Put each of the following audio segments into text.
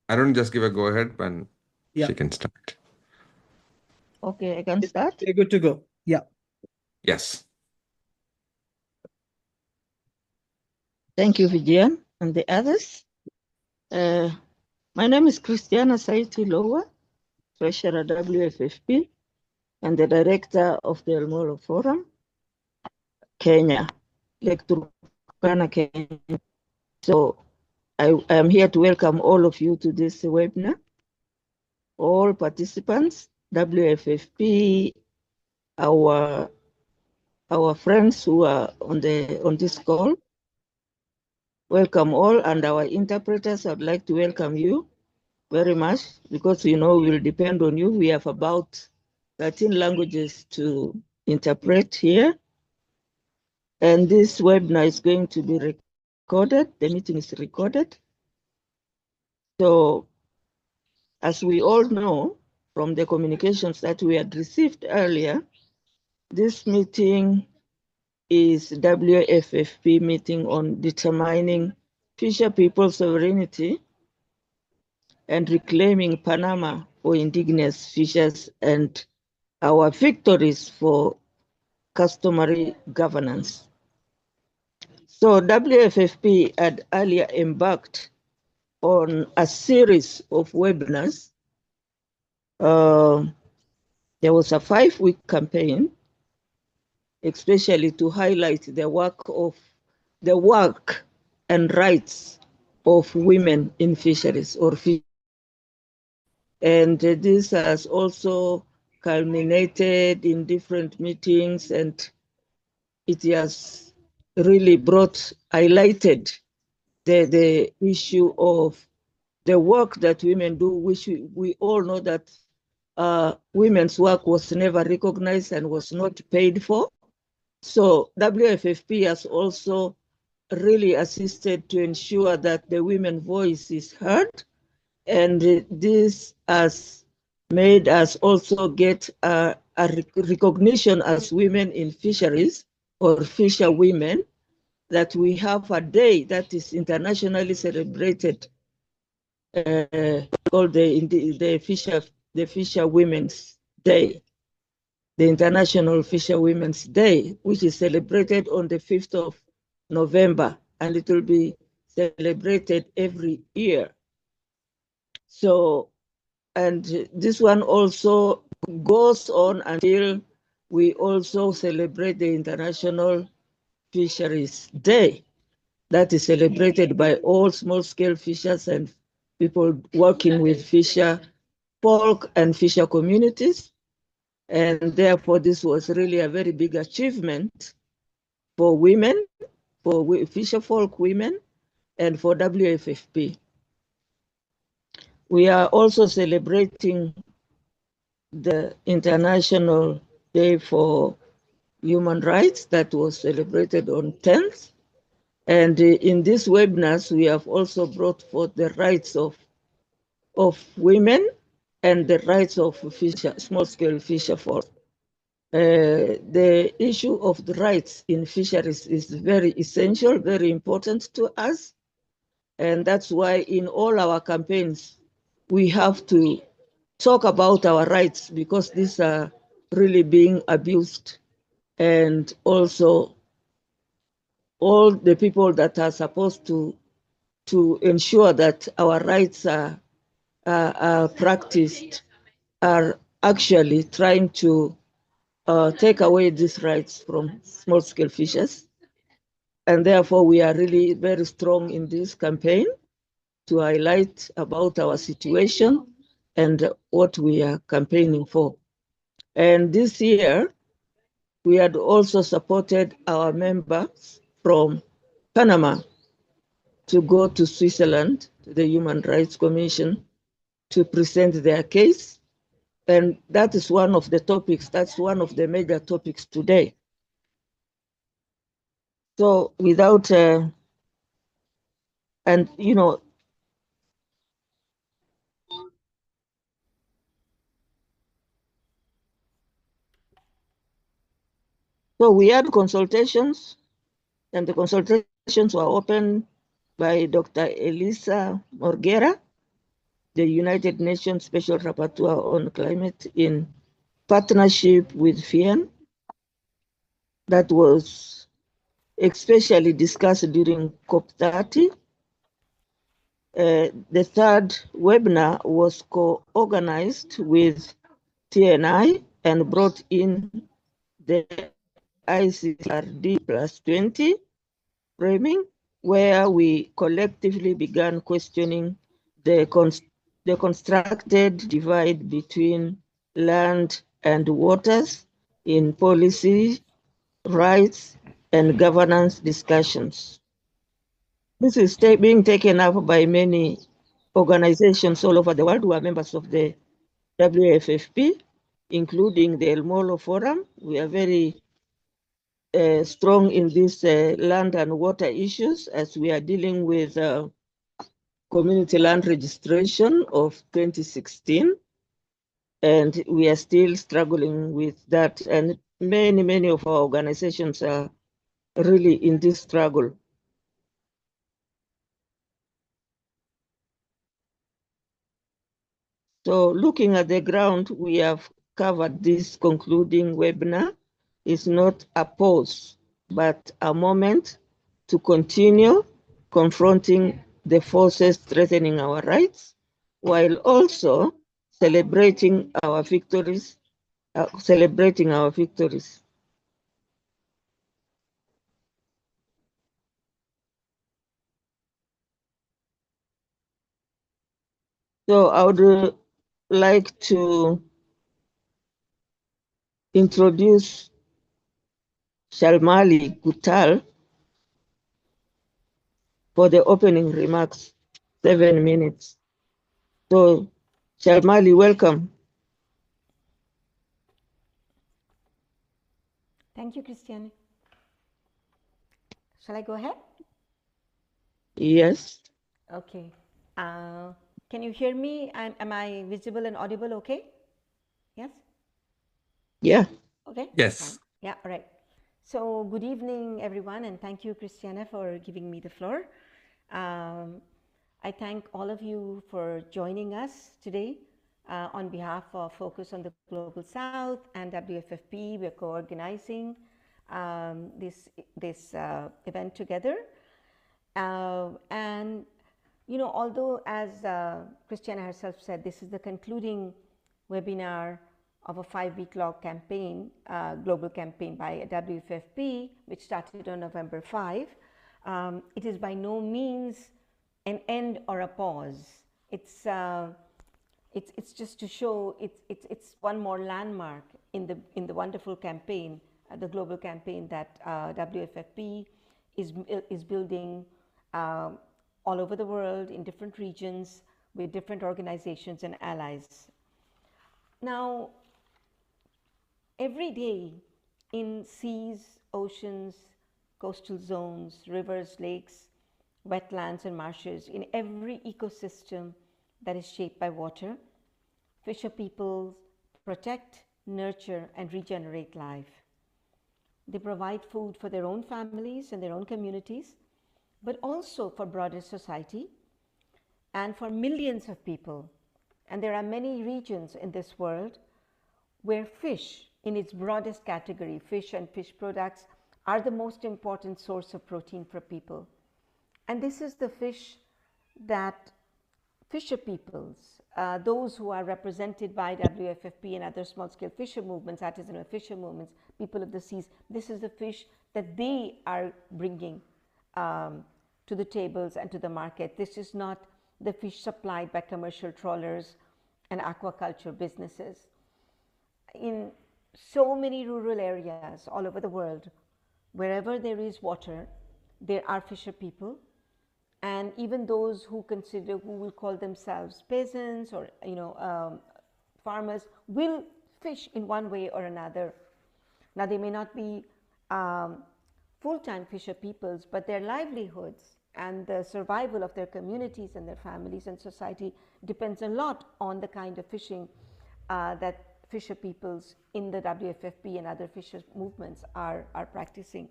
I don't just give a go ahead when Yeah. she can start. Okay, I can start. You're good to go. Yeah. Yes. Thank you, Vivian, and the others. My name is Christiana Saiti Lowa, Treasurer WFFP, and the Director of the El Molo Forum, Kenya, Lake Turkana, Kenya. So I am here to welcome all of you to this webinar. All participants, WFFP, our friends who are on this call. Welcome all, and our interpreters, I'd like to welcome you very much because we will depend on you. We have about 13 languages to interpret here. And this webinar is going to be recorded. The meeting is recorded. So as we all know from the communications that we had received earlier, this meeting is WFFP meeting on determining Fisher people sovereignty and reclaiming Panama for indigenous fishers and our victories for customary governance. So WFFP had earlier embarked on a series of webinars. There was a 5-week campaign, especially to highlight the work and rights of women in fisheries or fish. And this has also culminated in different meetings, and it has really highlighted the issue of the work that women do, which we all know that women's work was never recognized and was not paid for. So WFFP has also really assisted to ensure that the women's voice is heard, and this has made us also get a recognition as women in fisheries or fisher women, that we have a day that is internationally celebrated called the Fisher Women's Day, the International Fisher Women's Day, which is celebrated on the 5th of November, and it will be celebrated every year. So, and this one also goes on until we also celebrate the International Fisheries Day, that is celebrated by all small-scale fishers and people working with fisher folk and fisher communities. And therefore, this was really a very big achievement for women, for fisher folk women, and for WFFP. We are also celebrating the International Day for Human Rights that was celebrated on 10th. And in these webinars, we have also brought forth the rights of women and the rights of small-scale fisher folk. The issue of the rights in fisheries is very essential, very important to us. And that's why in all our campaigns, we have to talk about our rights, because these are really being abused. And also all the people that are supposed to ensure that our rights are practiced are actually trying to take away these rights from small-scale fishers. And therefore, we are really very strong in this campaign to highlight about our situation and what we are campaigning for. And this year, we had also supported our members from Panama to go to Switzerland, to the Human Rights Commission, to present their case. And that is one of the topics, that's one of the major topics today. So without, and so we had consultations, and the consultations were opened by Dr. Elisa Morguera, the United Nations Special Rapporteur on Climate in partnership with FIAN. That was especially discussed during COP30. The third webinar was co-organized with TNI and brought in the ICRD plus 20 framing, where we collectively began questioning the constructed divide between land and waters in policy, rights, and governance discussions. This is being taken up by many organizations all over the world who are members of the WFFP, including the El Molo Forum. We are very strong in these land and water issues as we are dealing with community land registration of 2016. And we are still struggling with that. And many of our organizations are really in this struggle. So looking at the ground, we have covered this concluding webinar. It's not a pause, but a moment to continue confronting the forces threatening our rights, while also celebrating our victories. So I would like to introduce Shalmali Gutal for the opening remarks, 7 minutes. So Shalmali, welcome. Thank you, Christiane. Shall I go ahead? Yes. Okay. Can you hear me? Am I visible and audible okay? Yes? Yeah. Okay? Yes. Fine. Yeah, all right. So good evening, everyone, and thank you, Christiane, for giving me the floor. I thank all of you for joining us today on behalf of Focus on the Global South and WFFP. We're co-organizing this event together. And, you know, although as Christiane herself said, this is the concluding webinar of a 5-week-long campaign, global campaign by WFFP, which started on November 5. It is by no means an end or a pause. It's just to show it's one more landmark in the wonderful campaign, the global campaign that WFFP is building all over the world in different regions with different organizations and allies. Now, every day in seas, oceans, coastal zones, rivers, lakes, wetlands and marshes, in every ecosystem that is shaped by water, fisher peoples protect, nurture, and regenerate life. They provide food for their own families and their own communities, but also for broader society and for millions of people. And there are many regions in this world where fish, in its broadest category, fish and fish products, are the most important source of protein for people. And this is the fish that fisher peoples, those who are represented by WFFP and other small-scale fisher movements, artisanal fisher movements, people of the seas, this is the fish that they are bringing to the tables and to the market. This is not the fish supplied by commercial trawlers and aquaculture businesses. In so many rural areas all over the world, wherever there is water, there are fisher people. And even those who will call themselves peasants or farmers will fish in one way or another. Now they may not be full-time fisher peoples, but their livelihoods and the survival of their communities and their families and society depends a lot on the kind of fishing that fisher peoples in the WFFP and other fisher movements are practicing.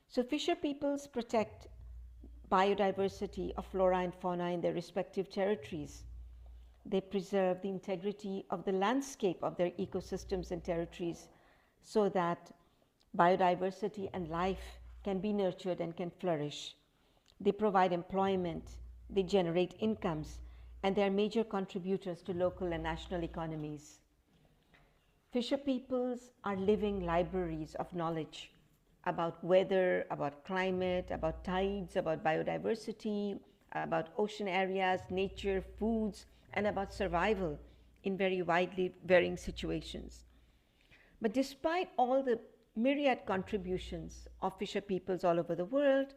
So fisher peoples protect biodiversity of flora and fauna in their respective territories. they preserve the integrity of the landscape of their ecosystems and territories so that biodiversity and life can be nurtured and can flourish. They provide employment, they generate incomes, and they are major contributors to local and national economies. Fisher peoples are living libraries of knowledge about weather, about climate, about tides, about biodiversity, about ocean areas, nature, foods, and about survival in very widely varying situations. But despite all the myriad contributions of fisher peoples all over the world,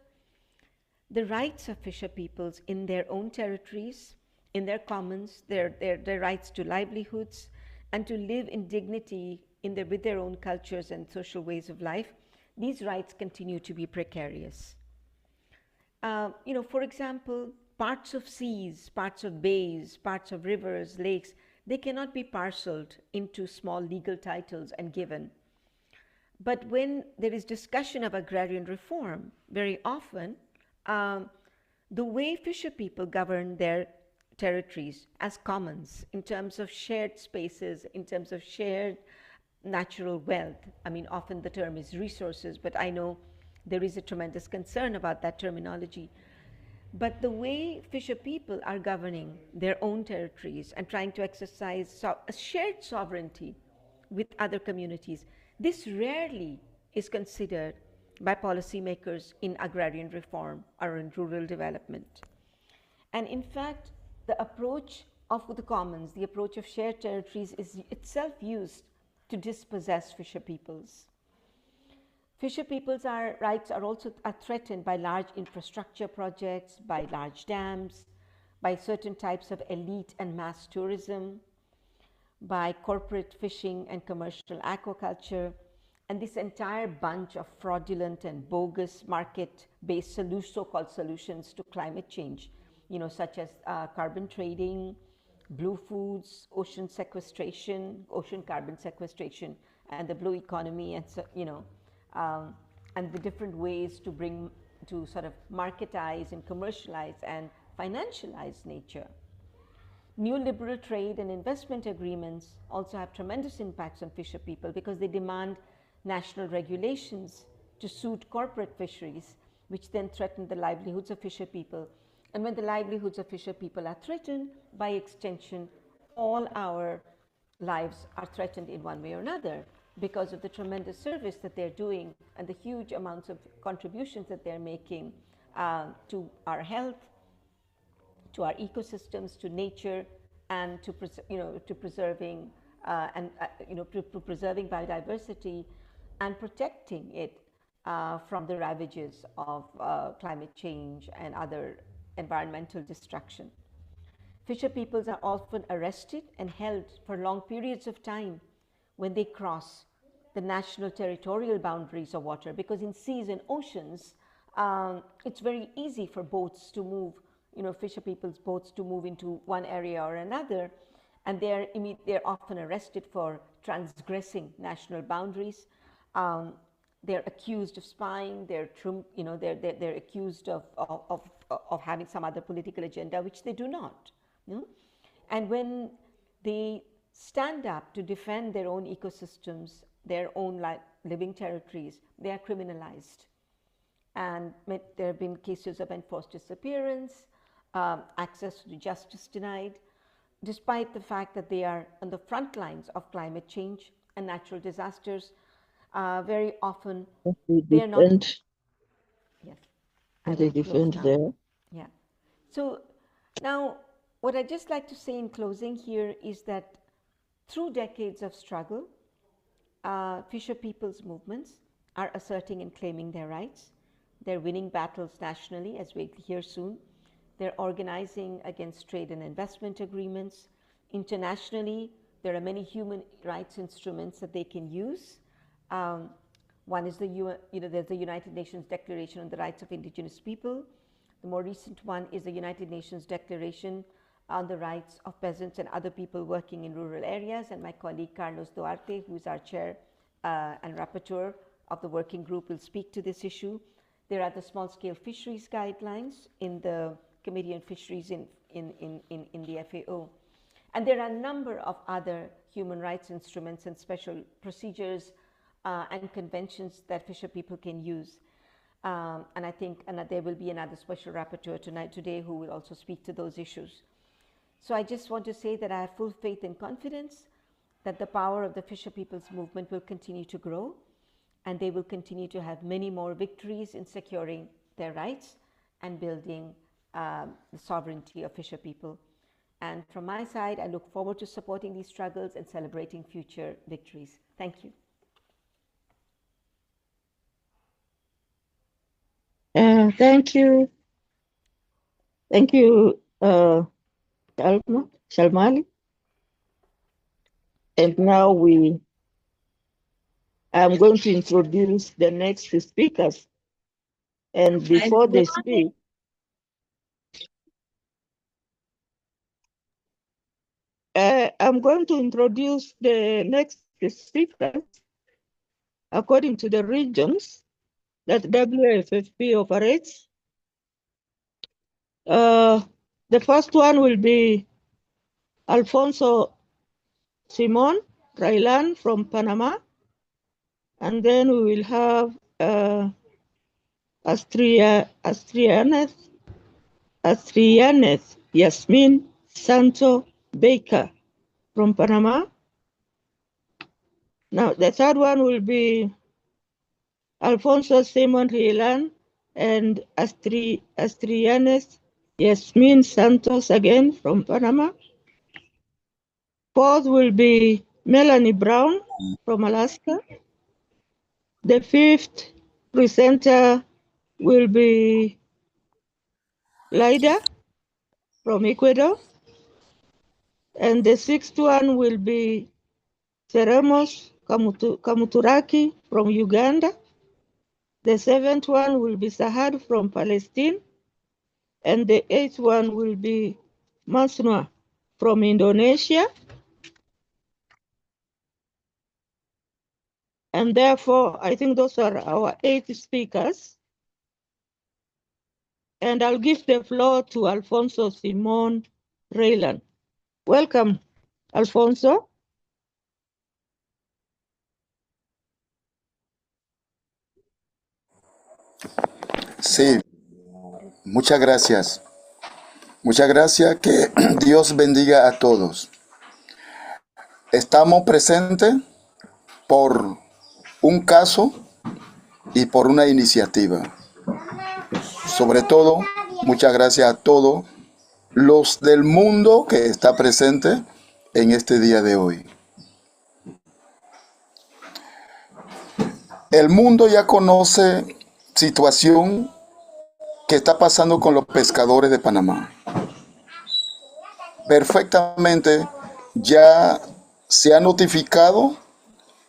the rights of fisher peoples in their own territories, in their commons, their rights to livelihoods, and to live in dignity with their own cultures and social ways of life, these rights continue to be precarious. For example, parts of seas, parts of bays, parts of rivers, lakes, they cannot be parceled into small legal titles and given. But when there is discussion of agrarian reform, very often, the way fisher people govern their territories as commons in terms of shared spaces, in terms of shared natural wealth. I mean, often the term is resources, but I know there is a tremendous concern about that terminology. But the way fisher people are governing their own territories and trying to exercise a shared sovereignty with other communities, this rarely is considered by policymakers in agrarian reform or in rural development. And in fact, the approach of the commons, the approach of shared territories, is itself used to dispossess fisher peoples. Fisher peoples' rights are also threatened by large infrastructure projects, by large dams, by certain types of elite and mass tourism, by corporate fishing and commercial aquaculture, and this entire bunch of fraudulent and bogus market-based so-called solutions to climate change, such as carbon trading, blue foods, ocean sequestration, ocean carbon sequestration, and the blue economy, and and the different ways to sort of marketize and commercialize and financialize nature. Neoliberal trade and investment agreements also have tremendous impacts on fisher people because they demand national regulations to suit corporate fisheries, which then threaten the livelihoods of fisher people. And when the livelihoods of fisher people are threatened, by extension, all our lives are threatened in one way or another because of the tremendous service that they're doing and the huge amounts of contributions that they're making to our health, to our ecosystems, to nature, and to preserving preserving biodiversity and protecting it from the ravages of climate change and other environmental destruction. Fisher peoples are often arrested and held for long periods of time when they cross the national territorial boundaries of water, because in seas and oceans, it's very easy for boats to move, fisher people's boats to move into one area or another, and they're often arrested for transgressing national boundaries. They're accused of spying. They're accused of having some other political agenda, which they do not. And when they stand up to defend their own ecosystems, their own living territories, they are criminalized. And there have been cases of enforced disappearance, access to justice denied, despite the fact that they are on the front lines of climate change and natural disasters. Very often they are not. Yes, and they defend there. Yeah. So now, what I'd just like to say in closing here is that through decades of struggle, fisher people's movements are asserting and claiming their rights. They're winning battles nationally, as we'll hear soon. They're organizing against trade and investment agreements. Internationally, there are many human rights instruments that they can use. One is there's the United Nations Declaration on the Rights of Indigenous People. The more recent one is the United Nations Declaration on the Rights of Peasants and Other People Working in Rural Areas. And my colleague Carlos Duarte, who is our chair and rapporteur of the working group, will speak to this issue. There are the small-scale fisheries guidelines in the Committee on Fisheries in the FAO. And there are a number of other human rights instruments and special procedures and conventions that fisher people can use. And I think there will be another special rapporteur today who will also speak to those issues. So I just want to say that I have full faith and confidence that the power of the fisher people's movement will continue to grow, and they will continue to have many more victories in securing their rights and building the sovereignty of fisher people. And from my side, I look forward to supporting these struggles and celebrating future victories. Thank you. Thank you. Thank you, Shalmali. And now I'm going to introduce the next speakers. And before they speak, I'm going to introduce the next speakers according to the regions that WFFP operates. The first one will be Alfonso Simon Raylan from Panama. And then we will have Astrianes Yasmin Santo Baker from Panama. Now, the third one will be Alfonso Simon Raylan and Astrianes Yasmin Santos again from Panama. Fourth will be Melanie Brown from Alaska. The fifth presenter will be Laida from Ecuador. And the sixth one will be Seremos Kamuturaki from Uganda. The seventh one will be Sahad from Palestine. And the eighth one will be Masnua from Indonesia. And therefore, I think those are our 8 speakers. And I'll give the floor to Alfonso Simon Raylan. Welcome, Alfonso. Sí, muchas gracias. Muchas gracias, que Dios bendiga a todos. Estamos presentes por un caso y por una iniciativa. Sobre todo, muchas gracias a todos los del mundo que está presente en este día de hoy. El mundo ya conoce situación que está pasando con los pescadores de Panamá. Perfectamente ya se ha notificado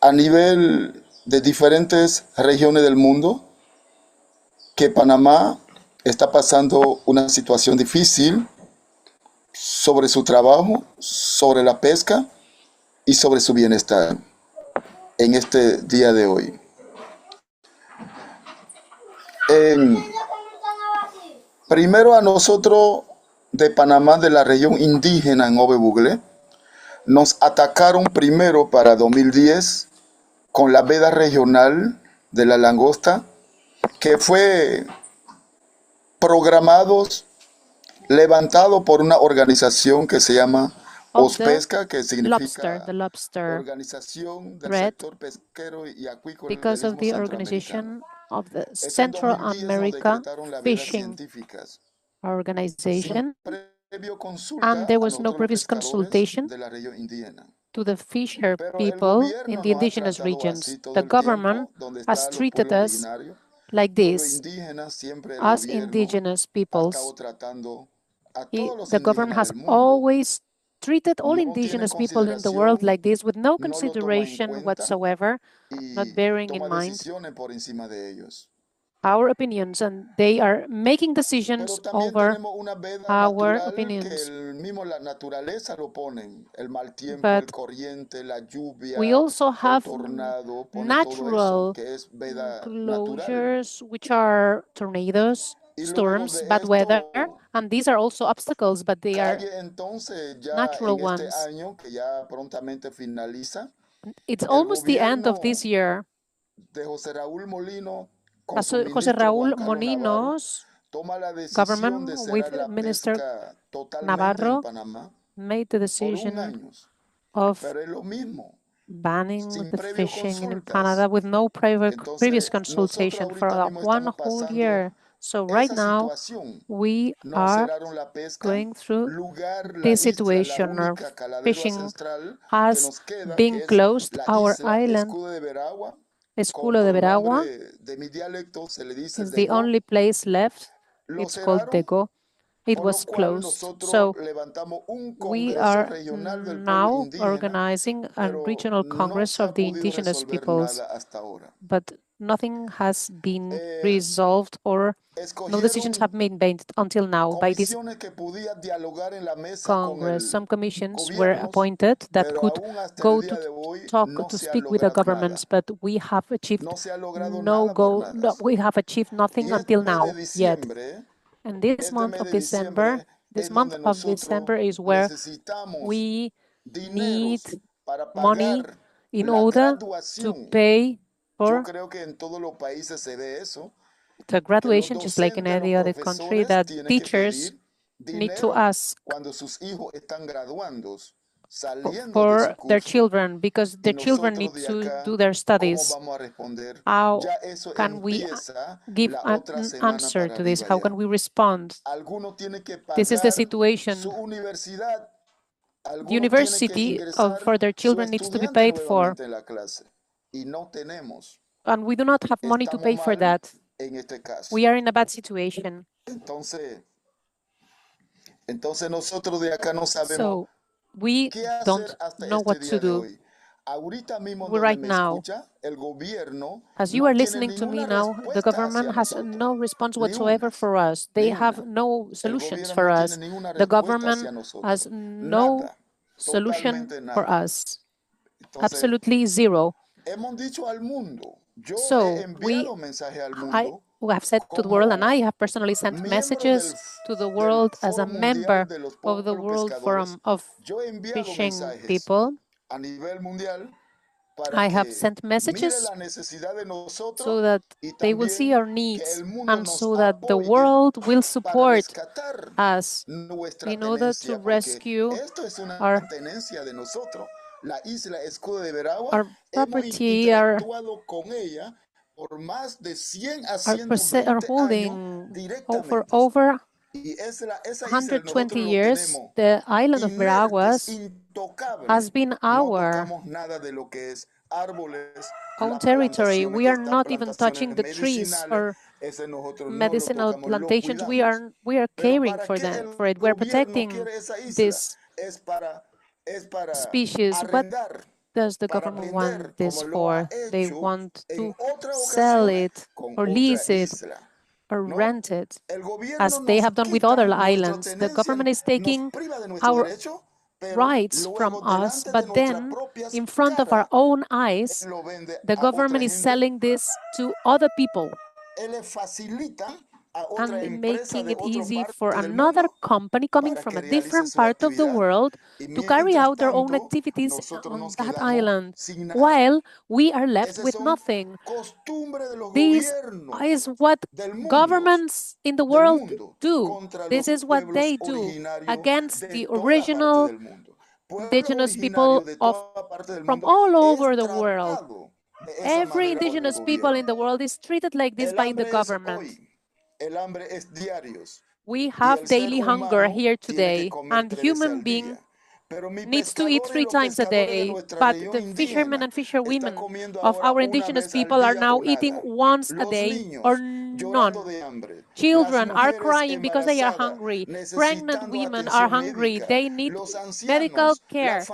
a nivel de diferentes regiones del mundo que Panamá está pasando una situación difícil sobre su trabajo, sobre la pesca y sobre su bienestar en este día de hoy. Primero, a nosotros de Panamá, de la región indígena Ngäbe Buglé, nos atacaron primero para 2010 con la veda regional de la langosta, que fue levantado por una organización que se llama OSPESCA, que significa Organización del Sector Pesquero y Acuícola because of the organization of the Central America Fishing Organization, and there was no previous consultation to the fisher people in the indigenous regions. The government has treated us like this, as indigenous peoples. The government has always treated all indigenous people in the world like this, with no consideration whatsoever, not bearing in mind our opinions, and they are making decisions over our opinions. But we also have natural closures, which are tornadoes, storms, bad weather, and these are also obstacles, but they are natural ones. It's almost the end of this year. José Raúl Molino's government with Minister Navarro made the decision of banning the fishing in Panama with no previous consultation for one whole year. So right now, we are going through this situation. Our fishing has been closed. Our island, Escudo de Veragua, is the only place left. It's called Teco. It was closed. So we are now organizing a regional congress of the indigenous peoples, but nothing has been resolved or no decisions have been made until now by this Congress. Some commissions were appointed that could go to speak with the governments, but we have achieved we have achieved nothing until now yet. And this month of December is where we need money in order to pay for the graduation, just like in any other country, that teachers need to ask for their children because their children need to do their studies. How can we give an answer to this? How can we respond? This is the situation. The university for their children needs to be paid for, and we do not have money to pay for that. We are in a bad situation. So we don't know what to do. Right now, as you are listening to me now, the government has no response whatsoever for us. They have no solutions for us. The government has no solution for us. Absolutely zero. So we have said to the world, and I have personally sent messages to the world as a member of the World Forum of Fishing People. I have sent messages so that they will see our needs and so that the world will support us in order to rescue our property, our holding for over 120 years. The island of Veraguas has been our own territory. We are not even touching the trees or medicinal plantations. We are caring for them, for it. We're protecting this species. What does the government want this for? They want to sell it or lease it or rent it, as they have done with other islands. The government is taking our rights from us, but then in front of our own eyes, the government is selling this to other people and making it easy for another company coming from a different part of the world to carry out their own activities on that island, while we are left with nothing. This is what governments in the world do. This is what they do against the original indigenous people from all over the world. Every indigenous people in the world is treated like this by the government. We have daily hunger here today, and human being needs to eat 3 times a day, but the fishermen and fisherwomen of our indigenous people are now eating once a day or none. Children are crying because they are hungry. Pregnant women are hungry. They need medical care.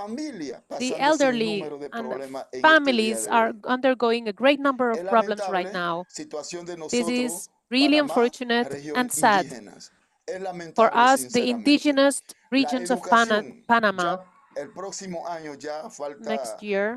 The elderly and families are undergoing a great number of problems right now. This is really unfortunate and sad. For us, the indigenous regions of Panama, next year,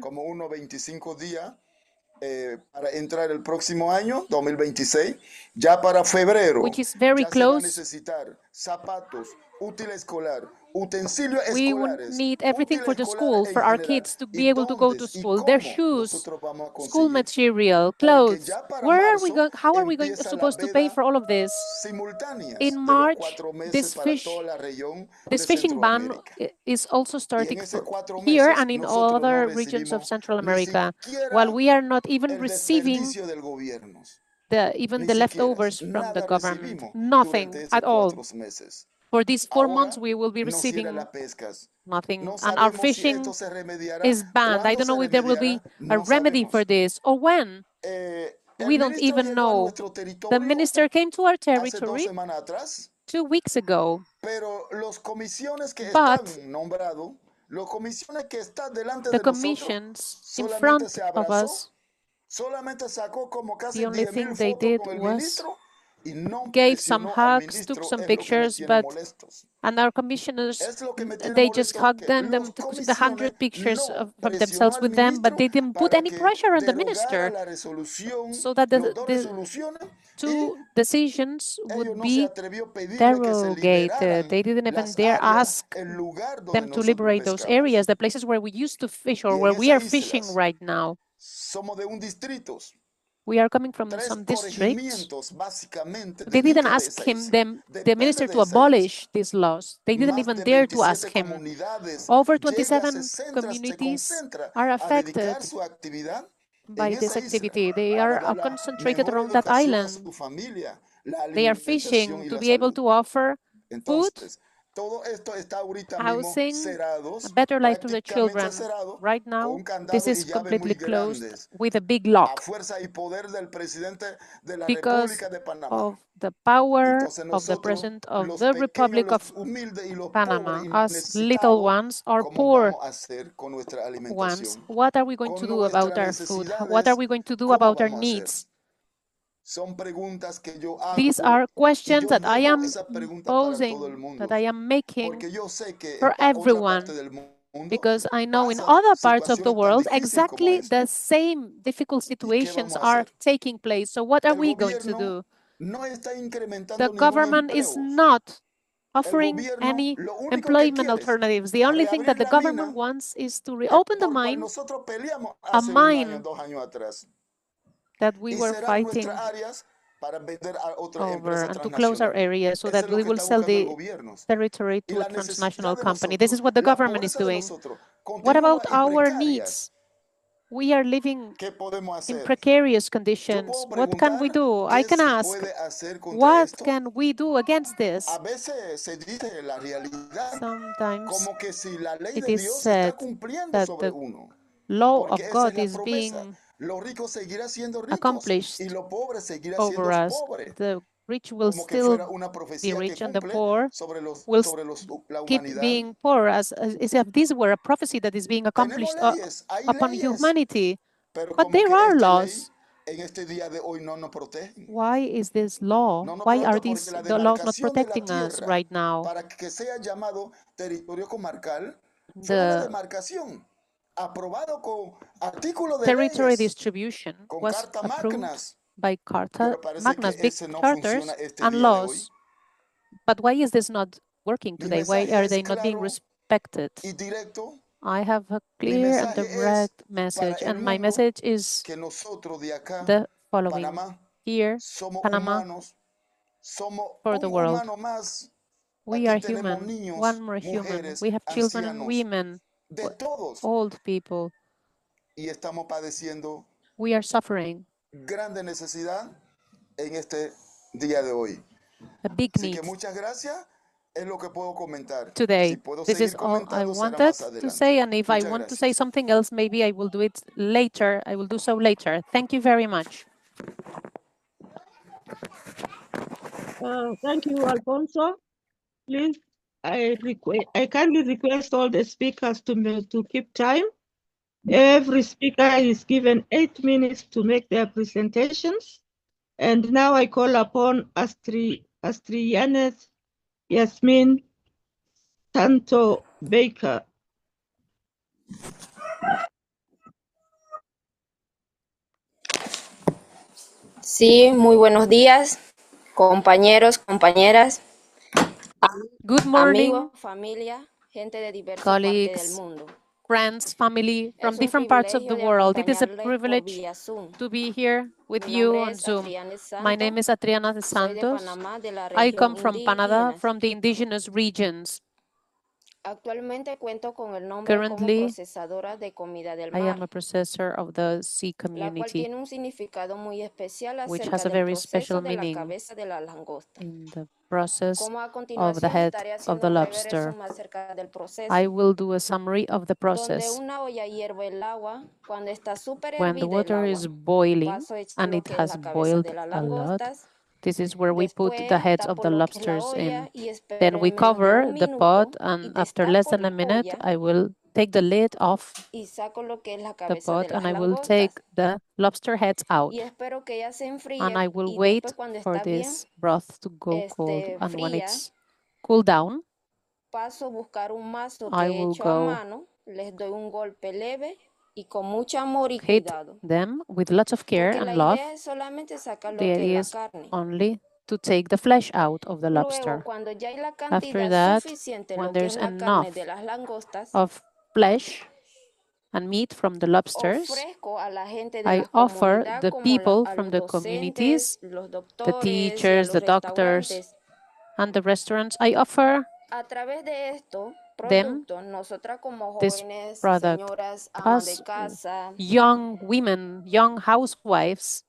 para entrar el próximo año, 2026, ya para febrero, which is very ya se va a close. necesitar zapatos, útil escolar, utensilios We would escolares, need everything for the útiles school, escolares for en our general. kids to ¿Y be able to go dónde to y school, their cómo shoes, nosotros vamos a school conseguir? material, Porque clothes. ya para Where are we marzo going? How are we going empieza la supposed to pay veda for all of this? simultáneas In de los March, 4 meses this para toda la región de fishing ban Centroamérica. is also Y starting en esos 4 here meses and in nosotros no other regions of recibimos Central ni America, while siquiera we are not even el receiving desperdicio del gobierno. even Ni the siquiera leftovers from the nada government. recibimos Nothing durante esos at all. 4 meses. For these 4 months, Ahora we will be nos cierran receiving las pescas. nothing. No And our sabemos si fishing esto se remediará. is banned. I ¿Cuándo don't se know if there will remediará? be a No remedy for sabemos. this or when. El We don't ministro even llegó a know. nuestro The territorio minister came to our hace 2 territory semanas atrás, 2 weeks ago, pero los comisiones que but están nombrados, los comisiones que están delante the de nosotros, commissions in solamente front se of abrazó, us, solamente sacó como casi the only 10,000 thing they fotos did con el was ministro y no gave some presionó al hugs, took ministro, some es lo que me pictures, tiene but molestos. and our commissioners, Es lo que me tiene they just molesto hugged que them, los took the comisiones 100 pictures no of presionó themselves al with them, but ministro they didn't put para any que pressure on the derogara minister, la resolución, so that los dos the resoluciones, y 2 decisions ellos would no se be atrevió a pedirle que se derogated. liberaran They didn't even las dare áreas, ask el lugar donde them to nosotros liberate those areas, pescamos. the places where we used to fish or Y en where we are esas fishing islas right now. somos de un distrito. We are coming from 3 some districts. corregimientos básicamente They didn't dedica de ask esa him, isla. the Depende minister, de to esa isla. abolish these laws. They didn't Más even de dare to 27 ask him. comunidades Over llega, se 27 centra, se communities concentra are a dedicar affected su actividad en by this esa isla activity. They para are dar la concentrated mejor around that educación a island. su familia, la They are alimentación fishing y to la be able salud. to offer food, Entonces, todo esto está ahorita mismo housing, a cerrados, better life to the prácticamente children. cerrado, Right con now, un this candado y is llaves muy completely closed grandes, with a big a lock fuerza y poder del presidente de la because República de Panamá. of the power Entonces of the nosotros, President of los the pequeños, Republic los of humildes y los pobres Panama. y Us little necesitados, ones or ¿cómo poor vamos a hacer con nuestra ones, alimentación? what are we going to Con do about nuestras our food? What are necesidades, we going to do ¿cómo about our vamos a hacer? needs? Son preguntas que yo These hago are y questions yo that I dejo am esa pregunta para todo el posing, mundo, that I am making porque yo sé que en for otra parte everyone, del mundo because I know in pasan other parts of the situaciones tan world difíciles como exactly esta. the same difficult ¿Y qué situations vamos a are hacer? taking place. So what are El we going to gobierno do? no está The incrementando ningún government is empleo. not El offering gobierno any lo único que employment quiere es alternatives. The only thing that reabrir the la government mina wants is to reopen the por cual mine, nosotros peleamos a hace 1 año, mine 2 años atrás. that we Y were cerrar nuestras fighting áreas para vender a otras over empresas and to close our transnacionales. area so Eso that es lo we que will está sell buscando el the gobierno. territory Y to a la necesidad transnational de company. This nosotros, is what the la government is pobreza de doing. nosotros, What about continua y our precaria. needs? We are living ¿Qué podemos in hacer? precarious Yo conditions. puedo What can we preguntar do? I qué can se ask, puede hacer contra what esto. can we do against this? A veces se dice la realidad Sometimes como que si la ley it de is Dios se está said cumpliendo that sobre the uno. law Porque of esa es God la is promesa. being Los ricos seguirán siendo ricos y accomplished los pobres seguirán over siendo us. pobres. The rich will Como que still fuera una be profecía que rich and the cumple poor sobre will la keep humanidad. being poor, as if this were a prophecy that is being Tenemos accomplished leyes, hay upon leyes, humanity. pero But como there que are esta ley laws. en este día de hoy no nos protege. Why is this law? No nos Why are protege porque these la the laws not demarcación de la protecting us tierra right now? para que sea llamado territorio comarcal fue una The demarcación aprobado con artículos de territory leyes, distribution con was cartas approved magnas, by Carta pero parece que Magnas, big ese no charters funciona este and día de hoy. laws. But why is this not working Mi today? Why mensaje are es they not being claro respected? y directo. I have a Mi clear and mensaje es direct para message, el and my mundo message is que nosotros de acá, the following. Panamá, Here, somos Panama, humanos, somos for the un world, humano más. we Aquí are tenemos human, niños, one more human. mujeres, We have children and ancianos, women, de todos, old people. y estamos padeciendo We are suffering grande necesidad en este día de hoy. a big Así que need muchas gracias, es lo que puedo comentar. Si today. puedo This is seguir all I comentando será wanted más to say, adelante. and if I Muchas want to say gracias. something else, maybe I will do it later. I will do so later. Thank you very much. Thank you, Alfonso. Please, I kindly request all the speakers to keep time. Every speaker is given 8 minutes to make their presentations. And now I call upon Astrianes Yasmin Tanto Baker. Sí, muy buenos días, compañeros, compañeras, Good morning, amigos, familia, gente de diversas partes del colleagues, mundo. friends, family from Es un different parts of the privilegio de world. It is a acompañarles por privilege vía Zoom. to be here with Mi you nombre on es Zoom. Adriana My Santos. name is Adriana de Soy de Santos. Panamá, de la I región come from Canada, Indigenous. from the indigenous regions. Actualmente cuento con el nombre como Currently, procesadora de comida del I am mar, a processor of the sea la cual community, tiene un significado muy especial which acerca has a del very special proceso de la meaning cabeza de la langosta. in the process Como a of the continuación head estaré of haciendo the un breve lobster. resumen acerca del proceso. I will do a summary of the Donde process. una olla hierve el agua, cuando está súper When the hervida el water agua, is boiling paso a echar and lo it que es has la cabeza boiled de las a lot, langostas, this is where we put the después heads of tapo the lo que es la lobsters olla in. y espero Then we en menos de cover un the pot, minuto y and after less destapo than a la minute, olla I will take the lid off y saco lo que es la the cabeza de pot, las and I will take langostas the lobster heads out. y espero que ella se And enfríe I will y wait después cuando for está bien this broth to go cold. And when fría, it's cooled down, paso a buscar un mazo I que he will hecho a go mano, les doy un golpe leve y con mucho amor y hit cuidado. them with lots of care Porque and la love. idea es solamente sacar The lo que es idea la is carne. only to take the flesh out of the Luego, lobster. cuando ya hay la After cantidad that, suficiente when lo que es there's la carne enough de las langostas, of flesh and meat from the lobsters, ofrezco a la gente de I la offer comunidad the como people a from los the docentes, communities, los the doctores y a teachers, los the doctors, restaurantes. and the restaurants. I offer A través de estos them productos, nosotras como this jóvenes, product. señoras, amas de As casa, young women, young housewives,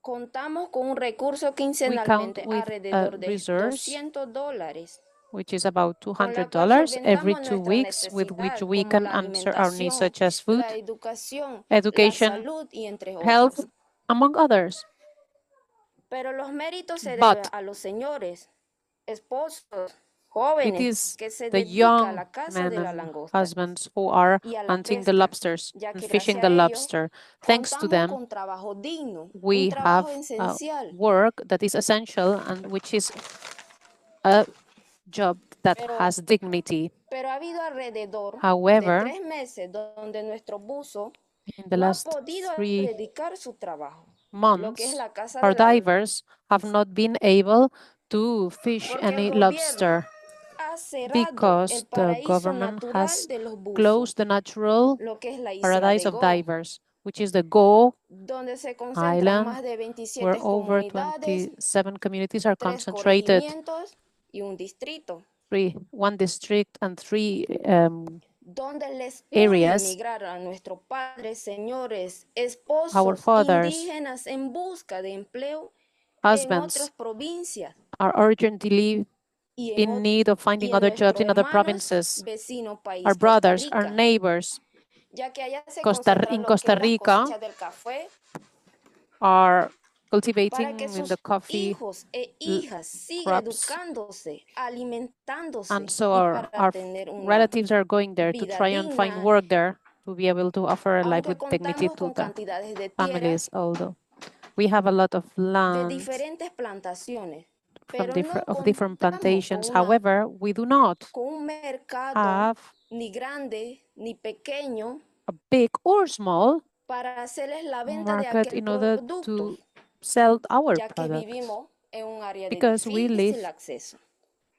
contamos con un recurso we count quincenalmente with alrededor de reserves, $200, which is about con la cual $200 every solventamos 2 nuestra weeks, with which necesidad we como can la answer our needs, alimentación, such as food, la educación, la education, salud y entre health, otros. among others. Pero los méritos se deben But a los señores, esposos, it jóvenes is que se the dedican a young la caza men de la and langosta husbands who are y a la hunting the pesca, lobsters ya and que fishing gracias the a ello lobster. Thanks to contamos them, con trabajo digno, un we trabajo have esencial. work that is essential and which is a job that Pero, has dignity. pero ha habido alrededor de However, 3 meses donde nuestro buzo in the no ha last podido 3 dedicar su trabajo, lo que es months, la caza our de la divers have not been able to fish porque el any gobierno lobster ha cerrado because el the paraíso government natural has de los buzos, closed the natural lo que es la isla paradise de of Go, divers, which is the Go donde se concentran Island, más de where 27 over comunidades, 27 communities are 3 concentrated, corregimientos y un distrito, 1 district and 3 donde les areas. emigrar a nuestros padres, señores, Our esposos fathers, indígenas en busca de empleo en otras husbands provincias are urgently y in need of finding other jobs in other provinces. vecino país Our Costa brothers, our Rica, neighbors ya que allá se in concentran lo que Costa es las Rica cosechas del café are para cultivating que in sus the coffee hijos e hijas sigan crops. educándose, alimentándose And so y our, para tener una relatives are going there to vida try and find digna, work there to be able to offer a life aunque with dignity contamos to con the cantidades de tierras families, although we have a lot of de land diferentes plantaciones, from pero no different contamos plantations. However, we do not con un mercado have ni grande ni pequeño a big or small para hacerles la venta de market aquel in order producto, to sell our ya que products, vivimos en un área de because we live difícil acceso.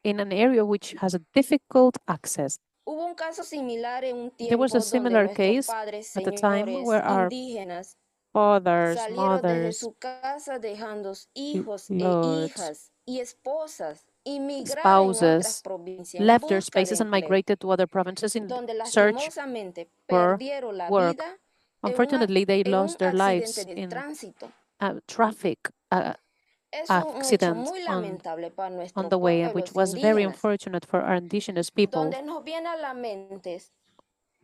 in an area which has a difficult access. Hubo un caso similar en un There was tiempo a donde similar nuestros case padres, at a time señores where our indígenas, fathers, salieron desde mothers, su casa dejando hijos e lords, hijas y esposas y migraron en otras spouses provincias en left their busca de spaces and empleo, migrated to other provinces in donde search lastimosamente for perdieron la work. vida Unfortunately, they en un lost their accidente lives de in tránsito. a traffic Es un hecho accident muy lamentable para on nuestros the way, which pueblos was very indígenas, unfortunate for our indigenous people. donde nos viene a la mente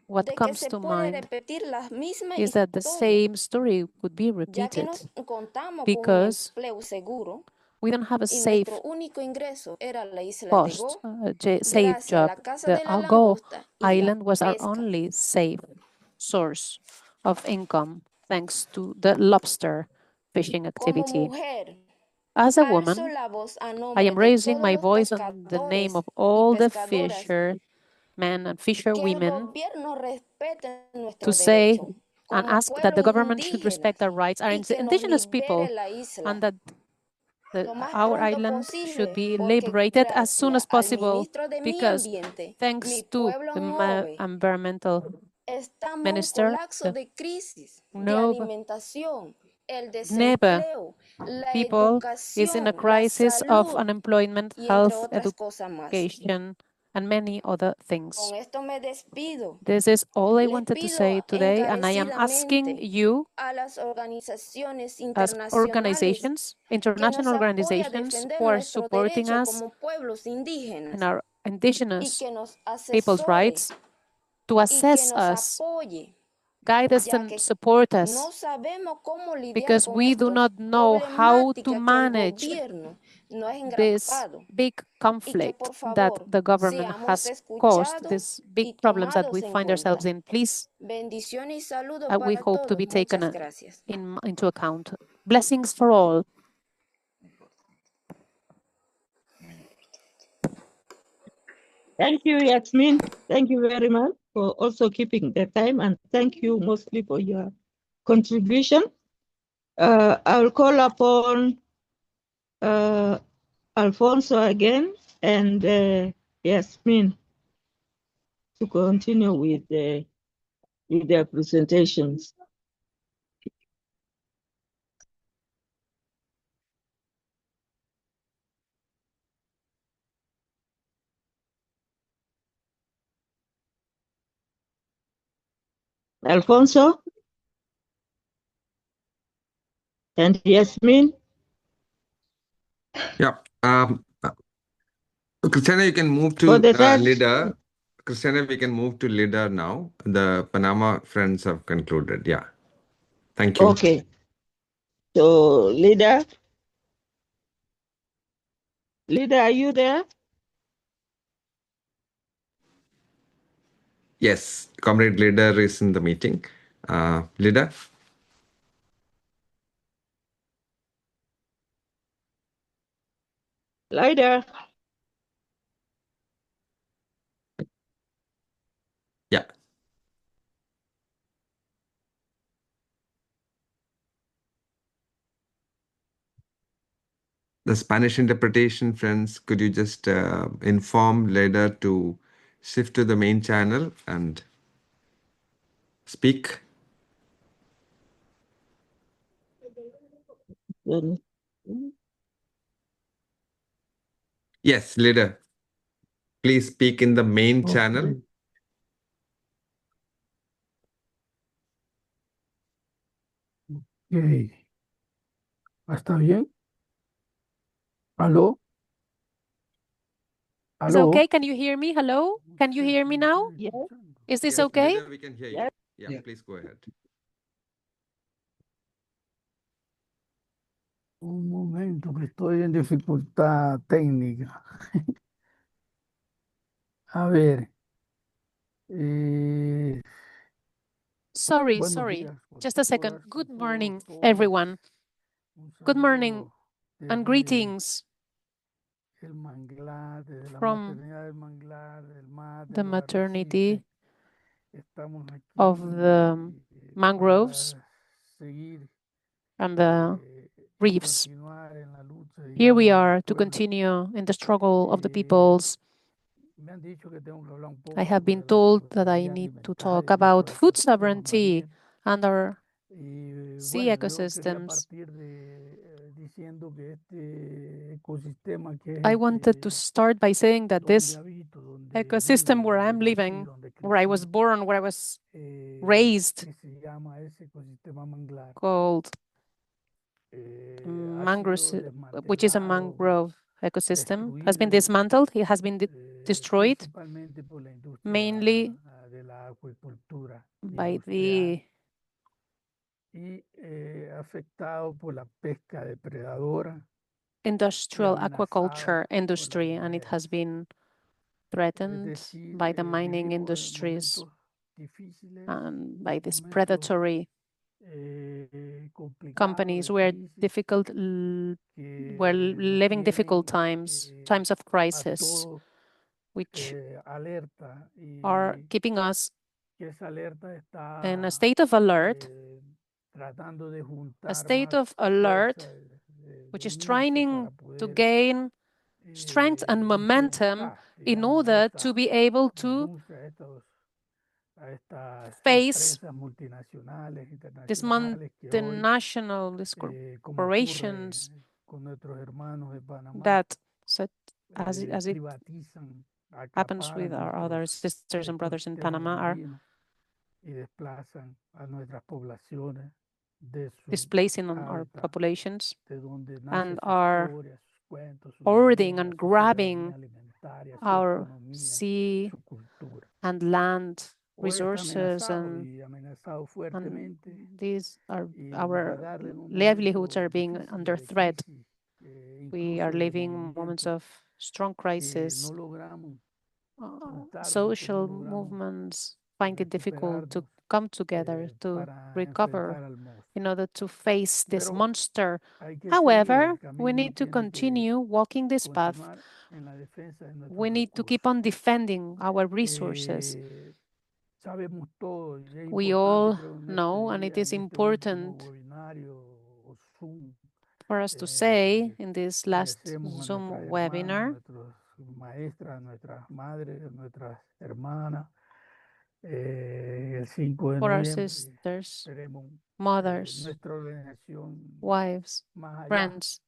What de que comes se to puede mind repetir la misma is that the historia, same story could be ya que repeated no contamos con un because empleo seguro we don't have a y safe nuestro único ingreso era la isla de post, Go, safe gracias a job. la caza The de la Go langosta y la Island was our pesca. only safe source of income thanks to the lobster fishing Como activity. mujer, As a alzo woman, la voz a I nombre am de raising todos my los voice on the name pescadores of y all the pescadoras fishermen and fisher que el women gobierno respete to nuestros say derechos, and ask that the government should respect our rights, our indigenous people, and that our island should be liberated as soon as possible, because thanks to the environmental minister, Ngäbe people is in a crisis of unemployment, health, education, and many other things. This is all I wanted to say today, and I am asking you as organizations, international organizations who are supporting us and our indigenous people's rights, to assess us, guide us and support us, because we do not know how to manage this big conflict that the government has caused, these big problems that we find ourselves in. Please, we hope to be taken into account. Blessings for all. Thank you, Yasmin. Thank you very much for also keeping the time, and thank you mostly for your contribution. I will call upon Alfonso again and Yasmin to continue with their presentations. Alfonso and Yasmin. Yeah. Christiana, you can move to leader. Christiana, we can move to leader now. The Panama friends have concluded. Yeah. Thank you. Okay. So, leader, are you there? Yes, comrade leader is in the meeting. Leader. Leader. Yeah. The Spanish interpretation, friends, could you just inform leader to shift to the main channel and speak? Yes, leader. Please speak in the main channel. Okay. ¿Está bien? ¿Aló? Is it okay? Can you hear me? Hello? Can you hear me now? Yes. Is this Yes, okay? leader, we can hear you. Yeah, please go ahead. Un momento, que estoy en dificultad técnica. A ver. Sorry. Just a second. Good morning, everyone. Good morning and greetings from the maternity of the mangroves and the reefs. Here we are to continue in the struggle of the peoples. I have been told that I need to talk about food sovereignty and our sea ecosystems. I wanted to start by saying that this ecosystem where I'm living, where I was born, where I was raised, called mangroves, which is a mangrove ecosystem, has been dismantled. It has been destroyed, mainly by the industrial aquaculture industry, and it has been threatened by the mining industries and by these predatory companies. We're living difficult times of crisis, which are keeping us in a state of alert, which is trying to gain strength and momentum in order to be able to face these multinational, these corporations that, as it happens with our other sisters and brothers in Panama, are displacing our populations and are hoarding and grabbing our sea and land resources, and these are our livelihoods are being under threat. We are living moments of strong crisis. Social movements find it difficult to come together to recover in order to face this monster. However, we need to continue walking this path. We need to keep on defending our resources. We all know, and it is important for us to say in this last Zoom webinar, for our sisters, mothers, wives, friends,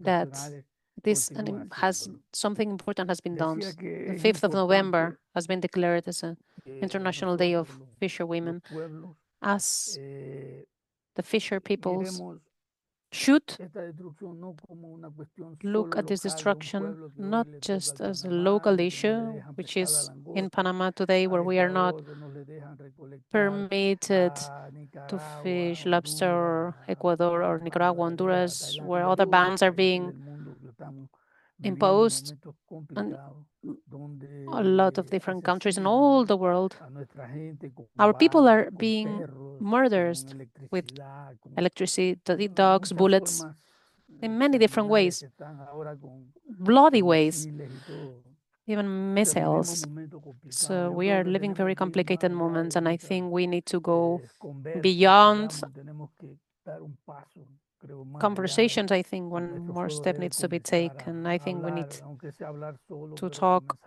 that this has something important has been done. The 5th of November has been declared as an International Day of Fisherwomen, as the fisher peoples should look at this destruction not just as a local issue, which is in Panama today, where we are not permitted to fish lobster, or Ecuador or Nicaragua, Honduras, where other bans are being imposed, and a lot of different countries in all the world. Our people are being murdered with electricity, dogs, bullets, in many different ways, bloody ways, even missiles. So we are living very complicated moments, and I think we need to go beyond conversations. I think one more step needs to be taken. I think we need to talk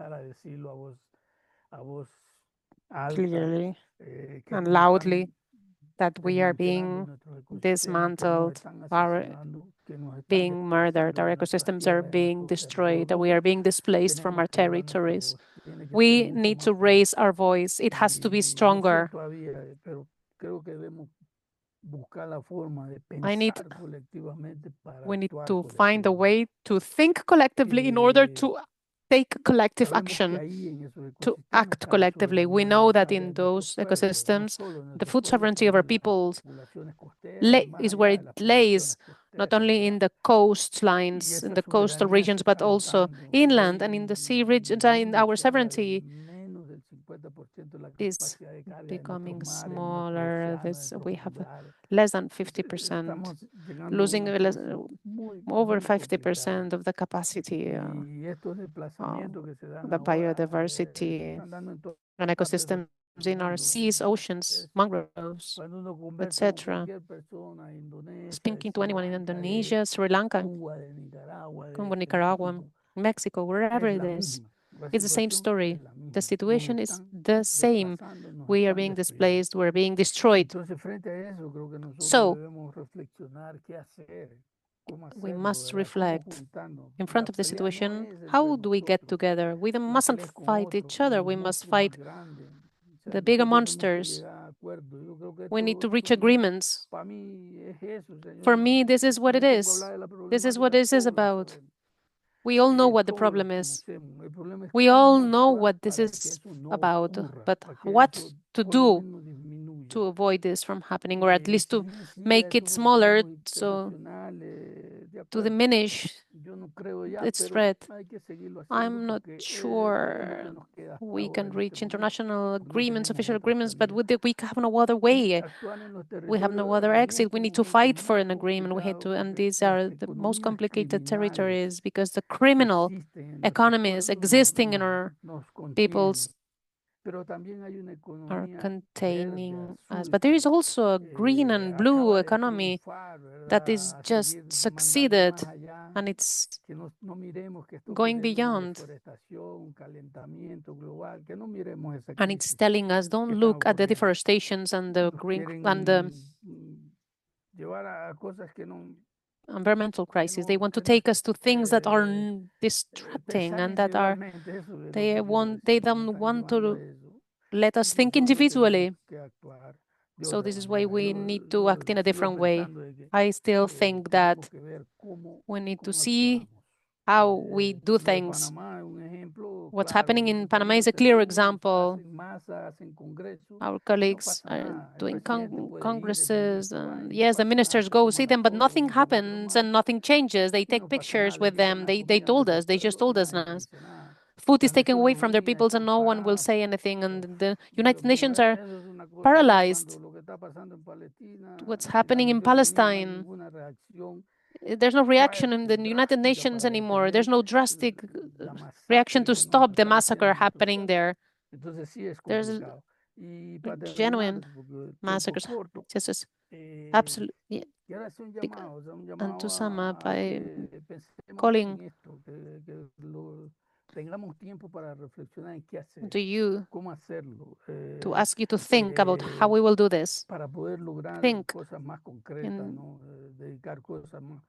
clearly and loudly that we are being dismantled, are being murdered, our ecosystems are being destroyed, that we are being displaced from our territories. We need to raise our voice. It has to be stronger. We need to find a way to think collectively in order to take collective action, to act collectively. We know that in those ecosystems, the food sovereignty of our peoples is where it lays, not only in the coastlines, in the coastal regions, but also inland and in the sea regions. In our sovereignty is becoming smaller. We have less than 50%, losing over 50% of the capacity, the biodiversity and ecosystems in our seas, oceans, mangroves, etc. Speaking to anyone in Indonesia, Sri Lanka, Congo, Nicaragua, Mexico, wherever it is, it's the same story. The situation is the same. We are being displaced, we're being destroyed. So we must reflect in front of the situation. How do we get together? We mustn't fight each other. We must fight the bigger monsters. We need to reach agreements. For me, this is what it is. This is what this is about. We all know what the problem is. We all know what this is about, but what to do to avoid this from happening, or at least to make it smaller, so to diminish its threat. I'm not sure we can reach international agreements, official agreements, but we have no other way. We have no other exit. We need to fight for an agreement. We had to, and these are the most complicated territories because the criminal economies existing in our peoples are containing us. But there is also a green and blue economy that is just succeeded, and it's going beyond. And it's telling us, don't look at the deforestations and the green and the environmental crisis. They want to take us to things that are distracting and that are they don't want to let us think individually. So this is why we need to act in a different way. I still think that we need to see how we do things. What's happening in Panama is a clear example. Our colleagues are doing congresses, and yes, the ministers go see them, but nothing happens and nothing changes. They take pictures with them. They just told us now. Food is taken away from their peoples and no one will say anything. And the United Nations are paralyzed. What's happening in Palestine? There's no reaction in the United Nations anymore. There's no drastic reaction to stop the massacre happening there. There's genuine massacres. Just absolutely. And to sum up, I'm calling to you to ask you to think about how we will do this. Think in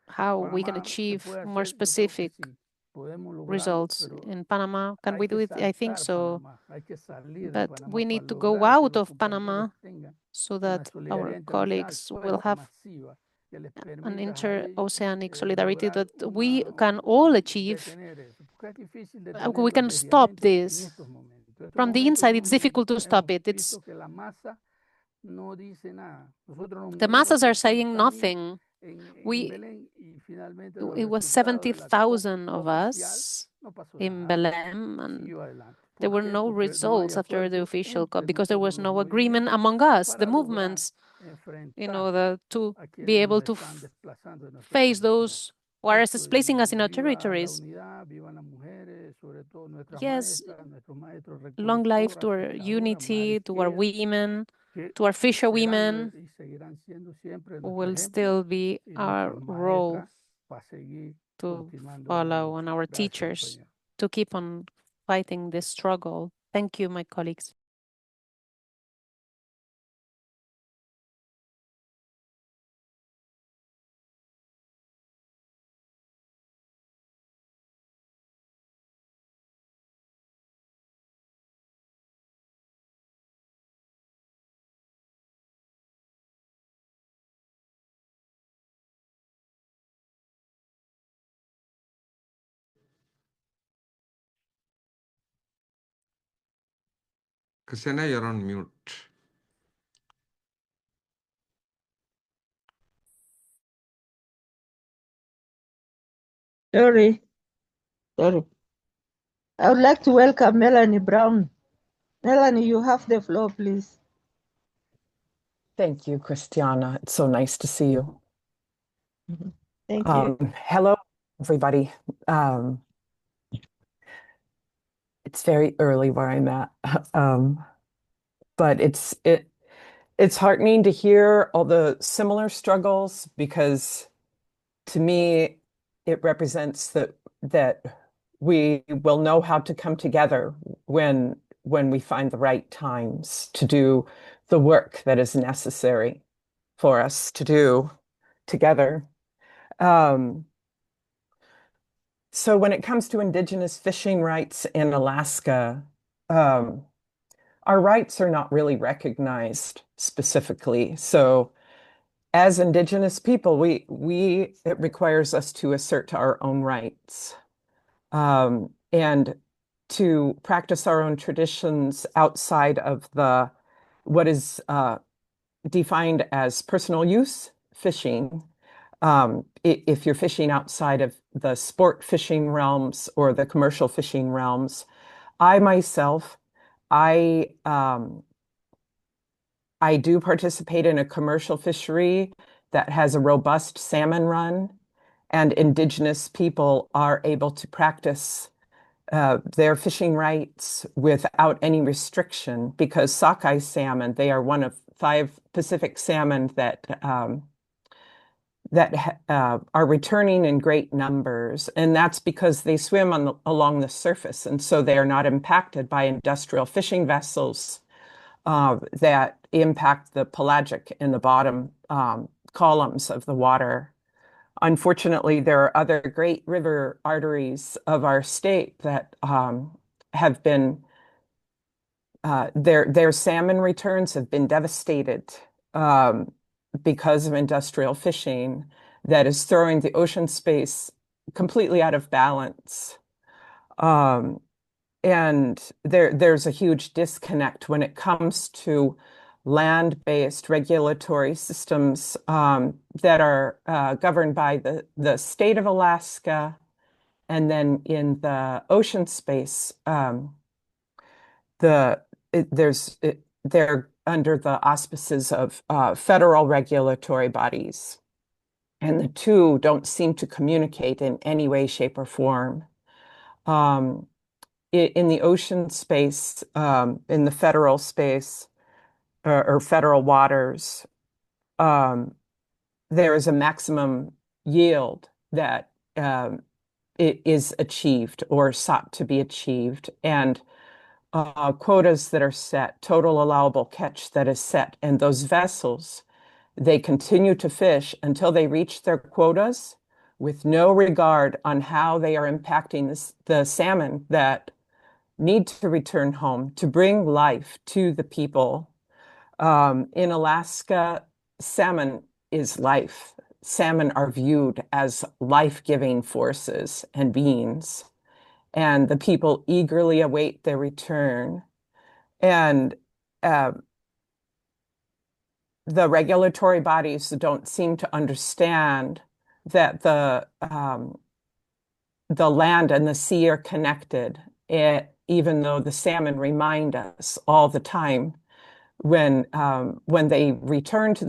how we can achieve more specific results. In Panama, can we do it? I think so. But we need to go out of Panama so that our colleagues will have an interoceanic solidarity that we can all achieve. We can stop this. From the inside, it's difficult to stop it. The masses are saying nothing. It was 70,000 of us in Belém, and there were no results after the official COP because there was no agreement among us, the movements, in order to be able to face those who are displacing us in our territories. Yes, long life to our unity, to our women, to our fisherwomen, will still be our role to follow, and our teachers to keep on fighting this struggle. Thank you, my colleagues. Ksenia, you're on mute. Sorry. I would like to welcome Melanie Brown. Melanie, you have the floor, please. Thank you, Christiana. It's so nice to see you. Thank you. Hello, everybody. It's very early where I'm at, but it's heartening to hear all the similar struggles, because to me it represents that we will know how to come together when we find the right times to do the work that is necessary for us to do together. So when it comes to Indigenous fishing rights in Alaska, our rights are not really recognized specifically. So as Indigenous people, it requires us to assert our own rights and to practice our own traditions outside of what is defined as personal use fishing. If you're fishing outside of the sport fishing realms or the commercial fishing realms, I myself, I do participate in a commercial fishery that has a robust salmon run, and Indigenous people are able to practice their fishing rights without any restriction, because sockeye salmon, they are one of 5 Pacific salmon that are returning in great numbers, and that's because they swim along the surface, and so they are not impacted by industrial fishing vessels that impact the pelagic in the bottom columns of the water. Unfortunately, there are other great river arteries of our state that have been their salmon returns have been devastated because of industrial fishing that is throwing the ocean space completely out of balance. And there's a huge disconnect when it comes to land-based regulatory systems that are governed by the state of Alaska, and then in the ocean space, they're under the auspices of federal regulatory bodies, and the two don't seem to communicate in any way, shape, or form. In the ocean space, in the federal space, or federal waters, there is a maximum yield that it is achieved or sought to be achieved, and quotas that are set, total allowable catch that is set, and those vessels, they continue to fish until they reach their quotas with no regard on how they are impacting the salmon that need to return home to bring life to the people. In Alaska, salmon is life. Salmon are viewed as life-giving forces and beings, and the people eagerly await their return. And the regulatory bodies don't seem to understand that the land and the sea are connected, even though the salmon remind us all the time when they return to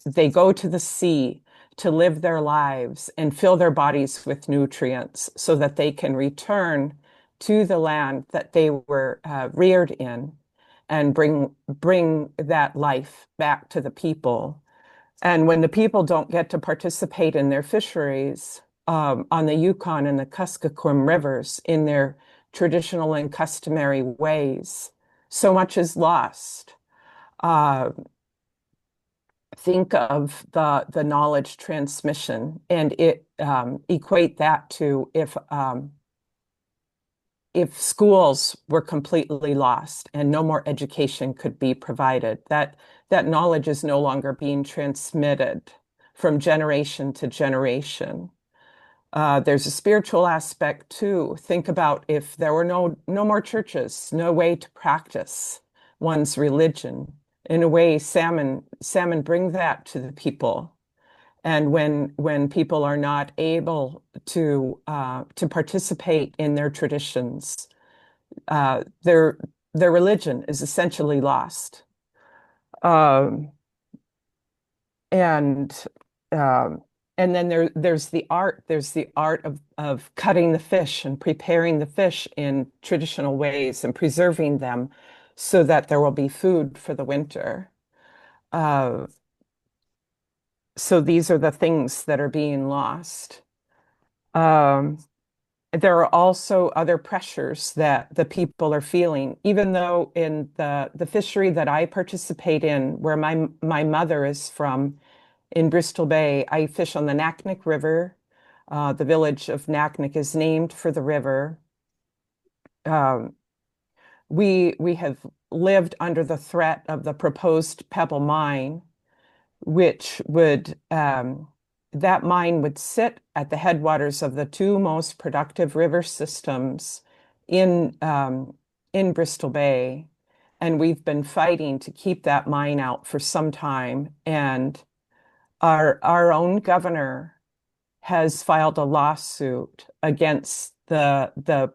they go to the sea to live their lives and fill their bodies with nutrients so that they can return to the land that they were reared in and bring that life back to the people. And when the people don't get to participate in their fisheries on the Yukon and the Kuskokwim rivers in their traditional and customary ways, so much is lost. Think of the knowledge transmission, and equate that to if schools were completely lost and no more education could be provided, that knowledge is no longer being transmitted from generation to generation. There's a spiritual aspect too. Think about if there were no more churches, no way to practice one's religion. In a way, salmon bring that to the people. And when people are not able to participate in their traditions, their religion is essentially lost. And then there's the art. There's the art of cutting the fish and preparing the fish in traditional ways and preserving them so that there will be food for the winter. So these are the things that are being lost. There are also other pressures that the people are feeling, even though in the fishery that I participate in, where my mother is from, in Bristol Bay, I fish on the Naknek River. The village of Naknek is named for the river. We have lived under the threat of the proposed Pebble mine, which would that mine would sit at the headwaters of the 2 most productive river systems in Bristol Bay, and we've been fighting to keep that mine out for some time. And our own governor has filed a lawsuit against the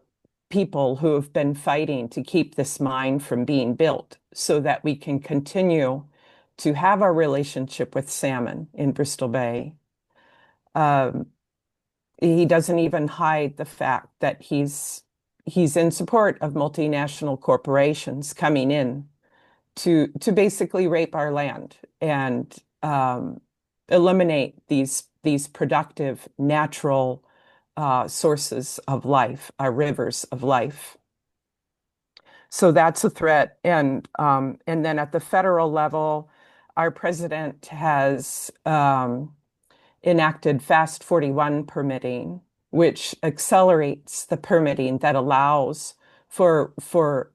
people who have been fighting to keep this mine from being built so that we can continue to have our relationship with salmon in Bristol Bay. He doesn't even hide the fact that he's he's in support of multinational corporations coming in to basically rape our land and eliminate these productive natural sources of life, our rivers of life. So that's a threat. And then at the federal level, our president has enacted Fast 41 permitting, which accelerates the permitting that allows for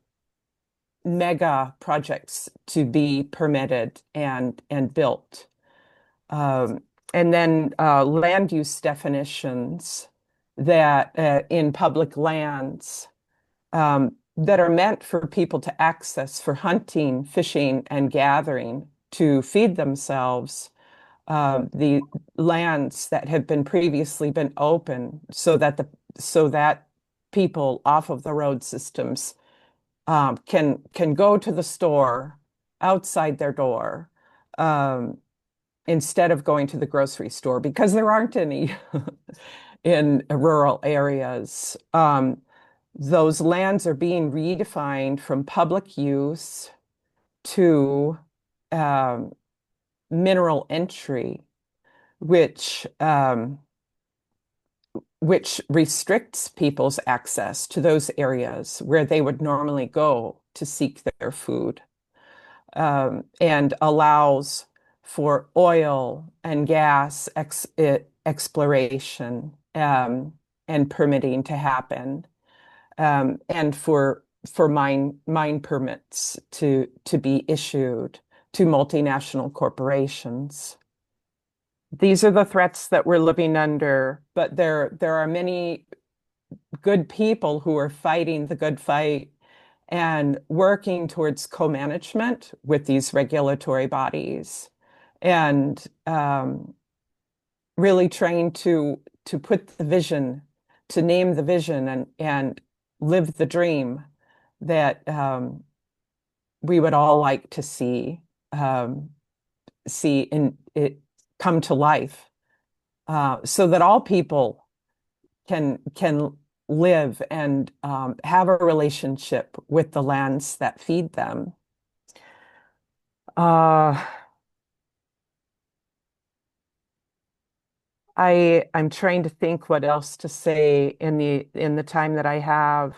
mega projects to be permitted and built. And then land use definitions that in public lands that are meant for people to access for hunting, fishing, and gathering to feed themselves. The lands that have been previously been open so that people off of the road systems can go to the store outside their door instead of going to the grocery store, because there aren't any in rural areas. Those lands are being redefined from public use to mineral entry, which restricts people's access to those areas where they would normally go to seek their food, and allows for oil and gas exploration and permitting to happen, and for mine permits to be issued to multinational corporations. These are the threats that we're living under, but there are many good people who are fighting the good fight and working towards co-management with these regulatory bodies, and really trying to put the vision, to name the vision and live the dream that we would all like to see in it come to life, so that all people can live and have a relationship with the lands that feed them. I'm trying to think what else to say in the time that I have.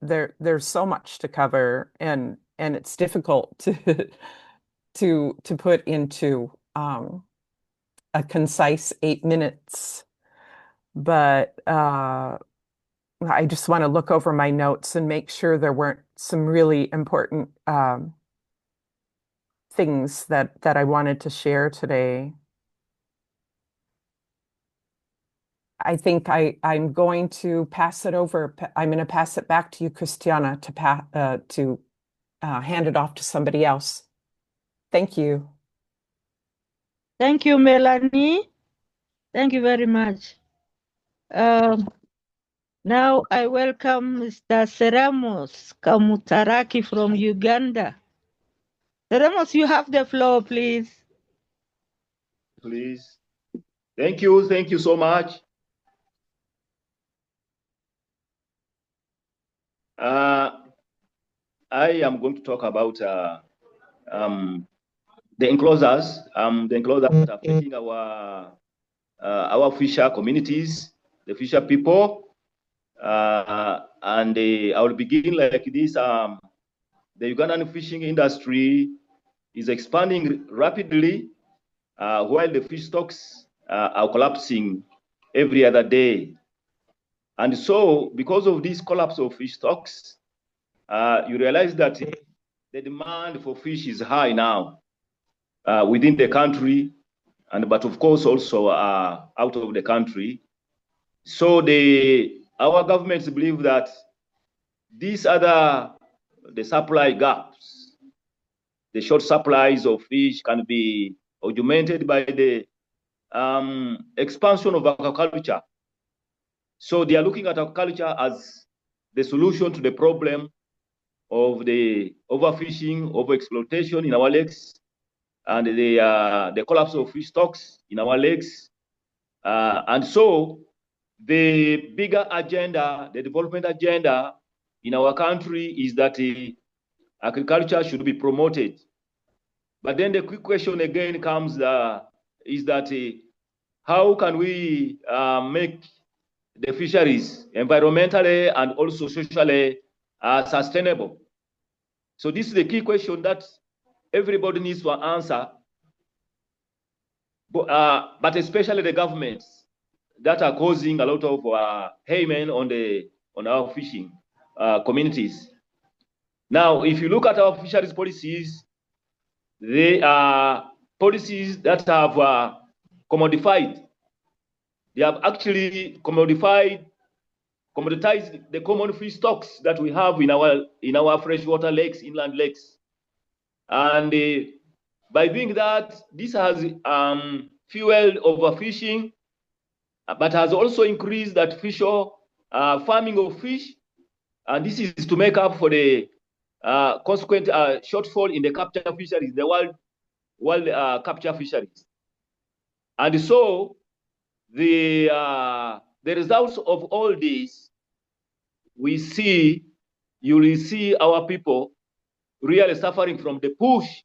There's so much to cover, and it's difficult to put into a concise 8 minutes. But I just want to look over my notes and make sure there weren't some really important things that I wanted to share today. I think I'm going to pass it over. I'm going to pass it back to you, Christiana, to hand it off to somebody else. Thank you. Thank you, Melanie. Thank you very much. Now I welcome Mr. Seramos Kamutaraki from Uganda. Seramos, you have the floor, please. Please. Thank you so much. I am going to talk about the enclosures. The enclosures affecting our fisher communities, the fisher people, and I will begin like this. The Ugandan fishing industry is expanding rapidly, while the fish stocks are collapsing every other day. And so, because of this collapse of fish stocks, you realize that the demand for fish is high now within the country, but of course also out of the country. So our governments believe that these are the supply gaps. The short supplies of fish can be augmented by the expansion of aquaculture. So they are looking at aquaculture as the solution to the problem of the overfishing, overexploitation in our lakes, and the collapse of fish stocks in our lakes. And so the bigger agenda, the development agenda in our country is that agriculture should be promoted. But then the quick question again comes is that how can we make the fisheries environmentally and also socially sustainable? So this is the key question that everybody needs to answer, but especially the governments that are causing a lot of haymen on our fishing communities. Now, if you look at our fisheries policies, they are policies that have commodified. They have actually commoditized the common fish stocks that we have in our freshwater lakes, inland lakes, and by doing that, this has fueled overfishing, but has also increased that artificial farming of fish, and this is to make up for the consequent shortfall in the capture fisheries, the world capture fisheries. And so the results of all this, you will see our people really suffering from the push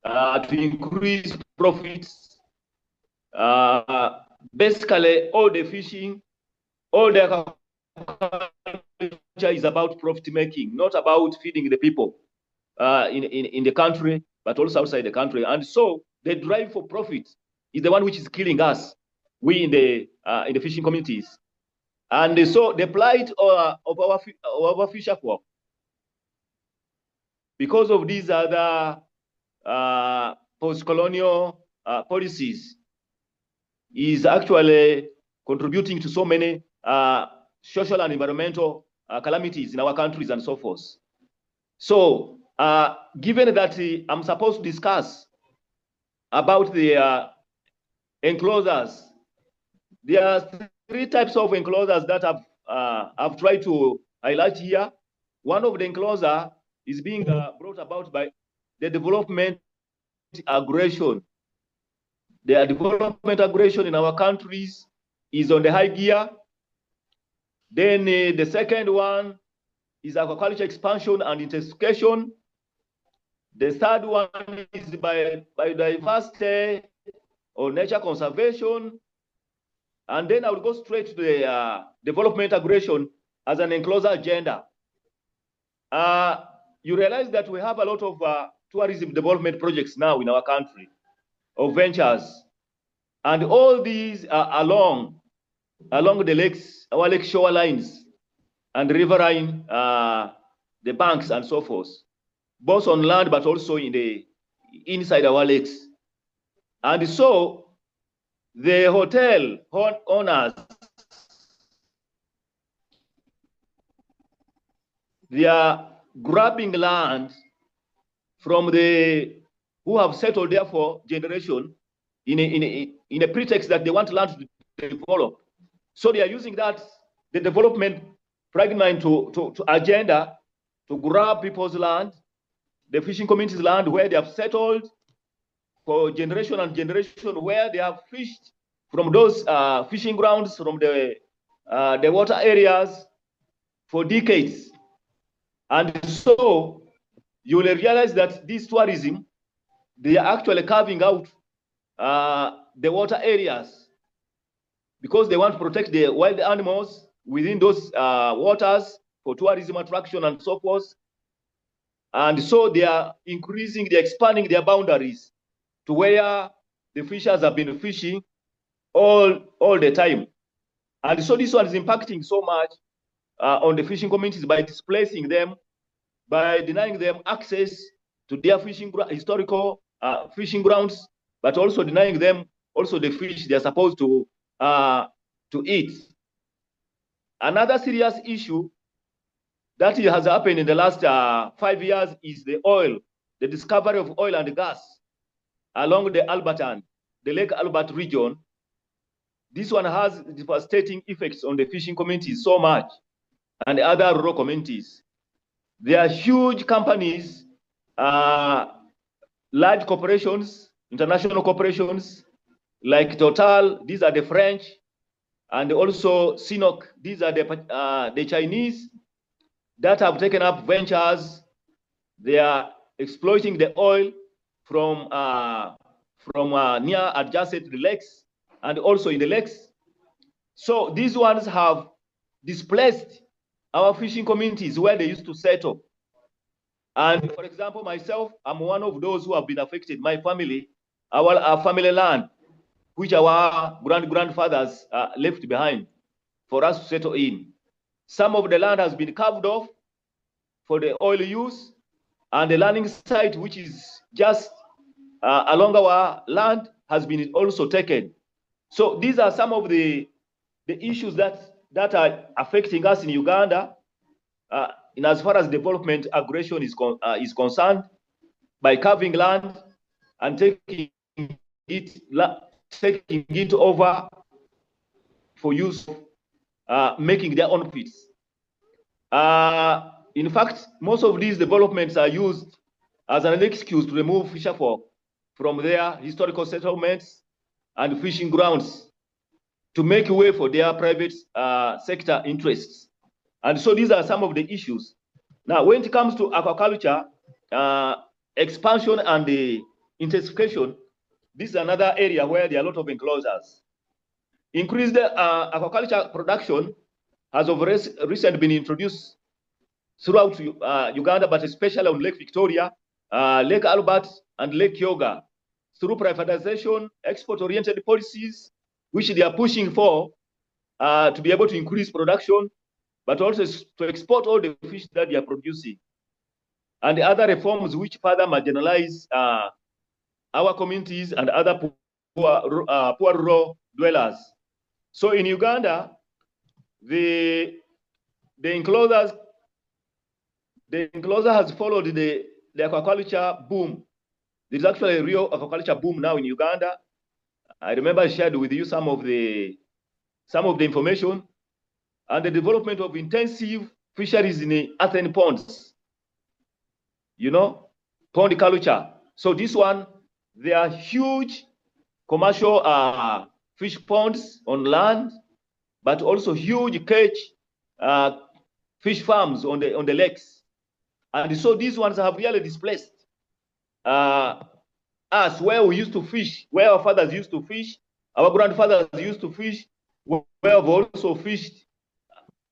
to increase profits. Basically, all the fishing, all the agriculture is about profit making, not about feeding the people in the country, but also outside the country. And so the drive for profit is the one which is killing us, we in the fishing communities. And so the plight of our fisher folk, because of these other post-colonial policies, is actually contributing to so many social and environmental calamities in our countries and so forth. So, given that I'm supposed to discuss about the enclosures, there are 3 types of enclosures that I've tried to highlight here. One of the enclosures is being brought about by the development aggression. The development aggression in our countries is on the high gear. Then the second one is aquaculture expansion and intensification. The third one is biodiversity or nature conservation. And then I will go straight to the development aggression as an enclosure agenda. You realize that we have a lot of tourism development projects now in our country, of ventures. And all these are along the lakes, our lake shorelines and riverine, the banks and so forth, both on land but also inside our lakes. And so the hotel owners, they are grabbing land from who have settled there for generation in a pretext that they want land to develop. So they are using the development fragment to agenda to grab people's land, the fishing communities' land where they have settled for generation and generation, where they have fished from those fishing grounds, from the water areas for decades. And so you will realize that this tourism, they are actually carving out the water areas because they want to protect the wild animals within those waters for tourism attraction and so forth. And so they are expanding their boundaries to where the fishers have been fishing all the time. And so this one is impacting so much on the fishing communities by displacing them, by denying them access to their historical fishing grounds, but also denying them also the fish they're supposed to eat. Another serious issue that has happened in the last 5 years is the discovery of oil and gas along the Lake Albert region. This one has devastating effects on the fishing communities so much and other rural communities. There are huge companies, large corporations, international corporations like Total, these are the French, and also CNOOC. These are the Chinese that have taken up ventures. They are exploiting the oil from near adjacent lakes and also in the lakes. So these ones have displaced our fishing communities where they used to settle. And for example, myself, I'm one of those who have been affected. My family, our family land, which our grandfathers left behind for us to settle in. Some of the land has been carved off for the oil use, and the landing site, which is just along our land, has been also taken. So these are some of the issues that are affecting us in Uganda, in as far as development aggression is concerned, by carving land and taking it over for use, making their own pits. In fact, most of these developments are used as an excuse to remove fisherfolk from their historical settlements and fishing grounds to make way for their private sector interests. And so these are some of the issues. Now, when it comes to aquaculture, expansion and the intensification, this is another area where there are a lot of enclosures. Increased aquaculture production has of recently been introduced throughout Uganda, but especially on Lake Victoria, Lake Albert, and Lake Kyoga, through privatization, export-oriented policies, which they are pushing for to be able to increase production, but also to export all the fish that they are producing. And the other reforms which further marginalize our communities and other poor rural dwellers. So in Uganda, the enclosure has followed the aquaculture boom. There's actually a real aquaculture boom now in Uganda. I remember I shared with you some of the information, and the development of intensive fisheries in the earthen ponds, pond culture. So this one, there are huge commercial fish ponds on land, but also huge cage fish farms on the lakes. And so these ones have really displaced us, where we used to fish, where our fathers used to fish, our grandfathers used to fish, where we've also fished.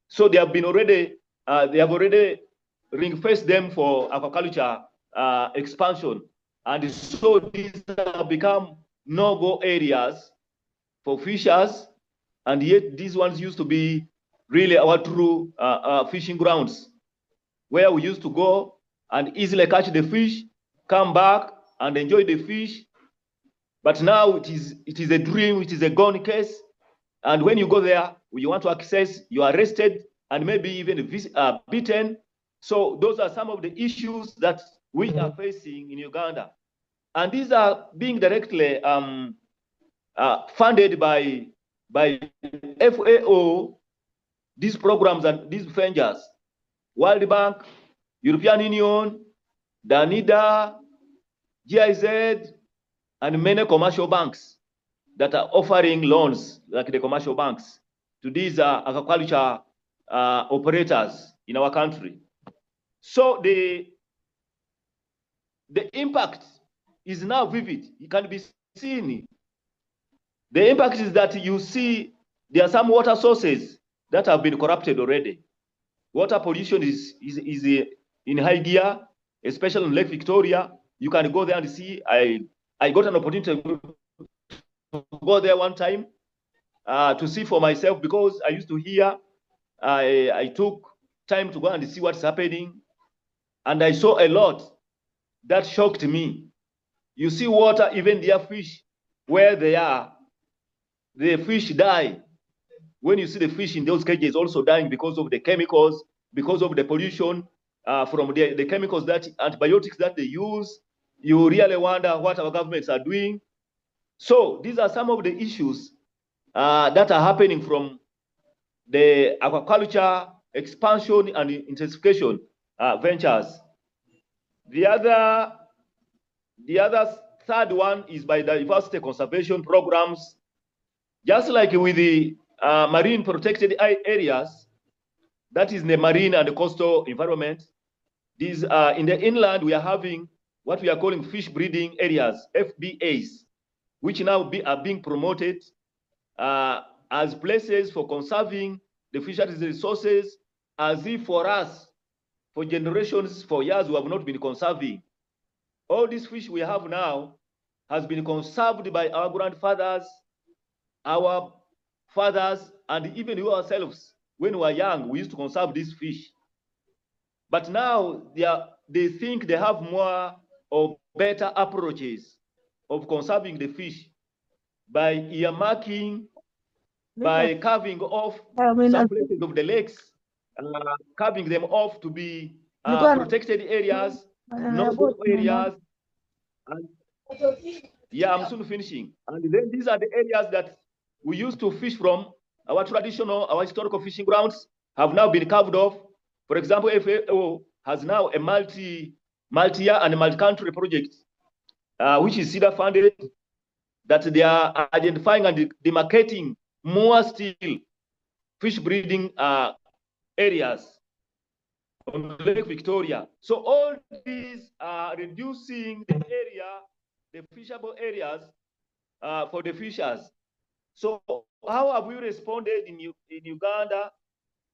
So they have already ring-fenced them for aquaculture expansion. And so these have become no-go areas for fishers, and yet these ones used to be really our true fishing grounds, where we used to go and easily catch the fish, come back and enjoy the fish. But now it is a dream, it is a gone case. And when you go there, you want to access, you are arrested and maybe even beaten. So those are some of the issues that we are facing in Uganda. And these are being directly funded by FAO, these programs and these ventures, World Bank, European Union, Danida, GIZ, and many commercial banks that are offering loans, like the commercial banks, to these aquaculture operators in our country. So the impact is now vivid. It can be seen. The impact is that you see there are some water sources that have been corrupted already. Water pollution is in high gear, especially in Lake Victoria. You can go there and see. I got an opportunity to go there one time to see for myself, because I used to hear. I took time to go and see what's happening, and I saw a lot that shocked me. You see water, even their fish, where they are, the fish die. When you see the fish in those cages also dying because of the chemicals, because of the pollution from the chemicals, that antibiotics that they use, you really wonder what our governments are doing. So these are some of the issues that are happening from the aquaculture expansion and intensification ventures. The other third one is by diversity conservation programs. Just like with the marine protected areas, that is the marine and the coastal environment. These in the inland, we are having what we are calling fish breeding areas, FBAs, which now are being promoted as places for conserving the fisheries resources, as if for us, for generations, for years, we have not been conserving. All these fish we have now has been conserved by our grandfathers, our fathers, and even we ourselves. When we were young, we used to conserve these fish. But now they think they have more or better approaches of conserving the fish by earmarking, by carving off some places of the lakes, carving them off to be protected areas, no areas. And yeah, I'm soon finishing. And then these are the areas that we used to fish from. Our traditional, our historical fishing grounds have now been carved off. For example, FAO has now a multi-year and multi-country project, which is CEDA funded, that they are identifying and demarcating more still fish breeding areas on Lake Victoria. So all these are reducing the area, the fishable areas for the fishers. So how have we responded in Uganda?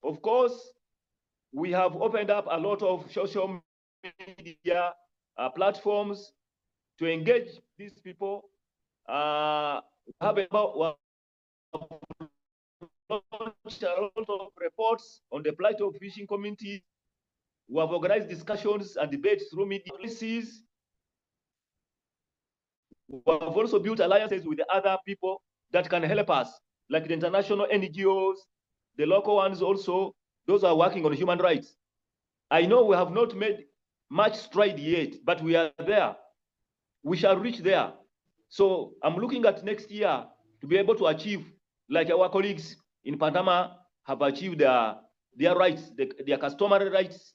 Of course, we have opened up a lot of social media platforms to engage these people. Have launched a lot of reports on the plight of fishing communities. We have organized discussions and debates through media policies. We have also built alliances with the other people that can help us, like the international NGOs, the local ones also, those are working on human rights. I know we have not made much stride yet, but we are there. We shall reach there. So I'm looking at next year to be able to achieve, like our colleagues in Panama have achieved their rights, their customary rights,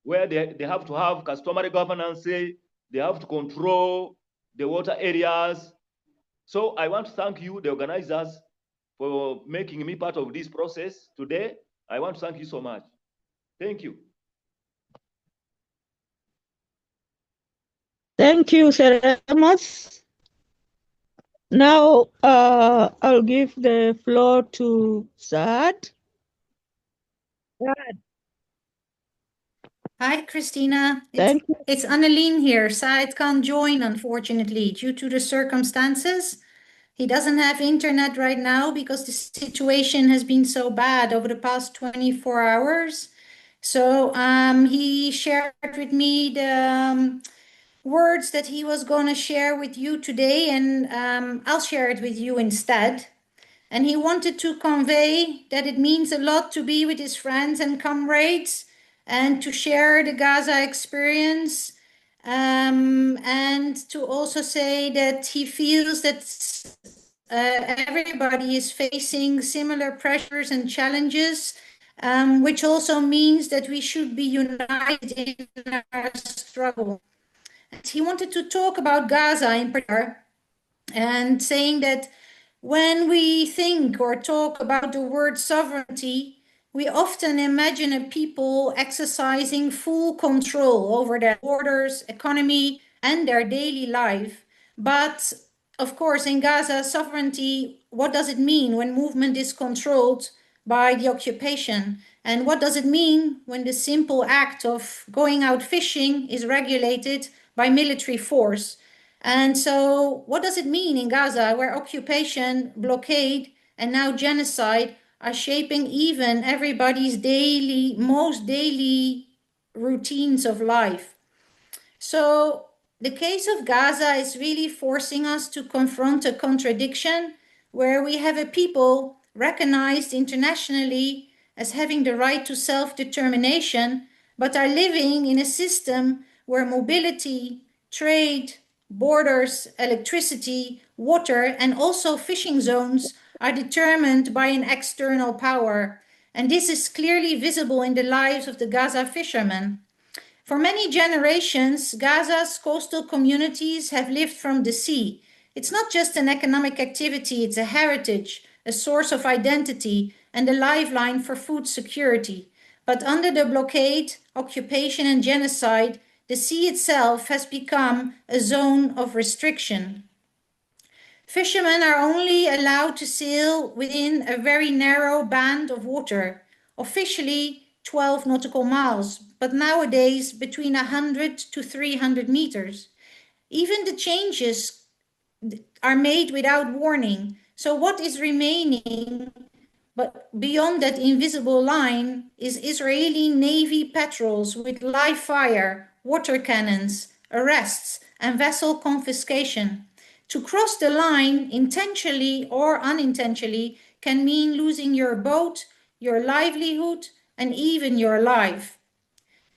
where they have to have customary governance, they have to control the water areas. So I want to thank you, the organizers, for making me part of this process today. I want to thank you so much. Thank you. Thank you, Sir Amos. Now I'll give the floor to Saad. Hi, Christina. Thank you. It's Annelien here. Saad can't join, unfortunately, due to the circumstances. He doesn't have internet right now because the situation has been so bad over the past 24 hours. So he shared with me the words that he was going to share with you today, and I'll share it with you instead. And he wanted to convey that it means a lot to be with his friends and comrades and to share the Gaza experience, and to also say that he feels that everybody is facing similar pressures and challenges, which also means that we should be united in our struggle. And he wanted to talk about Gaza in particular, and saying that when we think or talk about the word sovereignty, we often imagine a people exercising full control over their borders, economy, and their daily life. But of course, in Gaza, sovereignty, what does it mean when movement is controlled by the occupation? And what does it mean when the simple act of going out fishing is regulated by military force? And so what does it mean in Gaza, where occupation, blockade, and now genocide are shaping even everybody's most daily routines of life? So the case of Gaza is really forcing us to confront a contradiction where we have a people recognized internationally as having the right to self-determination, but are living in a system where mobility, trade, borders, electricity, water, and also fishing zones are determined by an external power. And this is clearly visible in the lives of the Gaza fishermen. For many generations, Gaza's coastal communities have lived from the sea. It's not just an economic activity, it's a heritage, a source of identity, and a lifeline for food security. But under the blockade, occupation, and genocide, the sea itself has become a zone of restriction. Fishermen are only allowed to sail within a very narrow band of water, officially 12 nautical miles, but nowadays between 100 to 300 meters. Even the changes are made without warning. So what is remaining but beyond that invisible line is Israeli Navy patrols with live fire, water cannons, arrests, and vessel confiscation. To cross the line, intentionally or unintentionally, can mean losing your boat, your livelihood, and even your life.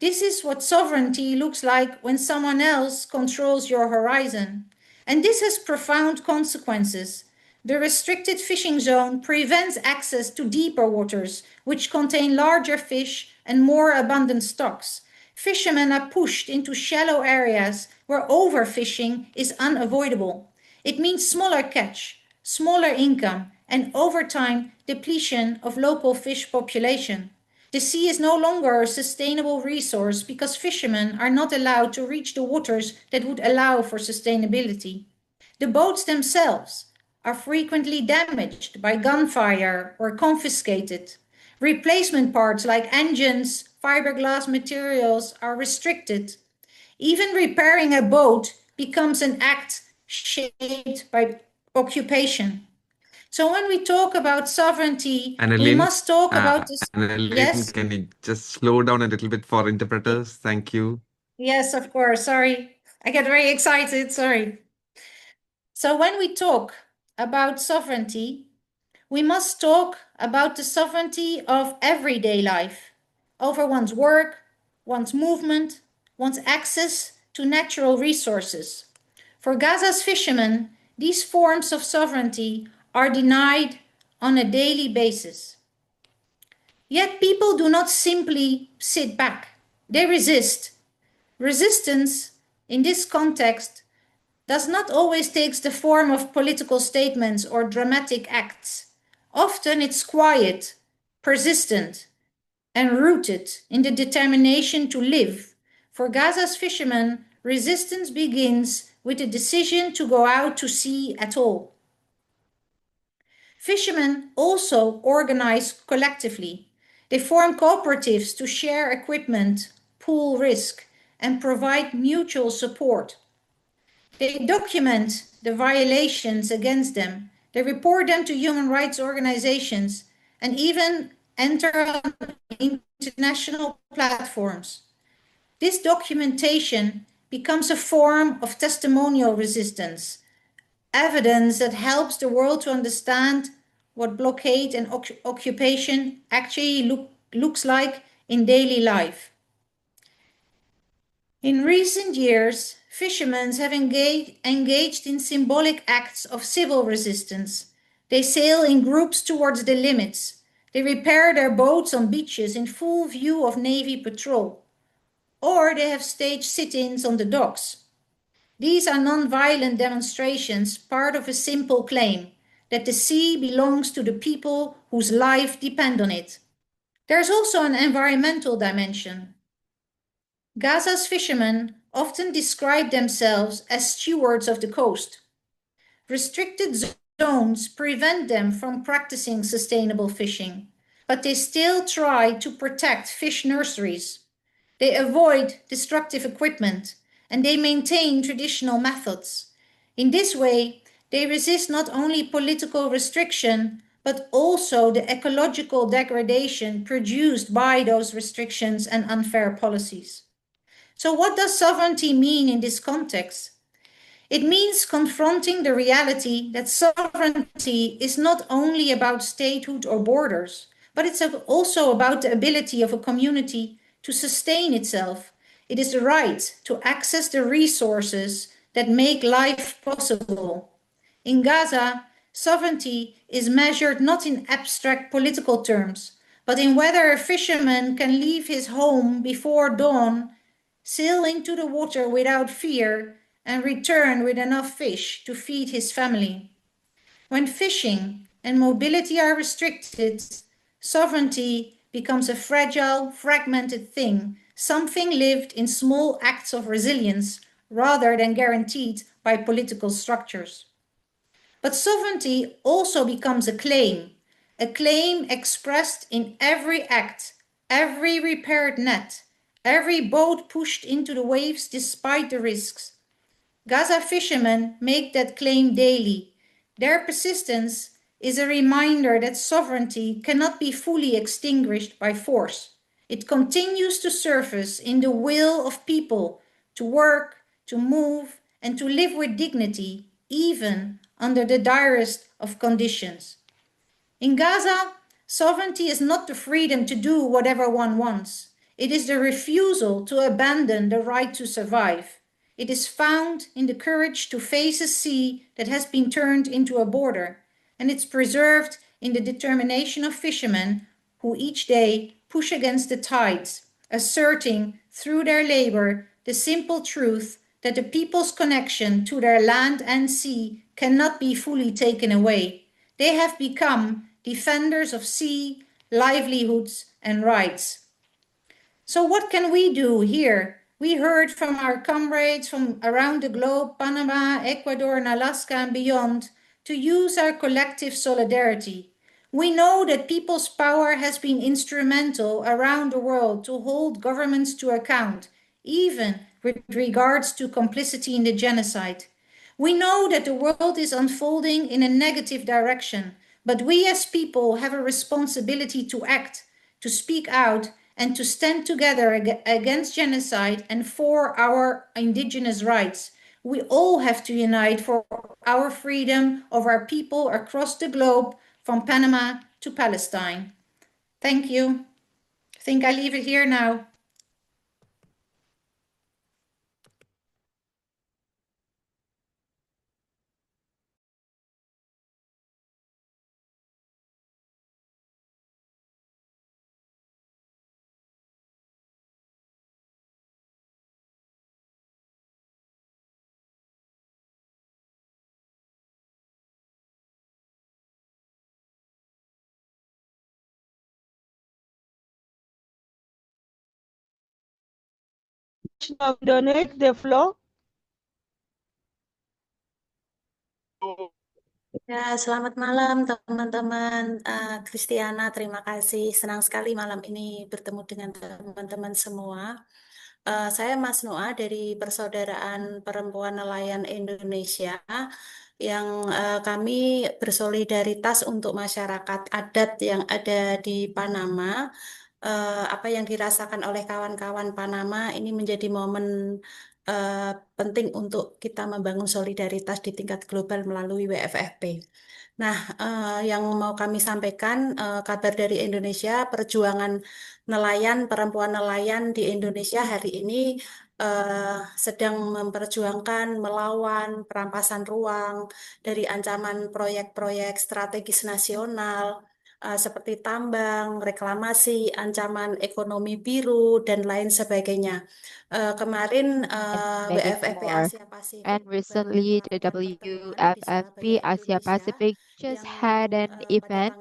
This is what sovereignty looks like when someone else controls your horizon. And this has profound consequences. The restricted fishing zone prevents access to deeper waters, which contain larger fish and more abundant stocks. Fishermen are pushed into shallow areas where overfishing is unavoidable. It means smaller catch, smaller income, and over time, depletion of local fish population. The sea is no longer a sustainable resource because fishermen are not allowed to reach the waters that would allow for sustainability. The boats themselves are frequently damaged by gunfire or confiscated. Replacement parts like engines, fiberglass materials are restricted. Even repairing a boat becomes an act shaped by occupation. So when we talk about sovereignty, we must talk about this. Annalyn, can you just slow down a little bit for interpreters? Thank you. Yes, of course. Sorry. I get very excited. Sorry. So when we talk about sovereignty, we must talk about the sovereignty of everyday life over one's work, one's movement, one's access to natural resources. For Gaza's fishermen, these forms of sovereignty are denied on a daily basis. Yet people do not simply sit back. They resist. Resistance in this context does not always take the form of political statements or dramatic acts. Often it's quiet, persistent, and rooted in the determination to live. For Gaza's fishermen, resistance begins with the decision to go out to sea at all. Fishermen also organize collectively. They form cooperatives to share equipment, pool risk, and provide mutual support. They document the violations against them. They report them to human rights organizations and even enter on international platforms. This documentation becomes a form of testimonial resistance, evidence that helps the world to understand what blockade and occupation actually looks like in daily life. In recent years, fishermen have engaged in symbolic acts of civil resistance. They sail in groups towards the limits. They repair their boats on beaches in full view of Navy patrol. Or they have staged sit-ins on the docks. These are non-violent demonstrations, part of a simple claim that the sea belongs to the people whose life depend on it. There's also an environmental dimension. Gaza's fishermen often describe themselves as stewards of the coast. Restricted zones prevent them from practicing sustainable fishing, but they still try to protect fish nurseries. They avoid destructive equipment, and they maintain traditional methods. In this way, they resist not only political restriction, but also the ecological degradation produced by those restrictions and unfair policies. So what does sovereignty mean in this context? It means confronting the reality that sovereignty is not only about statehood or borders, but it's also about the ability of a community to sustain itself. It is the right to access the resources that make life possible. In Gaza, sovereignty is measured not in abstract political terms, but in whether a fisherman can leave his home before dawn, sail into the water without fear, and return with enough fish to feed his family. When fishing, and mobility are restricted, sovereignty becomes a fragile, fragmented thing, something lived in small acts of resilience rather than guaranteed by political structures. But sovereignty also becomes a claim expressed in every act, every repaired net, every boat pushed into the waves despite the risks. Gaza fishermen make that claim daily. Their persistence is a reminder that sovereignty cannot be fully extinguished by force. It continues to surface in the will of people to work, to move, and to live with dignity, even under the direst of conditions. In Gaza, sovereignty is not the freedom to do whatever one wants. It is the refusal to abandon the right to survive. It is found in the courage to face a sea that has been turned into a border, and it's preserved in the determination of fishermen who each day push against the tides, asserting through their labor the simple truth that the people's connection to their land and sea cannot be fully taken away. They have become defenders of sea, livelihoods, and rights. So what can we do here? We heard from our comrades from around the globe, Panama, Ecuador, and Alaska and beyond, to use our collective solidarity. We know that people's power has been instrumental around the world to hold governments to account, even with regards to complicity in the genocide. We know that the world is unfolding in a negative direction, but we as people have a responsibility to act, to speak out, and to stand together against genocide and for our indigenous rights. We all have to unite for our freedom of our people across the globe, from Panama to Palestine. Thank you. I think I leave it here now. Donate the floor. Ya, selamat malam teman-teman. Christiana, terima kasih. Senang sekali malam ini bertemu dengan teman-teman semua. Saya Mas Noah dari Persaudaraan Perempuan Nelayan Indonesia yang kami bersolidaritas untuk masyarakat adat yang ada di Panama. Apa yang dirasakan oleh kawan-kawan Panama ini menjadi momen penting untuk kita membangun solidaritas di tingkat global melalui WFFP. Nah, yang mau kami sampaikan, kabar dari Indonesia, perjuangan nelayan, perempuan nelayan di Indonesia hari ini sedang memperjuangkan melawan perampasan ruang dari ancaman proyek-proyek strategis nasional, seperti tambang, reklamasi, ancaman ekonomi biru, dan lain sebagainya. Kemarin WFFP Asia Pasifik And recently, the WFFP Asia Pacific just had an event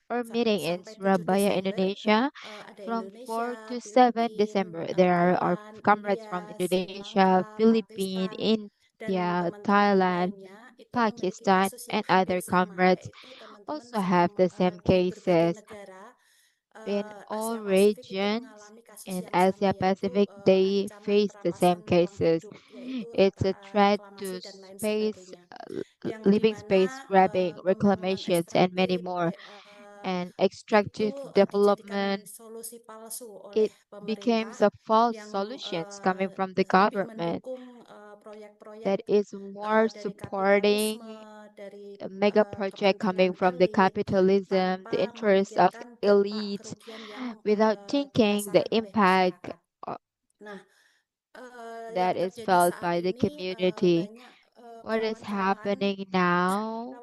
or meeting in Surabaya, Indonesia from 4 to 7 December. There are our comrades from Indonesia, Philippines, India, Thailand, Pakistan, and other comrades also have the same cases. In all regions in Asia Pacific, they face the same cases. It's a threat to space, living space grabbing, reclamations, and many more. And extractive development, it becomes a false solutions coming from the government that is more supporting a mega project coming from the capitalism, the interests of elites, without thinking the impact that is felt by the community. What is happening now?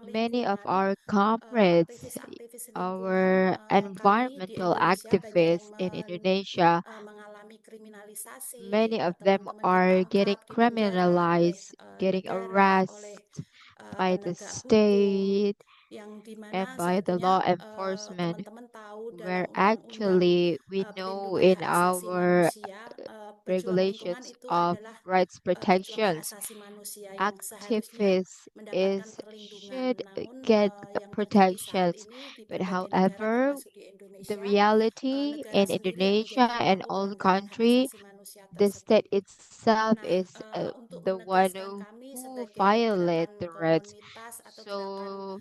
Many of our comrades, our environmental activists in Indonesia, many of them are getting criminalized, getting arrested by the penegak hukum state yang and dimana by the law sebetulnya enforcement, teman-teman tahu where dalam undang-undang actually we know perlindungan in hak asasi our manusia, pejuang lingkungan regulations itu of adalah rights pejuang hak protections, asasi manusia yang seharusnya activists mendapatkan is perlindungan. should Namun get yang terjadi saat protections. ini di But berbagai negara however, termasuk di the Indonesia, reality negara in sendiri yang Indonesia menjadi and pelaku all the pelanggaran hak country, asasi manusia the tersebut. state itself Nah, is untuk the one menegaskan kami who sebagai violate gerakan the rights. komunitas atau gerakan So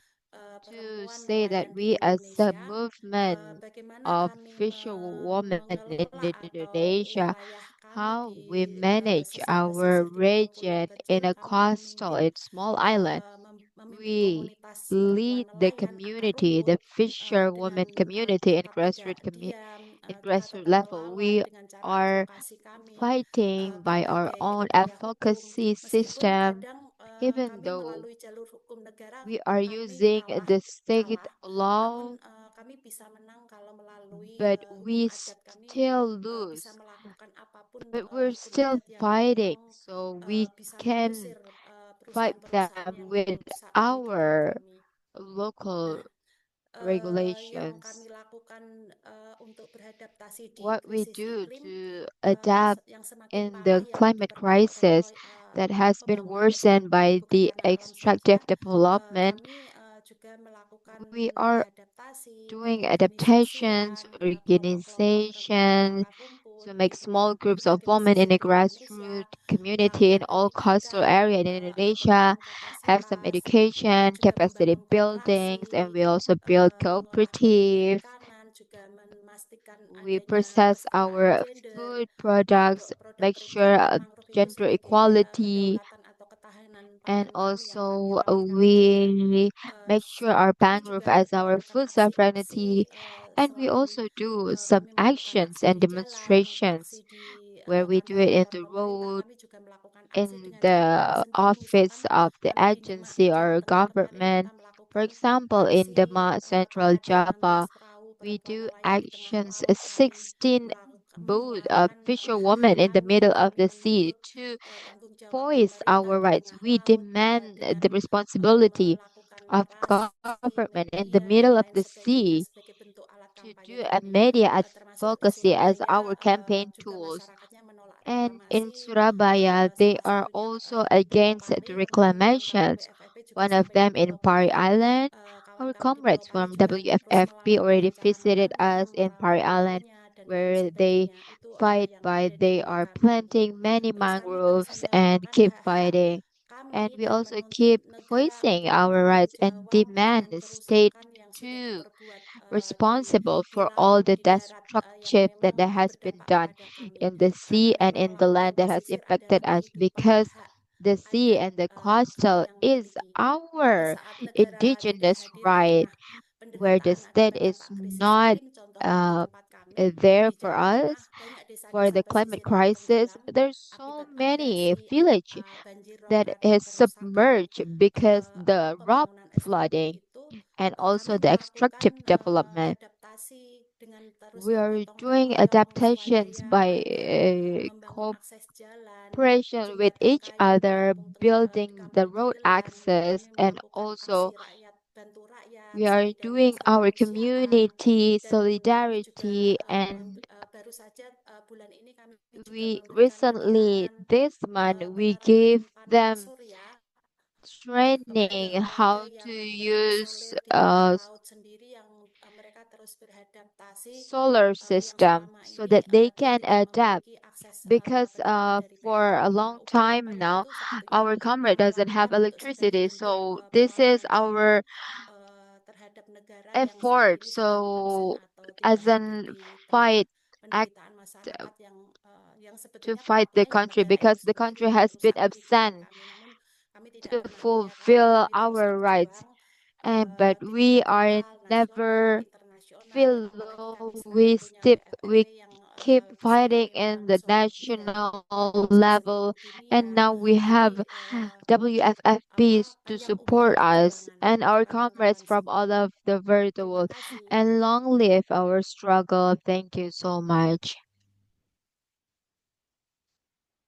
to perempuan say that nelayan di we as a Indonesia, movement bagaimana of kami fisherwomen in mengelola atau Indonesia, wilayah kami how di we manage our pesisir-pesisir di pulau-pulau region in kecil, a kami coastal memimpin and small island. memimpin We komunitas perempuan lead the nelayan akar community, rumput the fisherwoman dengan community tetap tidak diam, in kita grassroots tetap level. melawan We dengan cara are advokasi kami fighting by our berbagai own upaya hukum, advocacy meskipun system, kadang even kami though melalui jalur hukum negara we are kami using the state kalah, law, namun kami bisa menang kalau melalui but hukum we adat. Kami still bisa lose. melakukan apapun But we're hukum still adat yang fighting, memang so we bisa can mengusir fight perusahaan-perusahaan them yang with merusak kehidupan our kami. local Nah, yang kami regulations. lakukan untuk beradaptasi di What we krisis do iklim to adapt yang semakin in parah the yang climate terdampak crisis that has been pembangunan worsened by bukan the karena alam extractive saja, development, kami juga melakukan we are readaptasi, doing adaptations, pengorganisasian, kelompok-kelompok perempuan organization akar rumput to make small groups juga of di women in a pesisir di Indonesia, grassroots community in melakukan all coastal pendidikan area in untuk Indonesia, membangun have some kapasitas, education, juga capacity membangun buildings, and kooperasi, we also build mengolah produk cooperatives. perikanan, juga memastikan We adanya process kesetaraan our gender food untuk products, produk make sure perikanan mangrove itu gender sebagai equality, kedaulatan atau ketahanan and pangan kami yang kami also raihkan juga. we make sure our Kami mangrove juga as our melakukan food sovereignty, aksi-aksi and we selain also do some kami melakukan actions aksi and di jalan, demonstrations aksi di where we do it in kantor-kantor the pemerintah, road, kami juga melakukan aksi in dengan cara kami the sendiri. office Misalkan of the kami di Demak, agency Jawa or Tengah kemarin government. kita For melakukan example, in aksi Demak Central parade 16 Java, perahu we perempuan do nelayan di tengah actions, laut. Kami 16 boat of menyiarkan fisherwomen hak-hak in the kami, middle of kami the sea menuntut to tanggung jawab voice pemerintah our di rights. tengah We laut demand the dengan responsibility melakukan of narasi, government in the media, dan middle of lain the sebagainya sea sebagai bentuk alat to kampanye do a kami, media termasuk di advocacy as Surabaya our campaign juga tools. masyarakatnya menolak And in reklamasi, Surabaya, they salah are satunya also Pulau against the Pari. Kemarin kawan-kawan reclamations. WFFP juga One of sampai di them in Pulau Pari Pari. Island. Our Kawan-kawan di Pulau comrades Pari from juga terus WFFP melawan already dengan cara visited us menanam, in merawat Pari Island, pohonnya, dan lain where they sebagainya. Itu fight yang by ada di they are kami. planting many Terus kami terus mangroves and menyuarakan keep hak-hak fighting. And kami we dan also menuntut keep negara voicing untuk our bertanggung rights and jawab demand dengan the state kerusakan yang sudah to diperbuat responsible di for all laut, the di darat yang destruction that memang has been berdampak done kepada kami. in the Karena sea and memang in the laut dan land that has pesisir adalah impacted us, kehidupan because hak the sea adat and the kami coastal yang is miliki. our Saat negara tidak indigenous hadir di right, tengah where the penderitaan state akibat is dampak krisis not iklim, contohnya di tempat kami there di for Jawa Tengah, us banyak for desa-desa the climate pesisir yang crisis. tenggelam There's so akibat many abrasi, village banjir rob, that atau is kerusakan submerged because the akibat rock pembangunan SPBU flooding itu. and Kami also the extractive melakukan development. adaptasi dengan terus We are bergotong doing royong, adaptations swadaya, by bareng, membangun akses jalan, cooperation with jembatan each kayu di other, di kampung road Tenggelam. access, Kami and melakukan also aksi rakyat bantu rakyat, we are doing solidaritas our kemanusiaan, community dan kami juga solidarity. And baru saja bulan ini kami juga we memberikan recently, pelatihan this month, we penerapan gave panen them surya kepada training warga how to yang use terisolir di tengah laut sendiri, yang mereka terus beradaptasi, solar yang system selama so ini that they can tidak adapt, memiliki akses because pendapat dari for a PLN. long Upaya-upaya time now itu sebetulnya our comrade kami doesn't have lakukan untuk sebagai electricity, bentuk so this is pengawalan kami our terhadap negara yang saat effort. ini sedang absen So atau tidak as hadir an di tengah fight act penderitaan masyarakat yang to sebetulnya fight the pelakunya ya country, negara itu because the sendiri country yang has been merusak kehidupan absent kami. Namun kami to tidak pernah menyerah, fulfill kami terus our rights. berjuang And but di we tingkat are lokal, nasional, never internasional, feel apalagi low. kami sekarang We punya keep WFFP yang keep fighting semakin in the berlangsung dan national berorganisasi level, and dunia. now we have Jadi WFFPs to panjang umur support us perjuangan and our comrades kawan-kawan from all semua. of the Terima world. kasih. And long live our struggle. Thank you so much.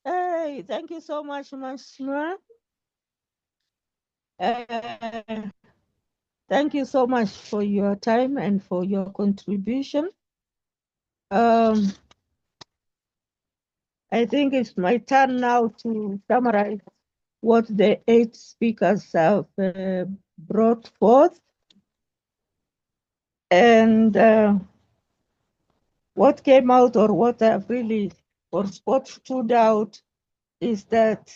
Hey, thank you so much, Mas Nur. Thank you so much for your time and for your contribution. I think it's my turn now to summarize what the 8 speakers have brought forth. And what came out, or what I've really, or what stood out, is that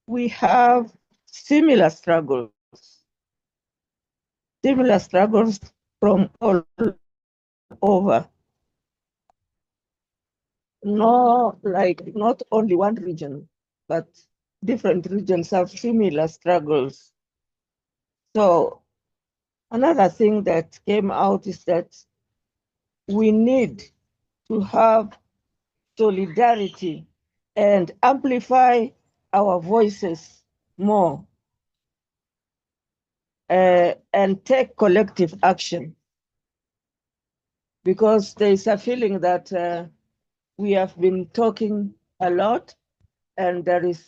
we have similar struggles from all over. No, like not only one region, but different regions have similar struggles. So another thing that came out is that we need to have solidarity and amplify our voices more and take collective action, because there is a feeling that we have been talking a lot and there is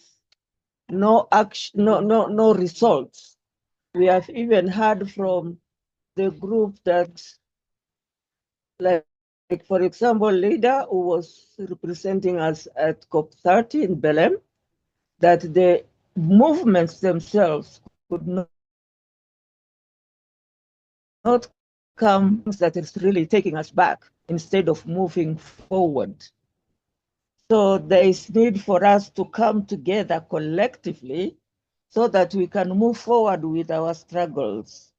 no action, no results. We have even heard from the group that, like for example, leader who was representing us at COP30 in Belém, that the movements themselves could not come, that is really taking us back instead of moving forward. So there is need for us to come together collectively so that we can move forward with our struggles.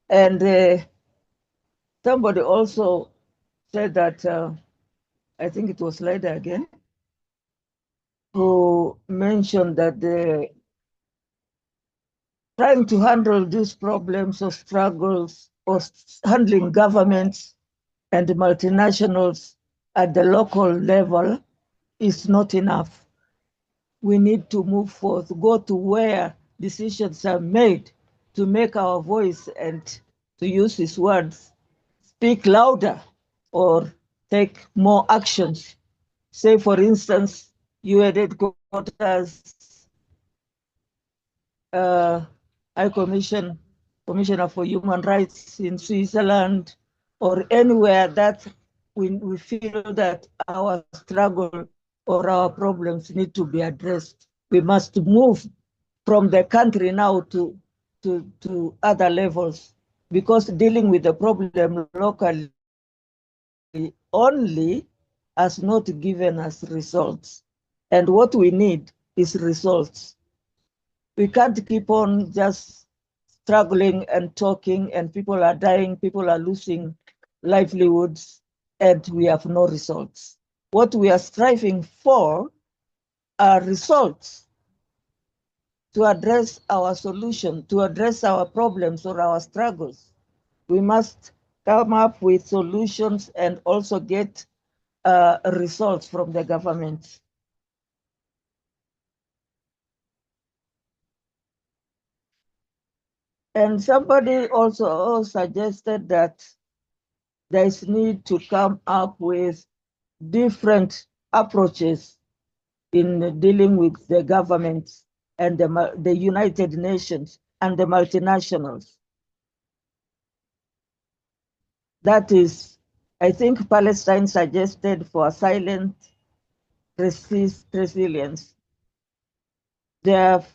And somebody also said that, I think it was later again, who mentioned that trying to handle these problems or struggles or handling governments and the multinationals at the local level is not enough. We need to move forth, go to where decisions are made, to make our voice, and to use his words, speak louder or take more actions. Say, for instance, UN headquarters, High Commissioner for Human Rights in Switzerland, or anywhere that we feel that our struggle or our problems need to be addressed. We must move from the country now to other levels, because dealing with the problem locally only has not given us results. And what we need is results. We can't keep on just struggling and talking, and people are dying, people are losing livelihoods, and we have no results. What we are striving for are results to address our solution, to address our problems or our struggles. We must come up with solutions and also get results from the government. And somebody also suggested that there is need to come up with different approaches in dealing with the government and the United Nations and the multinationals. That is, I think Palestine suggested for silent resilience. They have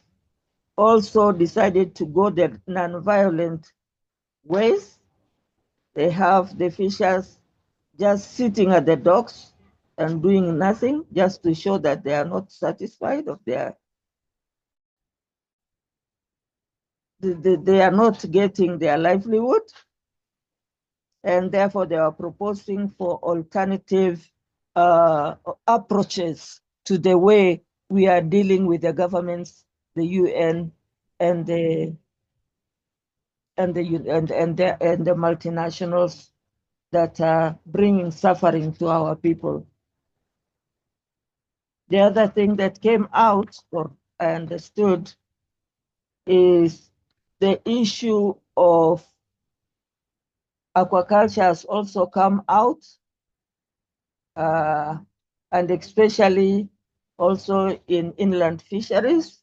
also decided to go the non-violent ways. They have the fishers just sitting at the docks and doing nothing, just to show that they are not satisfied of they are not getting their livelihood, and therefore they are proposing for alternative approaches to the way we are dealing with the governments, the UN, and the multinationals that are bringing suffering to our people. The other thing that came out, or I understood, is the issue of aquaculture has also come out, and especially also in inland fisheries.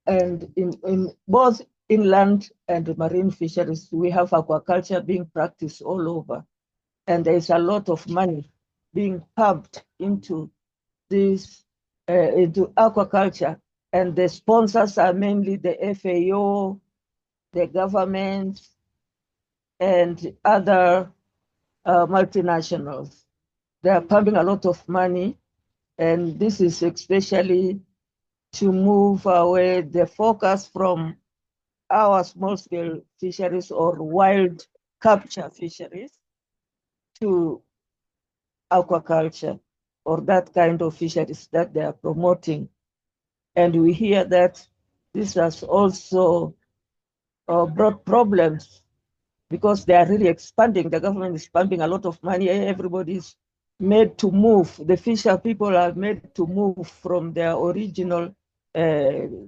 And in both inland and marine fisheries, we have aquaculture being practiced all over. And there's a lot of money being pumped into this, into aquaculture. And the sponsors are mainly the FAO, the governments, and other multinationals. They are pumping a lot of money, and this is especially to move away the focus from our small-scale fisheries or wild capture fisheries to aquaculture or that kind of fisheries that they are promoting. And we hear that this has also brought problems because they are really expanding. The government is pumping a lot of money. Everybody's made to move. The fisher people are made to move from their original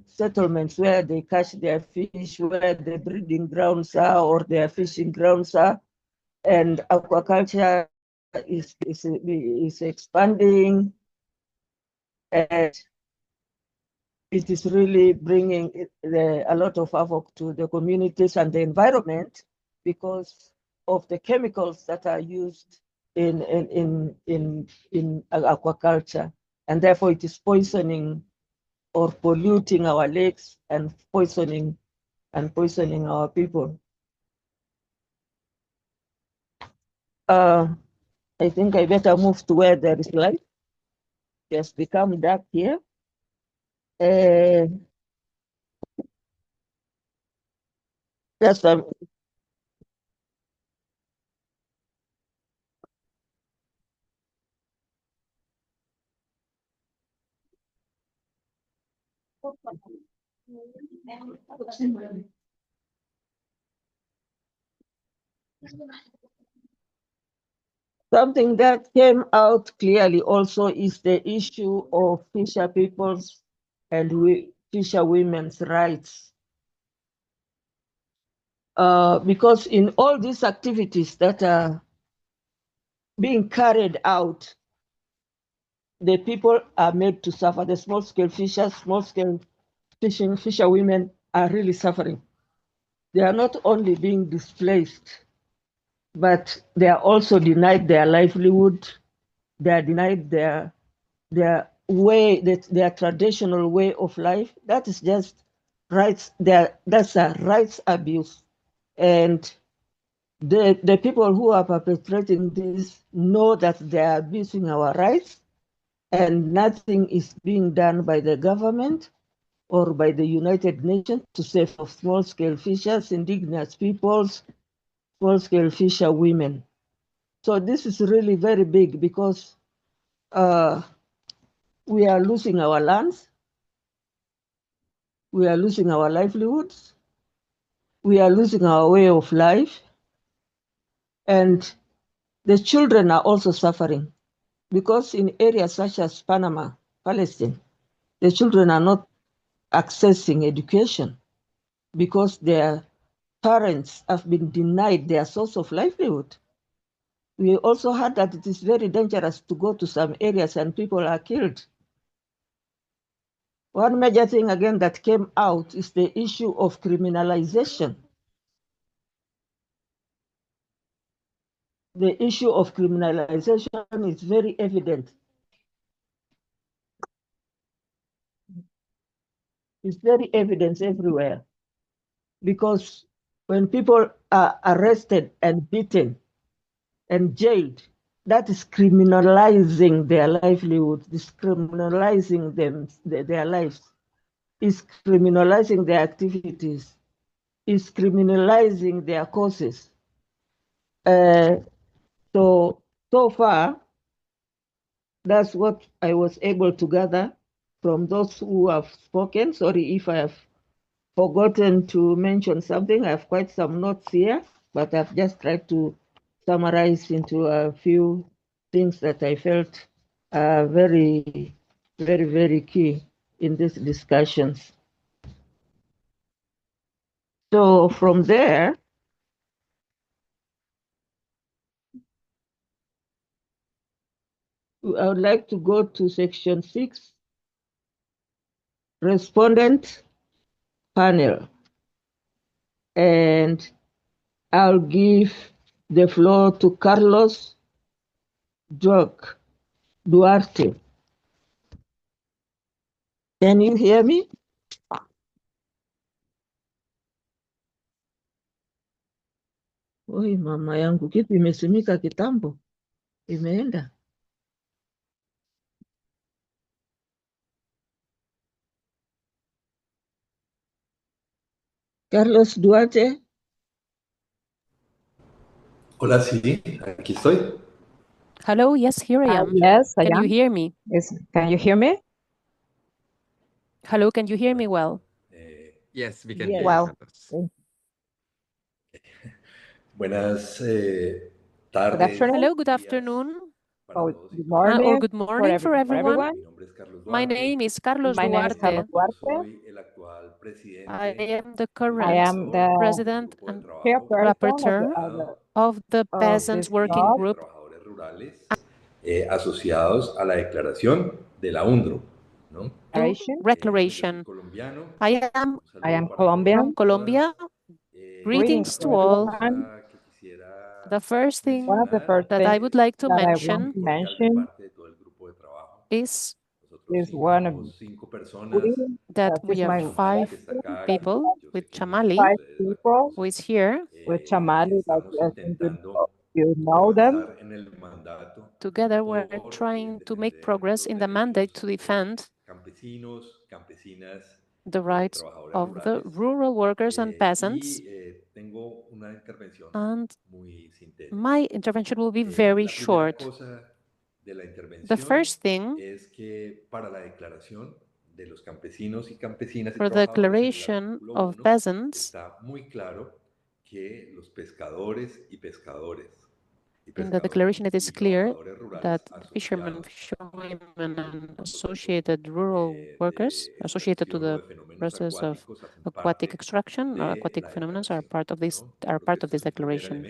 settlements where they catch their fish, where the breeding grounds are or their fishing grounds are. And aquaculture is expanding, and it is really bringing a lot of havoc to the communities and the environment because of the chemicals that are used in aquaculture, and therefore it is poisoning or polluting our lakes and poisoning our people. I think I better move to where there is light. It has become dark here. Yes, something that came out clearly also is the issue of fisher people's and fisher women's rights. Because in all these activities that are being carried out, the people are made to suffer. The small-scale fishers, small-scale fisher women are really suffering. They are not only being displaced, but they are also denied their livelihood. They are denied their way, their traditional way of life. That is just rights. That's a rights abuse. And the people who are perpetrating this know that they are abusing our rights, and nothing is being done by the government or by the United Nations to save small-scale fishers, indigenous peoples, small-scale fisher women. So this is really very big because we are losing our lands, we are losing our livelihoods, we are losing our way of life, and the children are also suffering because in areas such as Panama, Palestine, the children are not accessing education because their parents have been denied their source of livelihood. We also heard that it is very dangerous to go to some areas and people are killed. One major thing again that came out is the issue of criminalization. The issue of criminalization is very evident. It's very evident everywhere because when people are arrested and beaten and jailed, that is criminalizing their livelihood, is criminalizing their lives, is criminalizing their activities, is criminalizing their causes. So far, that's what I was able to gather from those who have spoken. Sorry if I have forgotten to mention something. I have quite some notes here, but I've just tried to summarize into a few things that I felt are very, very, very key in these discussions. So from there, I would like to go to section 6, respondent panel. And I'll give the floor to Carlos Duarte. Can you hear me? Oi, mama yangu, kitu imesimika kitambo, imeenda. Carlos Duarte. Hola, sí, aquí estoy. Hello, yes, here I am. Yes, I Can you am. hear me? Yes, can you hear me? Hello, can you hear me well? Yes, we can hear Well, you, Carlos. Buenas good tardes. afternoon. Hello, good afternoon. Oh, good Or morning good morning for everyone. Mi nombre es Carlos My Duarte. name is Carlos My name is Carlos Duarte. Duarte. Soy el actual I presidente am the I current am the president and chairperson rapporteur of the of Peasants this Working job. Group trabajadores rurales asociados a la declaración de la UNDROP, ¿no? to Declaration. Declaration. Colombiano. I am I am Para from Colombian. Colombia. Greetings Greetings to to all. everyone. que quisiera The first One thing of the first that things I would like to that I want mention to mention parte de todo el grupo de trabajo. is is one of Cinco personas that that we is are my five que está acá, people yo sé with que muchos de Chamali, five ustedes la people who is here with Chamali, like estamos I think intentando you know them. avanzar en el mandato together. We're trying to make progress in the mandate to defend campesinos, campesinas, the rights trabajadores of the rurales. rural workers and peasants. Tengo una intervención And muy sintética. my intervention will be very La primera short. cosa de la The intervención first thing es que para la declaración de los campesinos y campesinas y for the trabajadores en el declaration artículo of 1 peasants, está muy claro que los pescadores y pescadores in the declaration it is clear trabajadores that rurales fishermen, asociados fisherwomen, and associated rural workers associated to the process of aquatic extraction or aquatic phenomena are part of this declaration.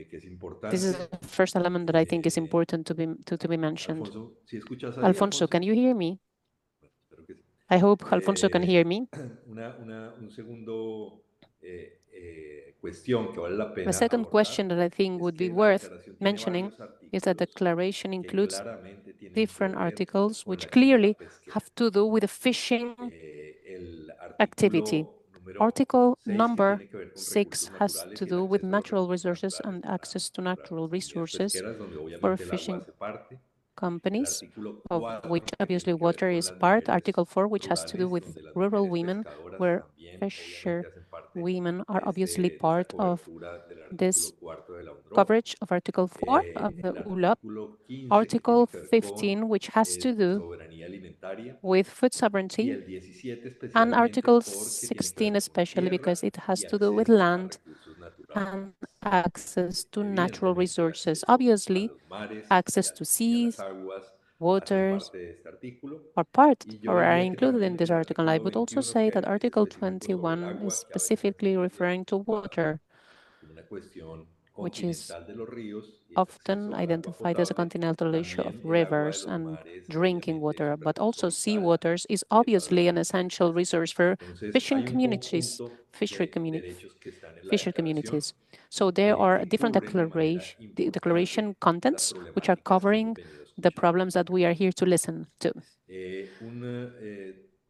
Que es importante. This is the first element that I think is important to be mentioned. Alfonso, si escuchas ahí, Alfonso, can you hear me? I hope Alfonso can hear me. Un segundo cuestión que vale la pena The second abordar question that I think would be que la worth declaración tiene mentioning varios is that the declaration que includes claramente tienen different que ver articles con la which actividad clearly pesquera. have to do with the fishing El activity. número Article 6 que number tiene que ver con 6 recursos has naturales to y el do with acceso a los natural recursos resources naturales and access to para natural las actividades resources pesqueras, donde for obviamente el agua fishing hace parte. El companies, artículo of 4 which que obviously tiene que ver water con is las part. mujeres Article 4, which has to do rurales, with donde las rural mujeres women, pescadoras where también fisher obviamente hacen parte women are de obviously esa part of cobertura del this artículo 4 de la UNDROP. coverage of Article 4 of the El ULOP. artículo 15 que Article tiene que ver con 15, which has to do soberanía alimentaria, with food y sovereignty, el 17 and especialmente Article porque tiene que 16 ver con especially tierra because it has y to do with acceso a land recursos naturales. and access to natural Evidentemente, resources. acceso a Obviously, los mares access to y a las seas, aguas hacen waters parte de este artículo. are part Y yo or are diría que included in también this el article. I artículo would also 21, say que that es Article específico sobre el 21 is agua, que a veces specifically aquí es referring to identificado water, como una cuestión which is continental de los ríos y el often acceso al agua identified as a potable. continental issue of También el agua de rivers los and mares drinking obviamente es water, un but recurso also vital seawaters is para los obviously an essential campesinos. resource for Entonces fishing hay un communities, conjunto de derechos que están en la fisher declaración communities. So there are que different cubren de manera declaration importante las contents which are problemáticas que hemos covering venido the escuchando. problems that we are here to listen to. Un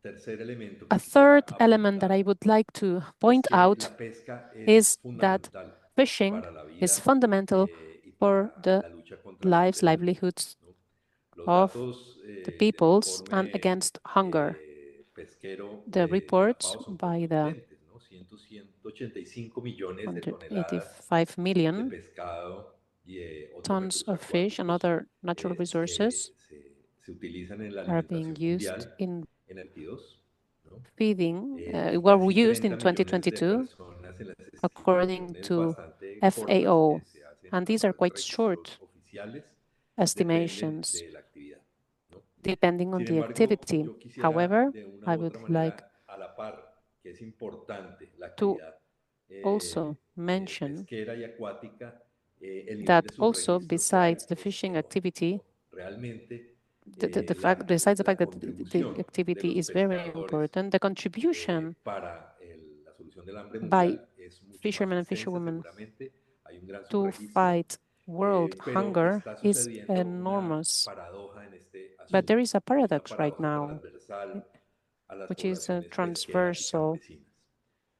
tercer elemento que A quisiera third element that apuntar I would like to es point que out la pesca es is that fundamental fishing para la is vida fundamental y for para the la lucha contra el hambre en el mundo, livelihoods ¿no? Los of datos the del peoples and informe against hunger. pesquero The de la reports FAO son by the contundentes, ¿no? 185 millones de toneladas 185 de million pescado y otros tons recursos of fish and acuáticos other natural resources se utilizan en la are being alimentación used mundial in en el 22, ¿no? feeding, Y were casi used in 30 millones de 2022, personas en las according estimaciones to bastante cortas FAO, que se hacen and these cuando are los quite registros short oficiales dependen estimations de la actividad, ¿no? depending on Sin the embargo, activity. yo quisiera However, de una I u would otra like manera, a la par, que es importante la to actividad also mention pesquera y acuática, el nivel that de sus also registros que hay besides the es fishing enorme, activity, ¿no? Realmente the fact, besides the fact that the contribución activity de los is very pescadores important, the contribution para la solución del hambre by mundial es mucho más fishermen and extensa, fisherwomen seguramente hay un gran to subregistro, fight world pero hunger está is sucediendo una enormous. paradoja en este But asunto, there is a una paradox right paradoja now, transversal a las which is a poblaciones pesqueras y transversal campesinas.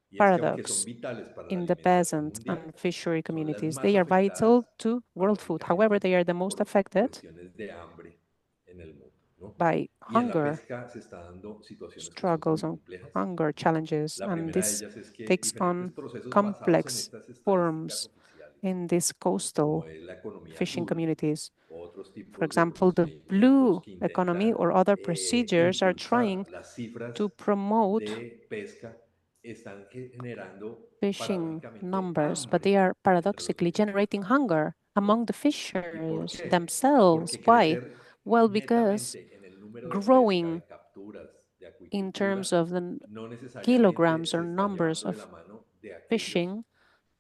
Y es que aunque son paradox vitales para la in the alimentación peasant mundial, and fishery son las communities. más They are vital afectadas to world food. However, they are the most por affected cuestiones de hambre en el mundo, ¿no? by Y en la hunger pesca se está dando situaciones que son muy struggles and complejas. hunger challenges, La and primera de this ellas es que takes diferentes on procesos basados en complex estas estadísticas forms oficiales, in these como coastal es la economía fishing blue communities. o otros For tipos de example, the procedimientos blue que economy intentan or other procedures are trying impulsar las cifras to promote de pesca, están generando fishing paradójicamente numbers, but hambre they are entre los paradoxically pescadores. generating hunger among the ¿Y por fishers qué? themselves. Porque Why? crecer Well, because netamente en el número de pesca, growing de capturas, de in acuicultura, terms of the no necesariamente kilograms or se está numbers llevando de la of mano de aquellos fishing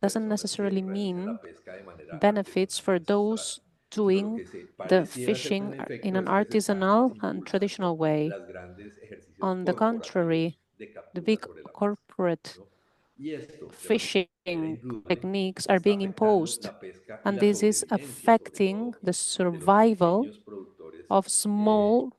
doesn't personas necessarily que realizan mean la pesca de manera benefits artesanal y for ancestral, those sino lo doing que se the pareciera ser fishing en in efecto an es que se están artisanal and impulsando traditional way. las grandes ejercicios On the contrary, corporativos de the captura big sobre la pesca, corporate ¿no? Y esto, de fishing manera indudable, techniques are está being afectando imposed, la pesca y and la this is sobrevivencia, sobre affecting todo, the de los survival pequeños productores of small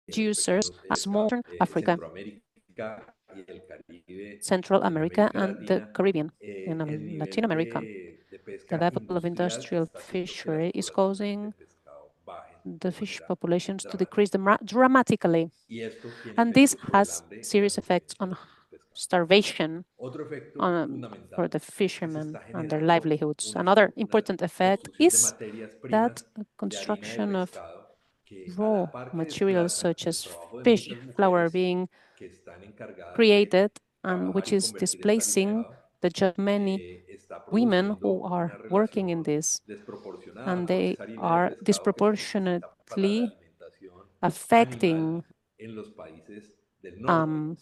producers, small Africa, Centroamérica y el Caribe Central y America, América and the Latina, Caribbean, el in Latin nivel America. de The pesca level of industrial industrial está haciendo que las fishery is poblaciones de causing pescado bajen the de fish manera populations to decrease dramática. dramatically. Y esto tiene And this efectos sobre el has hambre y la serious effects sobrevivencia de on los mismos pescadores. starvation Otro efecto for fundamental the es que se fishermen está and their generando livelihoods. una, Another una important effect construcción de is materias that primas de harina de construction of pescado que a raw la par que materials desplazan such el as trabajo de fish muchas flour mujeres being que están encargadas de created and trabajar which y is convertir esta harina de displacing pescado, the job many está women who produciendo una are working in relación this, desproporcionada and porque they es harina de are pescado que se necesita para la disproportionately alimentación animal affecting en los países del norte, um,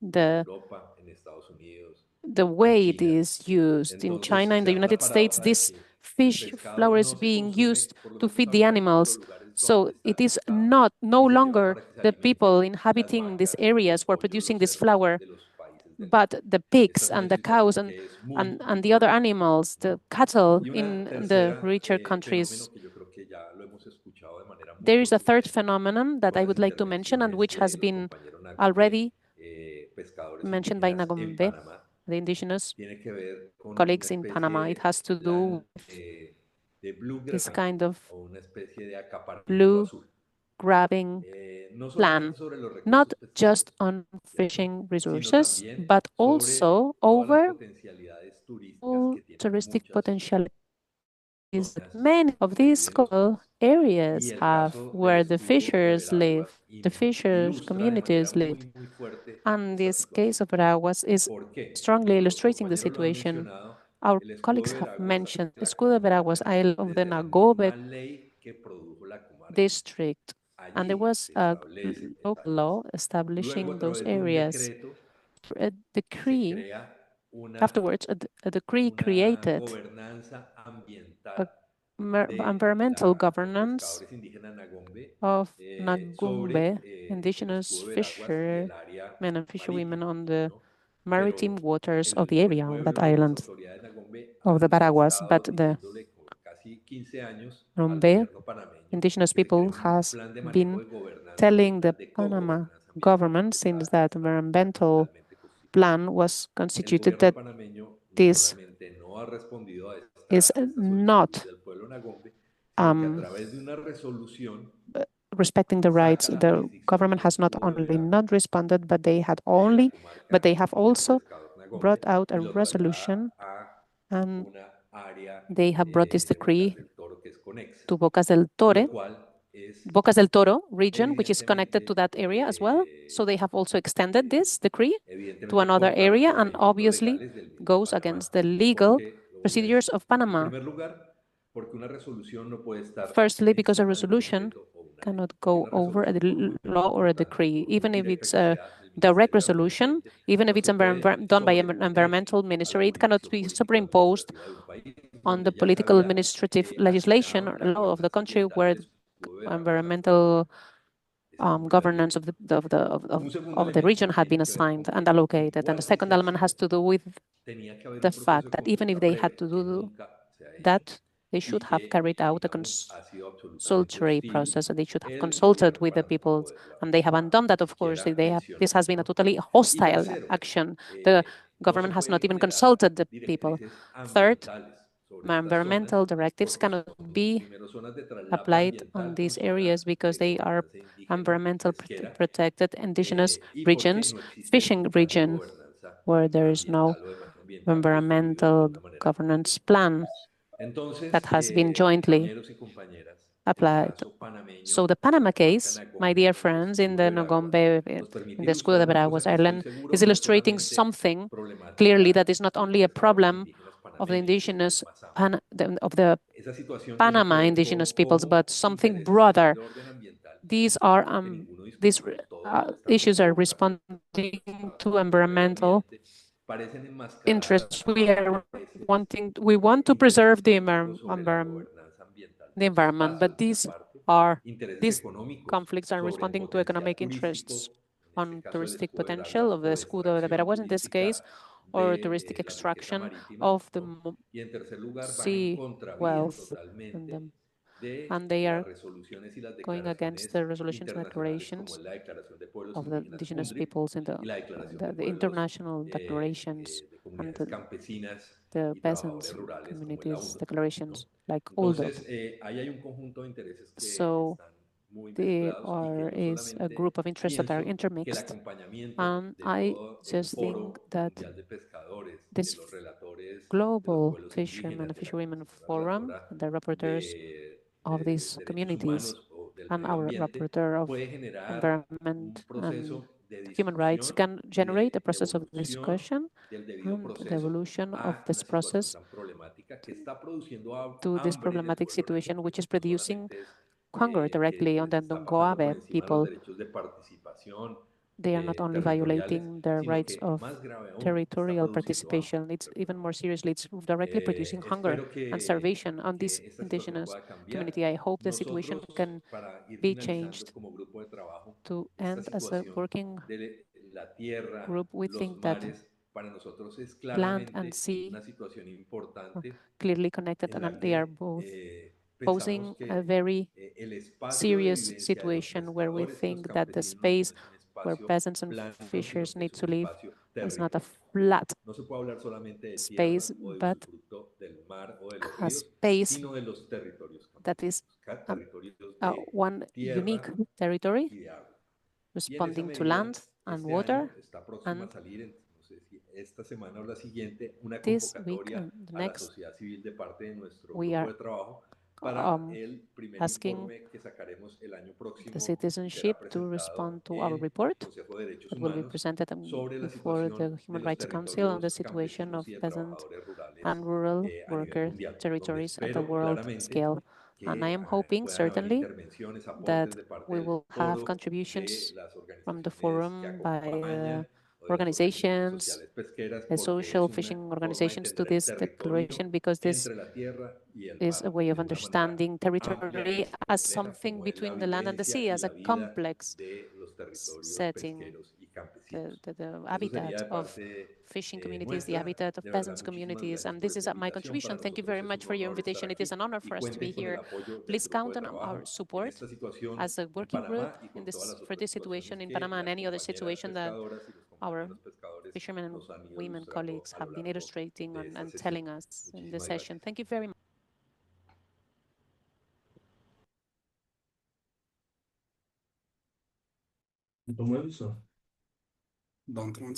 en the Europa, en Estados Unidos, the en way it China. is used in China, Entonces in se the da la United States, paradoja de this que el fish pescado flour is no se being consume, used por lo to menos feed the ahorita, en los animals. lugares So donde está it is pescado no y se lleva longer para que se the people alimenten las inhabiting these vacas, areas los who are pollos, producing los this cerdos flour, de los países del but norte. the Esta pigs es una and the cows situación que es muy and the other preocupante, animals, ¿no? the cattle Y una in the tercera richer fenómeno countries. que yo creo que ya lo hemos escuchado de manera muy There is a third contundente phenomenon that con I las would like to mention and intervenciones which de has los been compañeros Ngäbe, already pescadores mentioned by indígenas en Ngäbe, Panamá, the indigenous tiene que ver con una colleagues in Panama. It especie has de to do plan with de blue this grabbing kind of o una especie de acaparamiento blue azul. grabbing No plan, solamente sobre los not recursos just pesqueros, on ¿cierto? fishing Sino resources, también but sobre also todas las over potencialidades turísticas all que tienen touristic muchas potentialities that zonas many of donde these viven los coastal peces. Y areas el have, caso del where the estudio de fishers live, Veraguas the fishers ilustra de manera communities live. muy fuerte And esta this case situación. of Veraguas is ¿Por qué? strongly Bueno, los illustrating the compañeros lo han situation. mencionado. Our El escudo colleagues de have Veraguas mentioned the afecta a la Escudo de Veraguas comarca Isle of the desde la Ngäbe misma ley que produjo la comarca. district, and there Allí was se a establece local esta law ley. Luego, a establishing those través de un areas. decreto, A se decree, crea afterwards, a decree una created gobernanza a ambiental environmental de los governance pescadores indígenas Nagombe of sobre Ngäbe, el indigenous escudo de Veraguas y el fishermen área and fisherwomen marítima, on the ¿no? maritime Pero waters of the area, on that pueblo, las island autoridades Nagombe of the han Veraguas. But estado the diciéndole por casi 15 años al Ngäbe gobierno panameño indigenous que se cree people un has plan de manejo been de gobernanza telling the ambiental, de Panama cogobernanza ambiental, government, porque since esta that está environmental legalmente constituida. plan was El constituted, gobierno that panameño no this solamente no ha respondido a is esta solicitud not del pueblo Nagombe, sino que a um, través de una resolución respecting the rights. saca la The jurisdicción government del has not escudo de only Veragua not responded, but they de la have comarca del also pescador brought Nagombe out y a lo resolution, traslada a and una área they have brought this de Bocas decree del Toro que es conexa, to lo cual es Bocas del Toro region, which is connected to evidentemente, that area as well. So they have also extended this decree to evidentemente another contra los area, and procedimientos obviously legales del mismo goes Panamá. against the ¿Y por legal qué lo voy a procedures decir? of En Panama. primer lugar, porque una resolución no puede estar Firstly, because a encima de un resolution decreto o una ley. cannot Y go una over a resolución, por muy law or a importante, decree, por muy even if directa it's que sea, del direct resolution, even if it's done by an environmental ministry, it cannot be superimposed on the political administrative legislation or law of the country where environmental governance of the region had been assigned and allocated. And the second element has to do with the fact that even if they had to do that, they should have carried out a consultory process, and they should have consulted with the people, and they haven't done that. Of course, this has been a totally hostile action. The government has not even consulted the people. Third, environmental directives cannot be applied on these areas because they are environmental protected indigenous regions, fishing region, where there is no environmental governance plan that has been jointly applied. So the Panama case, my dear friends, in the Ngäbe, in the Escudo de Veraguas Island, is illustrating something clearly that is not only a problem of the indigenous of the Panama indigenous peoples, but something broader. These issues are responding to environmental interests. We want to preserve the environment, but these conflicts are responding to economic interests on touristic potential of the Escudo de Veraguas in this case, or touristic extraction of the sea wealth and they are going against the resolutions and declarations of the indigenous peoples in the international declarations and the peasants communities declarations like UNDROP. So there is a group of interests that are intermixed, and I just think that this global fishermen forum, the rapporteurs of these communities and our rapporteur of environment and human rights can generate a process of discussion and the evolution of this process to this problematic situation, which is producing hunger directly on the Ngäbe people. They are not only violating their rights of territorial participation, it's even more seriously, it's directly producing hunger and starvation on this indigenous community. I hope the situation can be changed to end as a working group. We think that land and sea are clearly connected, and they are both posing a very serious situation where we think that the space where peasants and fishers need to live is not a flat space, but a space that is one unique territory responding to land and water. And this week and the next, we are asking the citizenship to respond to our report that will be presented before the Human Rights Council on the situation of peasant and rural worker territories at the world scale. And I am hoping, certainly, that we will have contributions from the forum by the organizations, the social fishing organizations to this declaration, because this is a way of understanding territory as something between the land and the sea, as a complex setting, the habitat of fishing communities, the habitat of peasants communities. And this is my contribution. Thank you very much for your invitation. It is an honor for us to be here. Please count on our support as a working group for this situation in Panama and any other situation that our fishermen and women colleagues have been illustrating and telling us in this session. Thank you very much.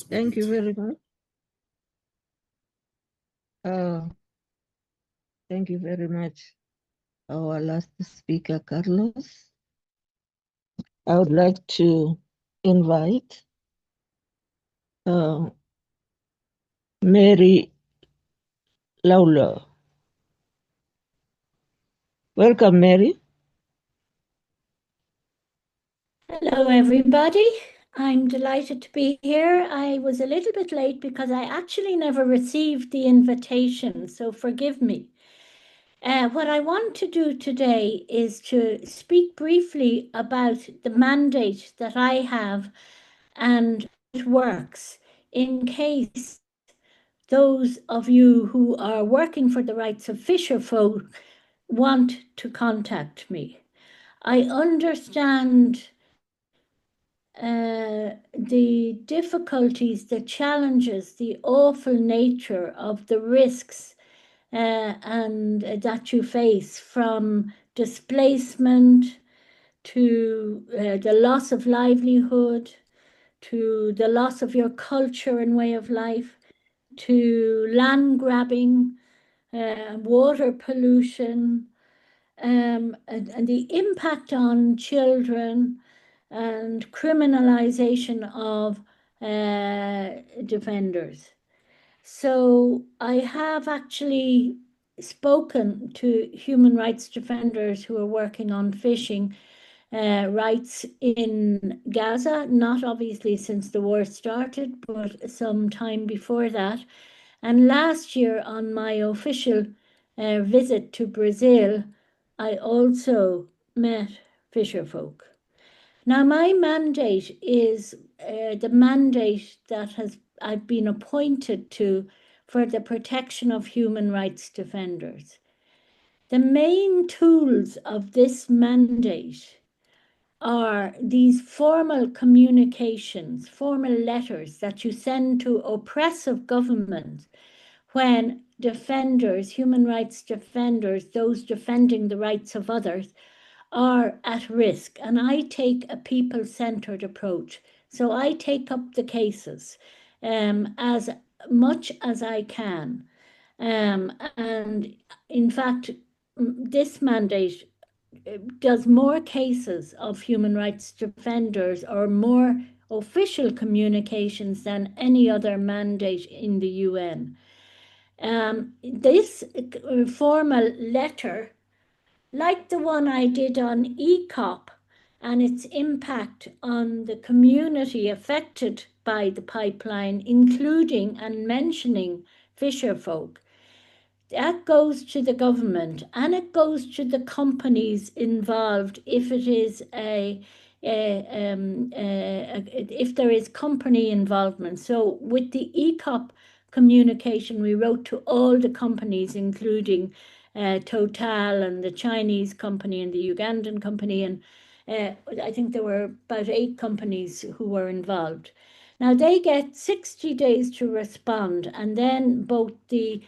Thank you very much. Thank you very much, our last speaker, Carlos. I would like to invite Mary Lawler. Welcome, Mary. Hello, everybody. I'm delighted to be here. I was a little bit late because I actually never received the invitation, so forgive me. What I want to do today is to speak briefly about the mandate that I have and it works in case those of you who are working for the rights of fisher folk want to contact me. I understand the difficulties, the challenges, the awful nature of the risks and that you face, from displacement to the loss of livelihood, to the loss of your culture and way of life, to land grabbing, water pollution, and the impact on children and criminalization of defenders. So I have actually spoken to human rights defenders who are working on fishing rights in Gaza, not obviously since the war started, but some time before that. And last year on my official visit to Brazil, I also met fisherfolk. Now, my mandate is the mandate that I've been appointed to for the protection of human rights defenders. The main tools of this mandate are these formal communications, formal letters that you send to oppressive governments when defenders, human rights defenders, those defending the rights of others, are at risk. And I take a people-centered approach. So I take up the cases as much as I can. And in fact, this mandate does more cases of human rights defenders or more official communications than any other mandate in the UN. This formal letter, like the one I did on ECOP and its impact on the community affected by the pipeline, including and mentioning fisherfolk, that goes to the government and it goes to the companies involved if it is if there is company involvement. So with the ECOP communication, we wrote to all the companies, including Total and the Chinese company and the Ugandan company, and I think there were about 8 companies who were involved. Now they get 60 days to respond, and then both the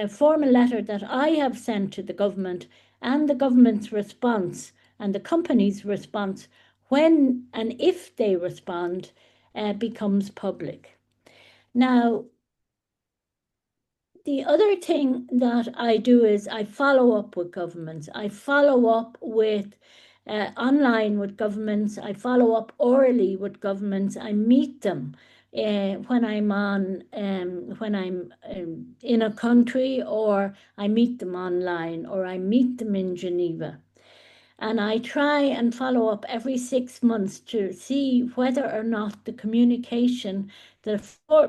formal letter that I have sent to the government and the government's response and the company's response, when and if they respond, becomes public. Now, the other thing that I do is I follow up with governments. I follow up with online with governments. I follow up orally with governments. I meet them when I'm in a country, or I meet them online, or I meet them in Geneva. And I try and follow up every 6 months to see whether or not the communication, the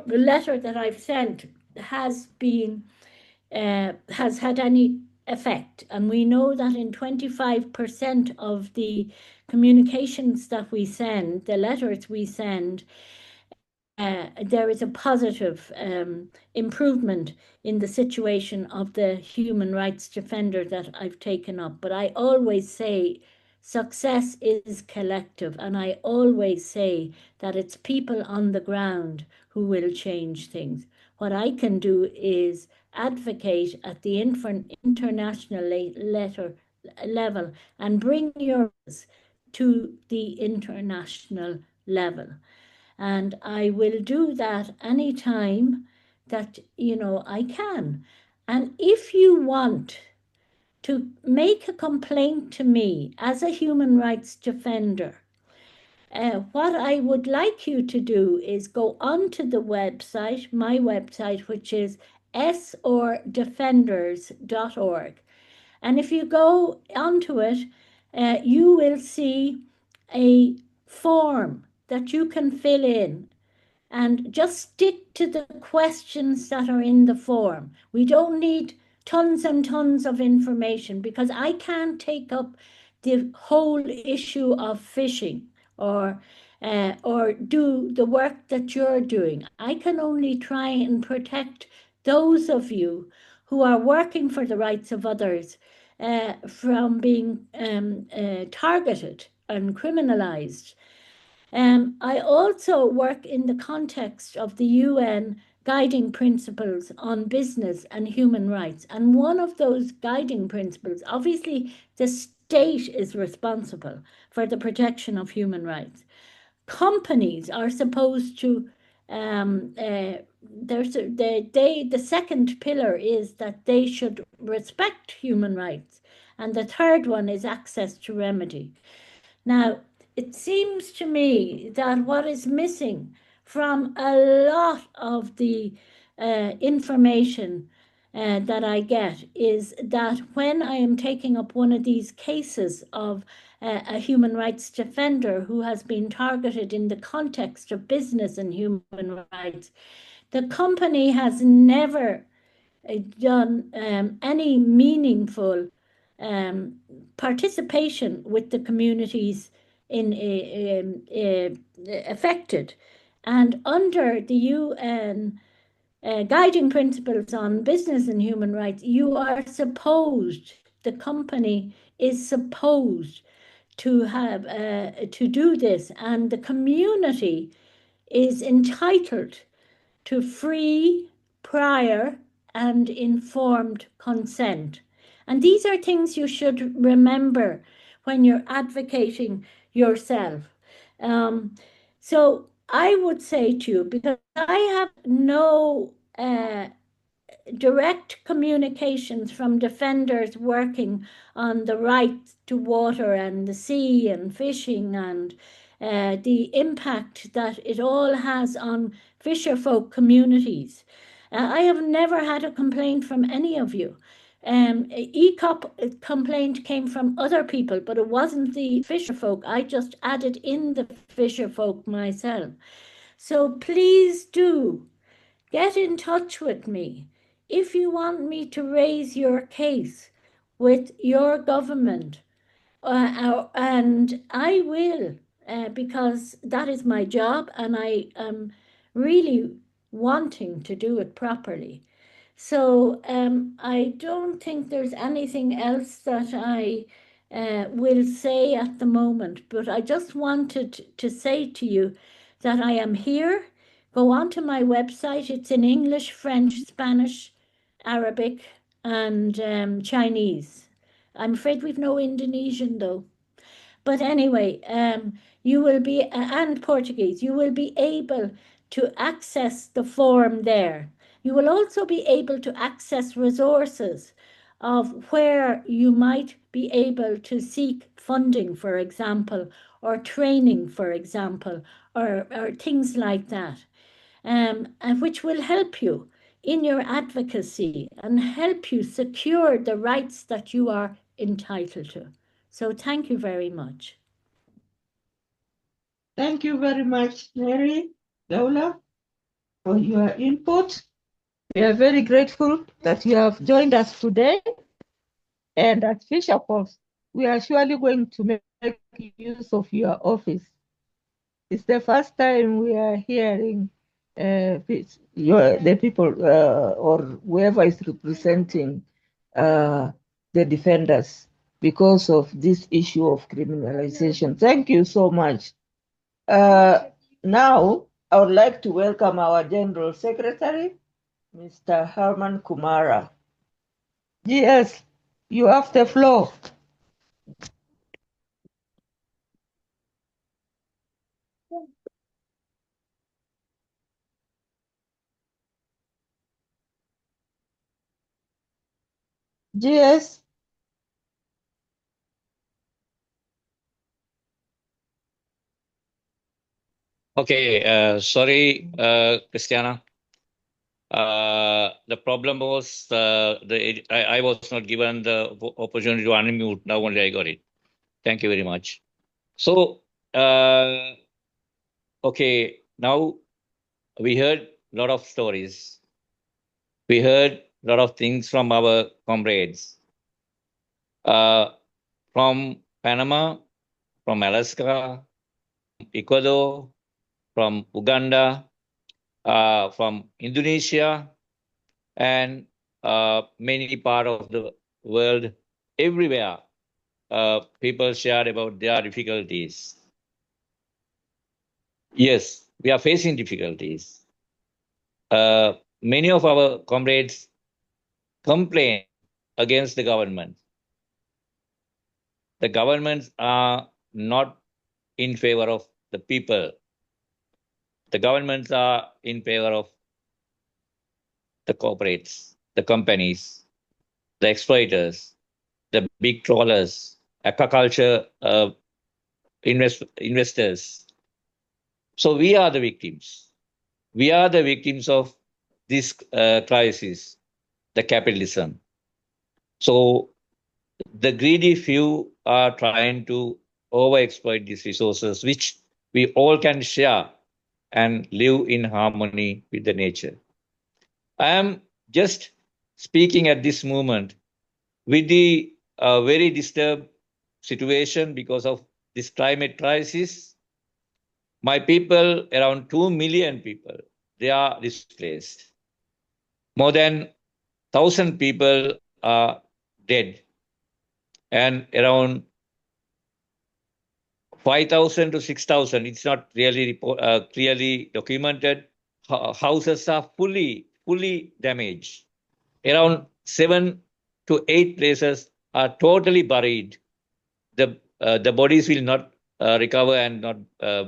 letter that I've sent has had any effect. And we know that in 25% of the communications that we send, the letters we send, there is a positive improvement in the situation of the human rights defender that I've taken up. But I always say success is collective, and I always say that it's people on the ground who will change things. What I can do is advocate at the international level and bring yours to the international level. And I will do that anytime that, I can. And if you want to make a complaint to me as a human rights defender, what I would like you to do is go onto the website, my website, which is sordefenders.org. And if you go onto it, you will see a form that you can fill in and just stick to the questions that are in the form. We don't need tons and tons of information because I can't take up the whole issue of fishing or do the work that you're doing. I can only try and protect those of you who are working for the rights of others from being targeted and criminalized. I also work in the context of the UN guiding principles on business and human rights. And one of those guiding principles, obviously, the state is responsible for the protection of human rights. Companies are supposed to, the second pillar is that they should respect human rights. And the third one is access to remedy. Now, it seems to me that what is missing from a lot of the information that I get is that when I am taking up one of these cases of a human rights defender who has been targeted in the context of business and human rights, the company has never done any meaningful participation with the communities affected. And under the UN guiding principles on business and human rights, you are supposed, the company is supposed to have to do this, and the community is entitled to free, prior, and informed consent. And these are things you should remember when you're advocating yourself. So I would say to you, because I have no direct communications from defenders working on the right to water and the sea and fishing and the impact that it all has on fisherfolk communities. I have never had a complaint from any of you. ECOP complaint came from other people, but it wasn't the fisherfolk. I just added in the fisherfolk myself. So please do get in touch with me if you want me to raise your case with your government, and I will, because that is my job, and I am really wanting to do it properly. So I don't think there's anything else that I will say at the moment, but I just wanted to say to you that I am here. Go onto my website. It's in English, French, Spanish, Arabic, and Chinese. I'm afraid we've no Indonesian though. But anyway, you will be, and Portuguese, you will be able to access the form there. You will also be able to access resources of where you might be able to seek funding, for example, or training, for example, or things like that, and which will help you in your advocacy and help you secure the rights that you are entitled to. So thank you very much. Thank you very much, Mary Daula, for your input. We are very grateful that you have joined us today. And at Fisherfolk, we are surely going to make use of your office. It's the first time we are hearing the people or whoever is representing the defenders because of this issue of criminalization. Thank you so much. Now, I would like to welcome our General Secretary, Mr. Herman Kumara. Yes, you have the floor. Yes. Okay, sorry, Christiana. The problem was I was not given the opportunity to unmute. Now only I got it. Thank you very much. So okay, now we heard a lot of stories. We heard a lot of things from our comrades. From Panama, from Alaska, Ecuador, from Uganda, from Indonesia, and many parts of the world, everywhere, people shared about their difficulties. Yes, we are facing difficulties. Many of our comrades complain against the government. The governments are not in favor of the people. The governments are in favor of the corporates, the companies, the exploiters, the big trawlers, aquaculture investors. So we are the victims. We are the victims of this crisis, the capitalism. So the greedy few are trying to overexploit these resources, which we all can share and live in harmony with the nature. I am just speaking at this moment with the very disturbed situation because of this climate crisis. My people, around 2 million people, they are displaced. More than 1,000 people are dead, and around 5,000 to 6,000, it's not really clearly documented. Houses are fully damaged. Around 7 to 8 places are totally buried. The bodies will not recover and not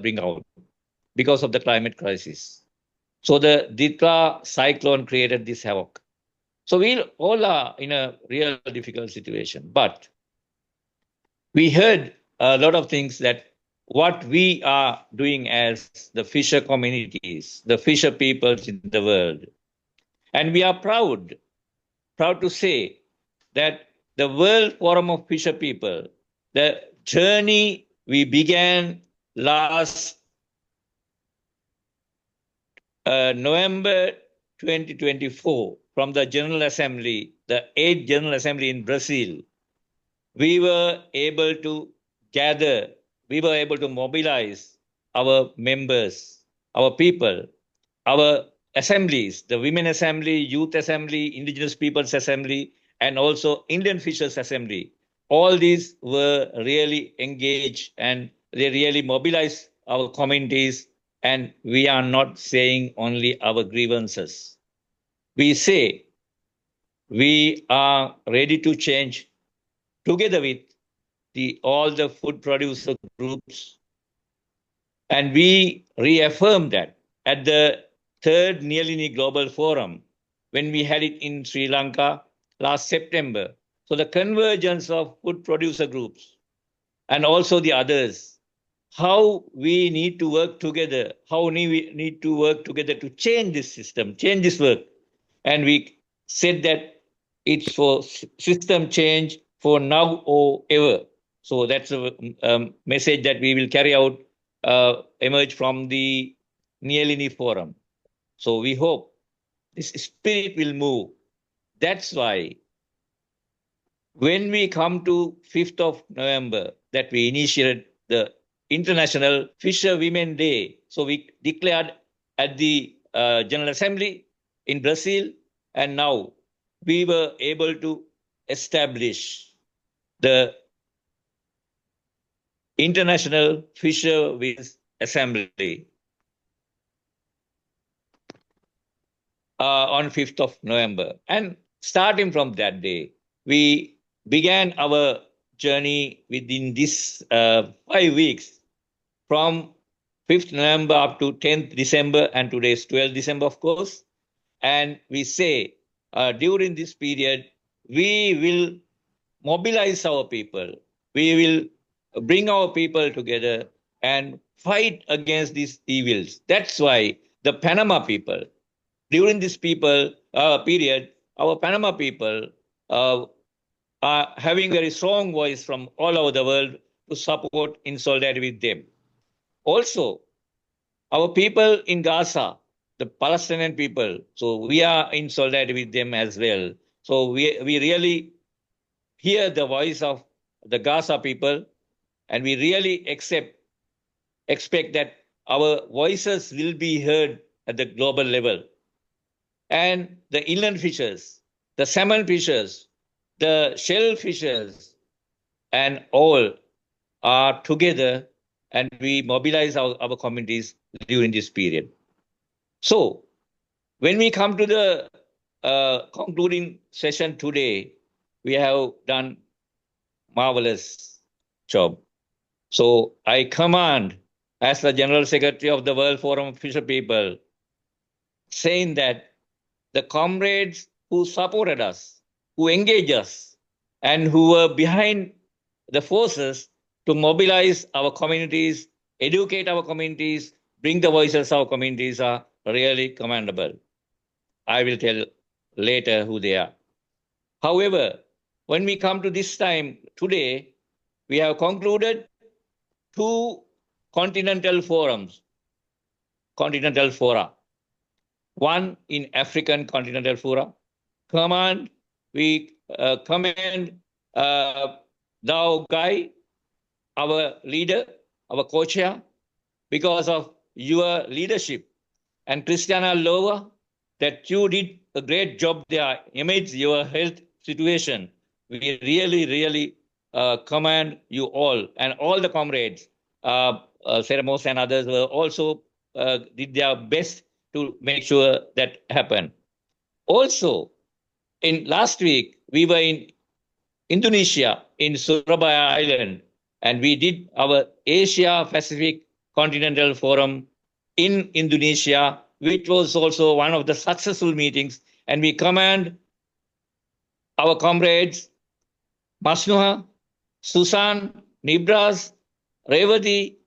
bring out because of the climate crisis. So the Ditra cyclone created this havoc. So we all are in a real difficult situation. But we heard a lot of things that what we are doing as the fisher communities, the fisher peoples in the world. And we are proud to say that the World Forum of Fisher People, the journey we began last November 2024 from the General Assembly, the 8th General Assembly in Brazil, we were able to gather, we were able to mobilize our members, our people, our assemblies, the Women Assembly, Youth Assembly, Indigenous Peoples Assembly, and also Indian Fishers Assembly. All these were really engaged and they really mobilized our communities, and we are not saying only our grievances. We say we are ready to change together with all the food producer groups. And we reaffirm that at the 3rd Nearly Global Forum, when we had it in Sri Lanka last September. So the convergence of food producer groups and also the others, how we need to work together, how we need to work together to change this system, change this work. And we said that it's for system change for now or ever. So that's a message that we will carry out, emerge from the Nearly Forum. So we hope this spirit will move. That's why when we come to 5th of November, that we initiated the International Fisher Women Day. So we declared at the General Assembly in Brazil, and now we were able to establish the International Fisher Women's Assembly on 5th of November. And starting from that day, we began our journey within this 5 weeks from 5th November up to 10th December, and today is 12th December, of course. And we say during this period, we will mobilize our people. We will bring our people together and fight against these evils. That's why the Panama people, during this period, our Panama people are having very strong voice from all over the world to support in solidarity with them. Also, Our people in Gaza, the Palestinian people, so we are in solidarity with them as well. So we really hear the voice of the Gaza people, and we really expect that our voices will be heard at the global level. And the inland fishers, the salmon fishers, the shell fishers, and all are together, and we mobilize our communities during this period. So when we come to the concluding session today, we have done marvelous job. So I command, as the General Secretary of the World Forum of Fisher People, saying that the comrades who supported us, who engaged us, and who were behind the forces to mobilize our communities, educate our communities, bring the voices of our communities are really commendable. I will tell later who they are. However, when we come to this time today, we have concluded 2 continental forums, continental fora. One in African continental fora. We commend Dao Gai, our leader, our co-chair, because of your leadership, and Christiana Lowa, that you did a great job there amidst your health situation. We really commend you all, and all the comrades, Seramos and others were also did their best to make sure that happened. Also, in last week, we were in Indonesia, in Surabaya Island, and we did our Asia Pacific Continental Forum in Indonesia, which was also one of the successful meetings. And we commend our comrades, Masnuha, Susan, Nibras, Revati,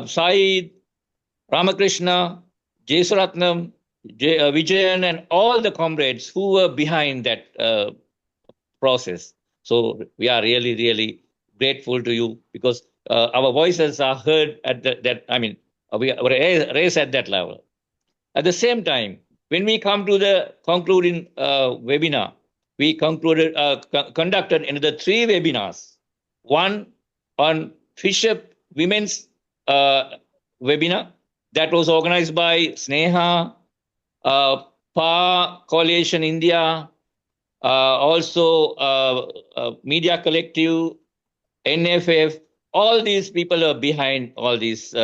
Said, Ramakrishna, Jesuratnam, Vijayan, and all the comrades who were behind that process. So we are really grateful to you, because our voices are heard at we are raised at that level. At the same time, when we come to the concluding webinar, we conducted another 3 webinars. One on Fisher Women's webinar that was organized by Sneha, PA Coalition India, also Media Collective, NFF. All these people are behind all this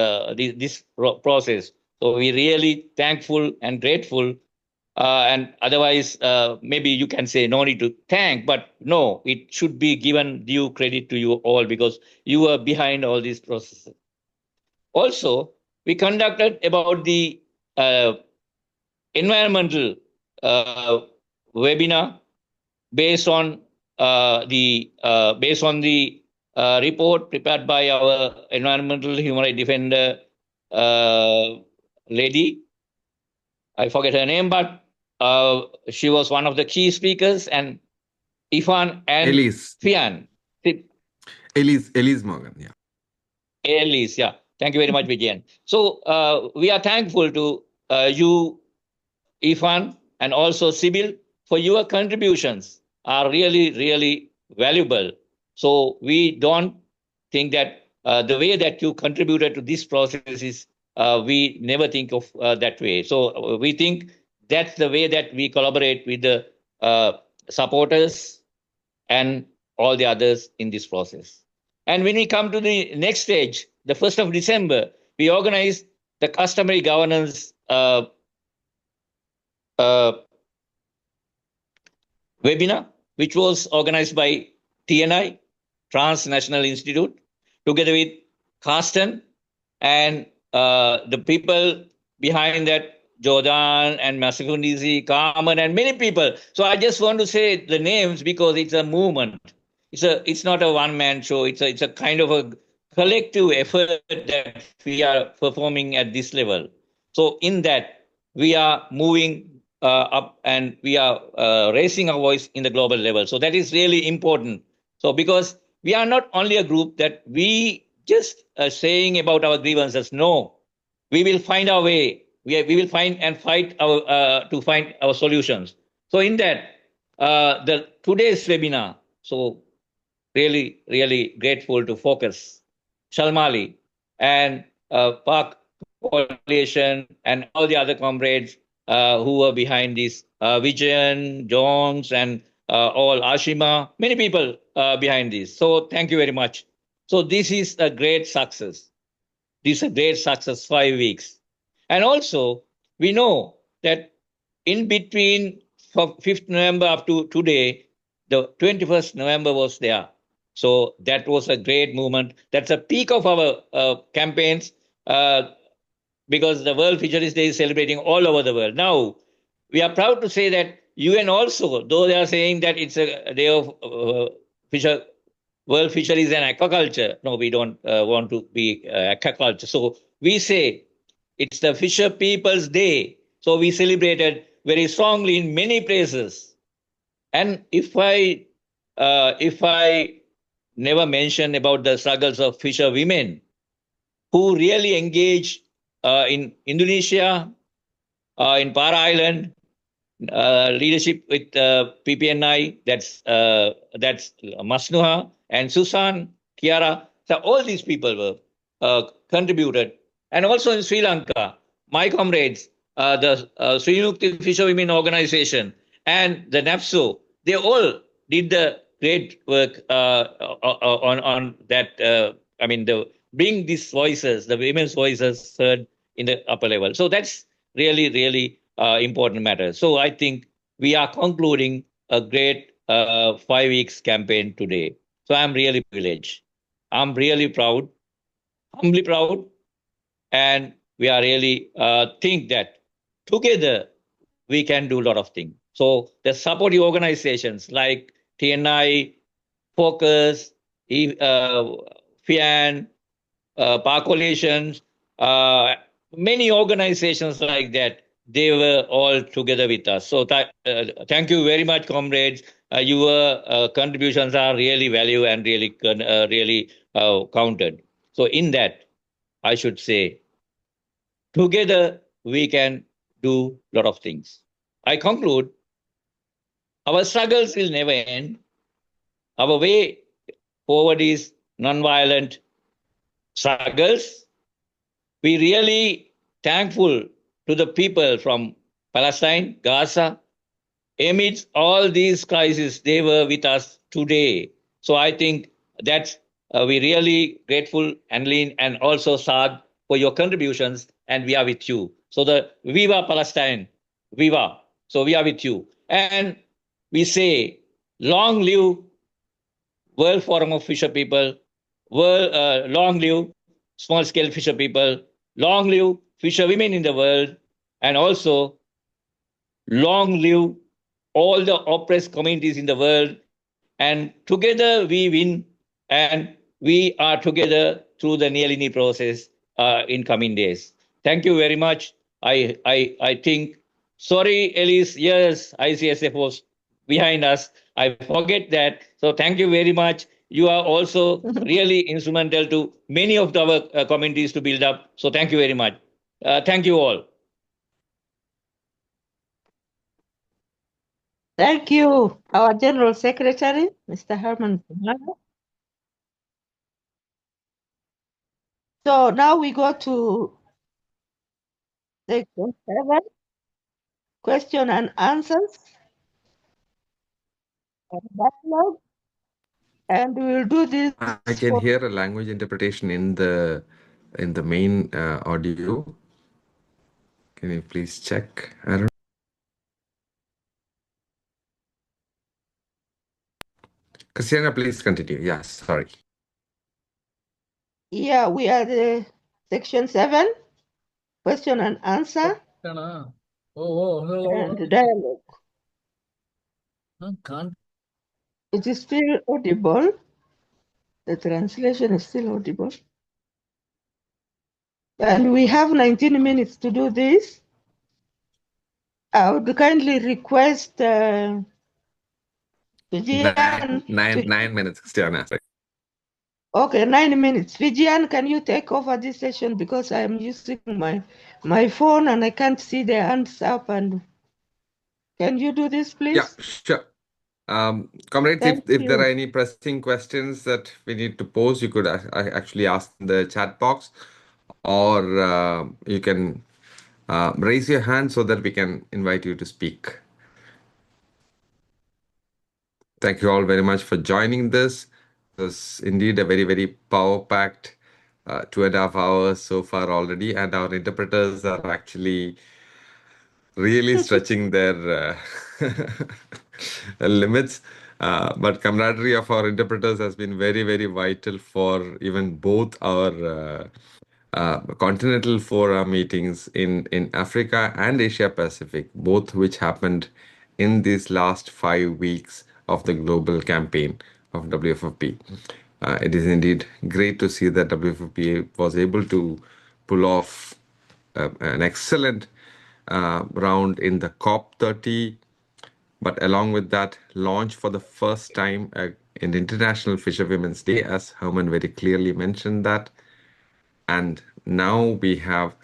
process. So we're really thankful and grateful. And otherwise, maybe you can say no need to thank, but no, it should be given due credit to you all, because you are behind all these processes. Also, we conducted about the environmental webinar based on the report prepared by our environmental human rights defender lady. I forget her name, but she was one of the key speakers, and Ifan and Fian. Elise Morgan, yeah. Elise, yeah. Thank you very much, Vijayan. So we are thankful to you, Ifan, and also Sibyl, for your contributions are really valuable. So we don't think that the way that you contributed to this process is, we never think of that way. So we think that's the way that we collaborate with the supporters and all the others in this process. And when we come to the next stage, the 1st of December, we organize the customary governance webinar, which was organized by TNI, Transnational Institute, together with Carsten and the people behind that, Jordan and Masakundisi, Carmen, and many people. So I just want to say the names because it's a movement. It's not a one-man show. It's a kind of a collective effort that we are performing at this level. So in that, we are moving up, and we are raising our voice in the global level. So that is really important. So because we are not only a group that we just saying about our grievances. No, we will find our way. We will find and fight our to find our solutions. So in that, the today's webinar, so really grateful to Focus, Shalmali, and Park Coalition, and all the other comrades who were behind this, Vijayan, Jones, and all Ashima, many people behind this. So thank you very much. So this is a great success. This is a great success, 5 weeks. And also, we know that in between 5th November up to today, the 21st November was there. So that was a great movement. That's a peak of our campaigns because the World Fisheries Day is celebrating all over the world. Now, we are proud to say that UN also, though they are saying that it's a day of world fisheries and aquaculture. No, we don't want to be aquaculture. So we say it's the Fisher People's Day. So we celebrated very strongly in many places. And if I never mention about the struggles of fisher women who really engage in Indonesia, in Para Island, leadership with PPNI, that's Masnuha and Susan, Kiara. So all these people were contributed. And also in Sri Lanka, my comrades, the Srinukti Fisher Women Organization and the NAFSO, they all did the great work on that. I mean, bring these voices, the women's voices heard in the upper level. So that's really important matter. So I think we are concluding a great 5 weeks campaign today. So I'm really privileged. I'm really proud, humbly proud, and we are really think that together we can do a lot of things. So the supportive organizations like TNI, Focus, FIAN, Park Coalitions, many organizations like that, they were all together with us. So thank you very much, comrades. Your contributions are really value and really counted. So in that, I should say, together we can do a lot of things. I conclude, our struggles will never end. Our way forward is non-violent struggles. We really thankful to the people from Palestine, Gaza. Amidst all these crises, they were with us today. So I think that's we really grateful, Annelien, and also Saad, for your contributions, and we are with you. So the Viva Palestine, Viva. So we are with you. And we say, long live World Forum of Fisher People, long live small-scale fisher people, long live fisher women in the world, and also long live all the oppressed communities in the world. And together we win, and we are together through the Nyalini process in coming days. Thank you very much. I think, sorry, Elise, yes, ICSF was behind us. I forget that. So thank you very much. You are also really instrumental to many of our communities to build up. So thank you very much. Thank you all. Thank you, our General Secretary, Mr. Herman. So now we go to section 7, question and answers, and dialogue. And we will do this. I can hear a language interpretation in the main audio. Can you please check? I don't. Christiana, please continue. Yes, sorry. Yeah, we are the section 7, question and answer, and dialogue. It is still audible. The translation is still audible. And we have 19 minutes to do this. I would kindly request Nine minutes, Christiana. Okay, 9 minutes. Fijian, can you take over this session because I'm using my phone and I can't see the hands up. And can you do this, please? Yeah, sure. Comrades, if there are any pressing questions that we need to pose, you could actually ask in the chat box, or you can raise your hand so that we can invite you to speak. Thank you all very much for joining this. It was indeed a very, very power-packed 2.5 hours so far already, and our interpreters are actually really stretching their limits. But camaraderie of our interpreters has been very, very vital for even both our continental forum meetings in Africa and Asia Pacific, both which happened in these last 5 weeks of the global campaign of WFFP. It is indeed great to see that WFFP was able to pull off an excellent round in the COP30, but along with that, launch for the first time in International Fisherwomen's Day, as Herman very clearly mentioned that. And now we have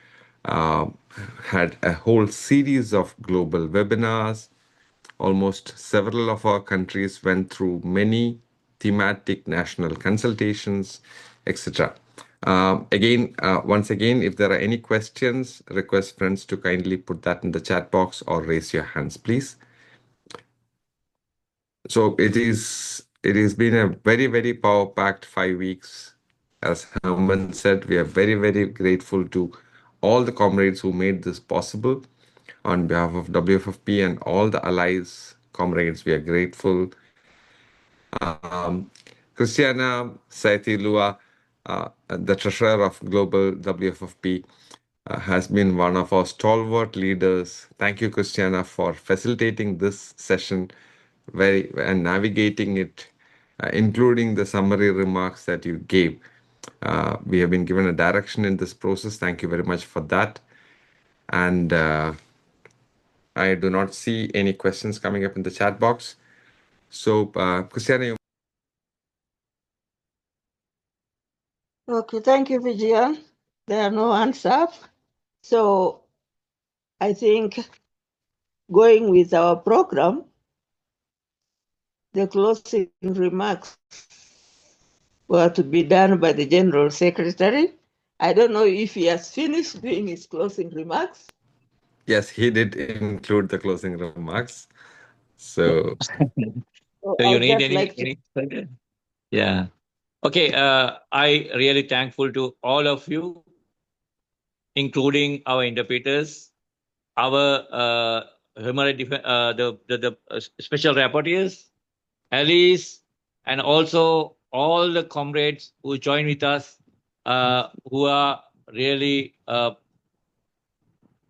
had a whole series of global webinars. Almost several of our countries went through many thematic national consultations, etc. Once again, if there are any questions, request friends to kindly put that in the chat box or raise your hands, please. So it has been a very, very power-packed 5 weeks. As Herman said, we are very, very grateful to all the comrades who made this possible. On behalf of WFFP and all the allies, comrades, we are grateful. Christiana Saitilua, the treasurer of Global WFFP, has been one of our stalwart leaders. Thank you, Christiana, for facilitating this session and navigating it, including the summary remarks that you gave. We have been given a direction in this process. Thank you very much for that. And I do not see any questions coming up in the chat box. So, Christiana, Okay, thank you, Fijian. There are no hands up. So I think going with our program, the closing remarks were to be done by the General Secretary. I don't know if he has finished doing his closing remarks. Yes, he did include the closing remarks. So, So you need any yeah. Okay, I really thankful to all of you, including our interpreters, our the special rapporteurs, allies, and also all the comrades who join with us, who are really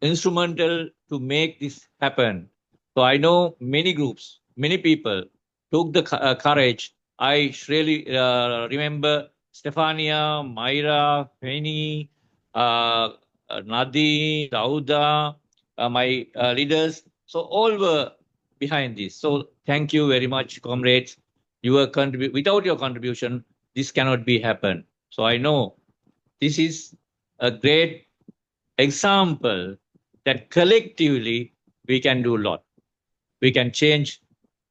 instrumental to make this happen. So I know many groups, many people took the courage. I really remember Stefania, Myra, Penny, Nadi, Dauda, my leaders. So all were behind this. So thank you very much, comrades. Without your contribution, this cannot be happen. So I know this is a great example that collectively we can do a lot. We can change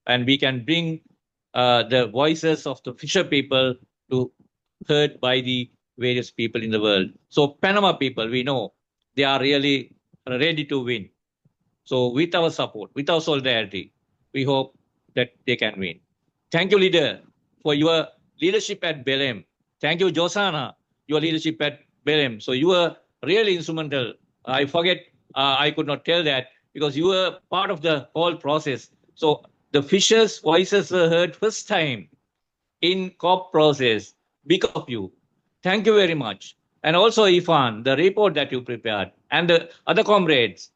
and we can bring the voices of the fisher people to heard by the various people in the world. So Panama people, we know they are really ready to win. So with our support, with our solidarity, we hope that they can win. Thank you, leader, for your leadership at Belém. Thank you, Josana, your leadership at Belém. So you were really instrumental. I forget, I could not tell that because you were part of the whole process. So the fishers' voices were heard first time in COP process because of you. Thank you very much. And also, Ifan, the report that you prepared, and the other comrades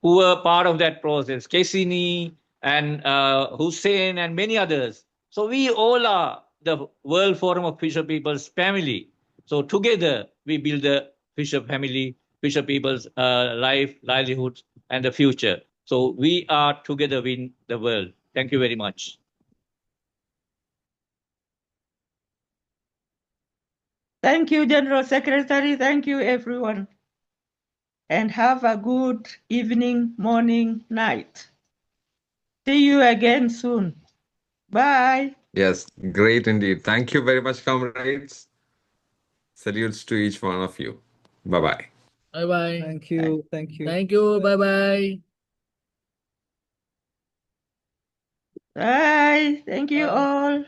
who were part of that process, Kesini and Hussein and many others. So we all are the World Forum of Fisher People's family. So together we build the fisher family, fisher people's life, livelihoods, and the future. So we are together win the world. Thank you very much. Thank you, General Secretary. Thank you, everyone. And have a good evening, morning, night. See you again soon. Bye. Yes, great indeed. Thank you very much, comrades. Salutes to each one of you. Bye-bye. Bye-bye. Thank you. Thank you. Thank you. Bye-bye. Bye. Thank you all.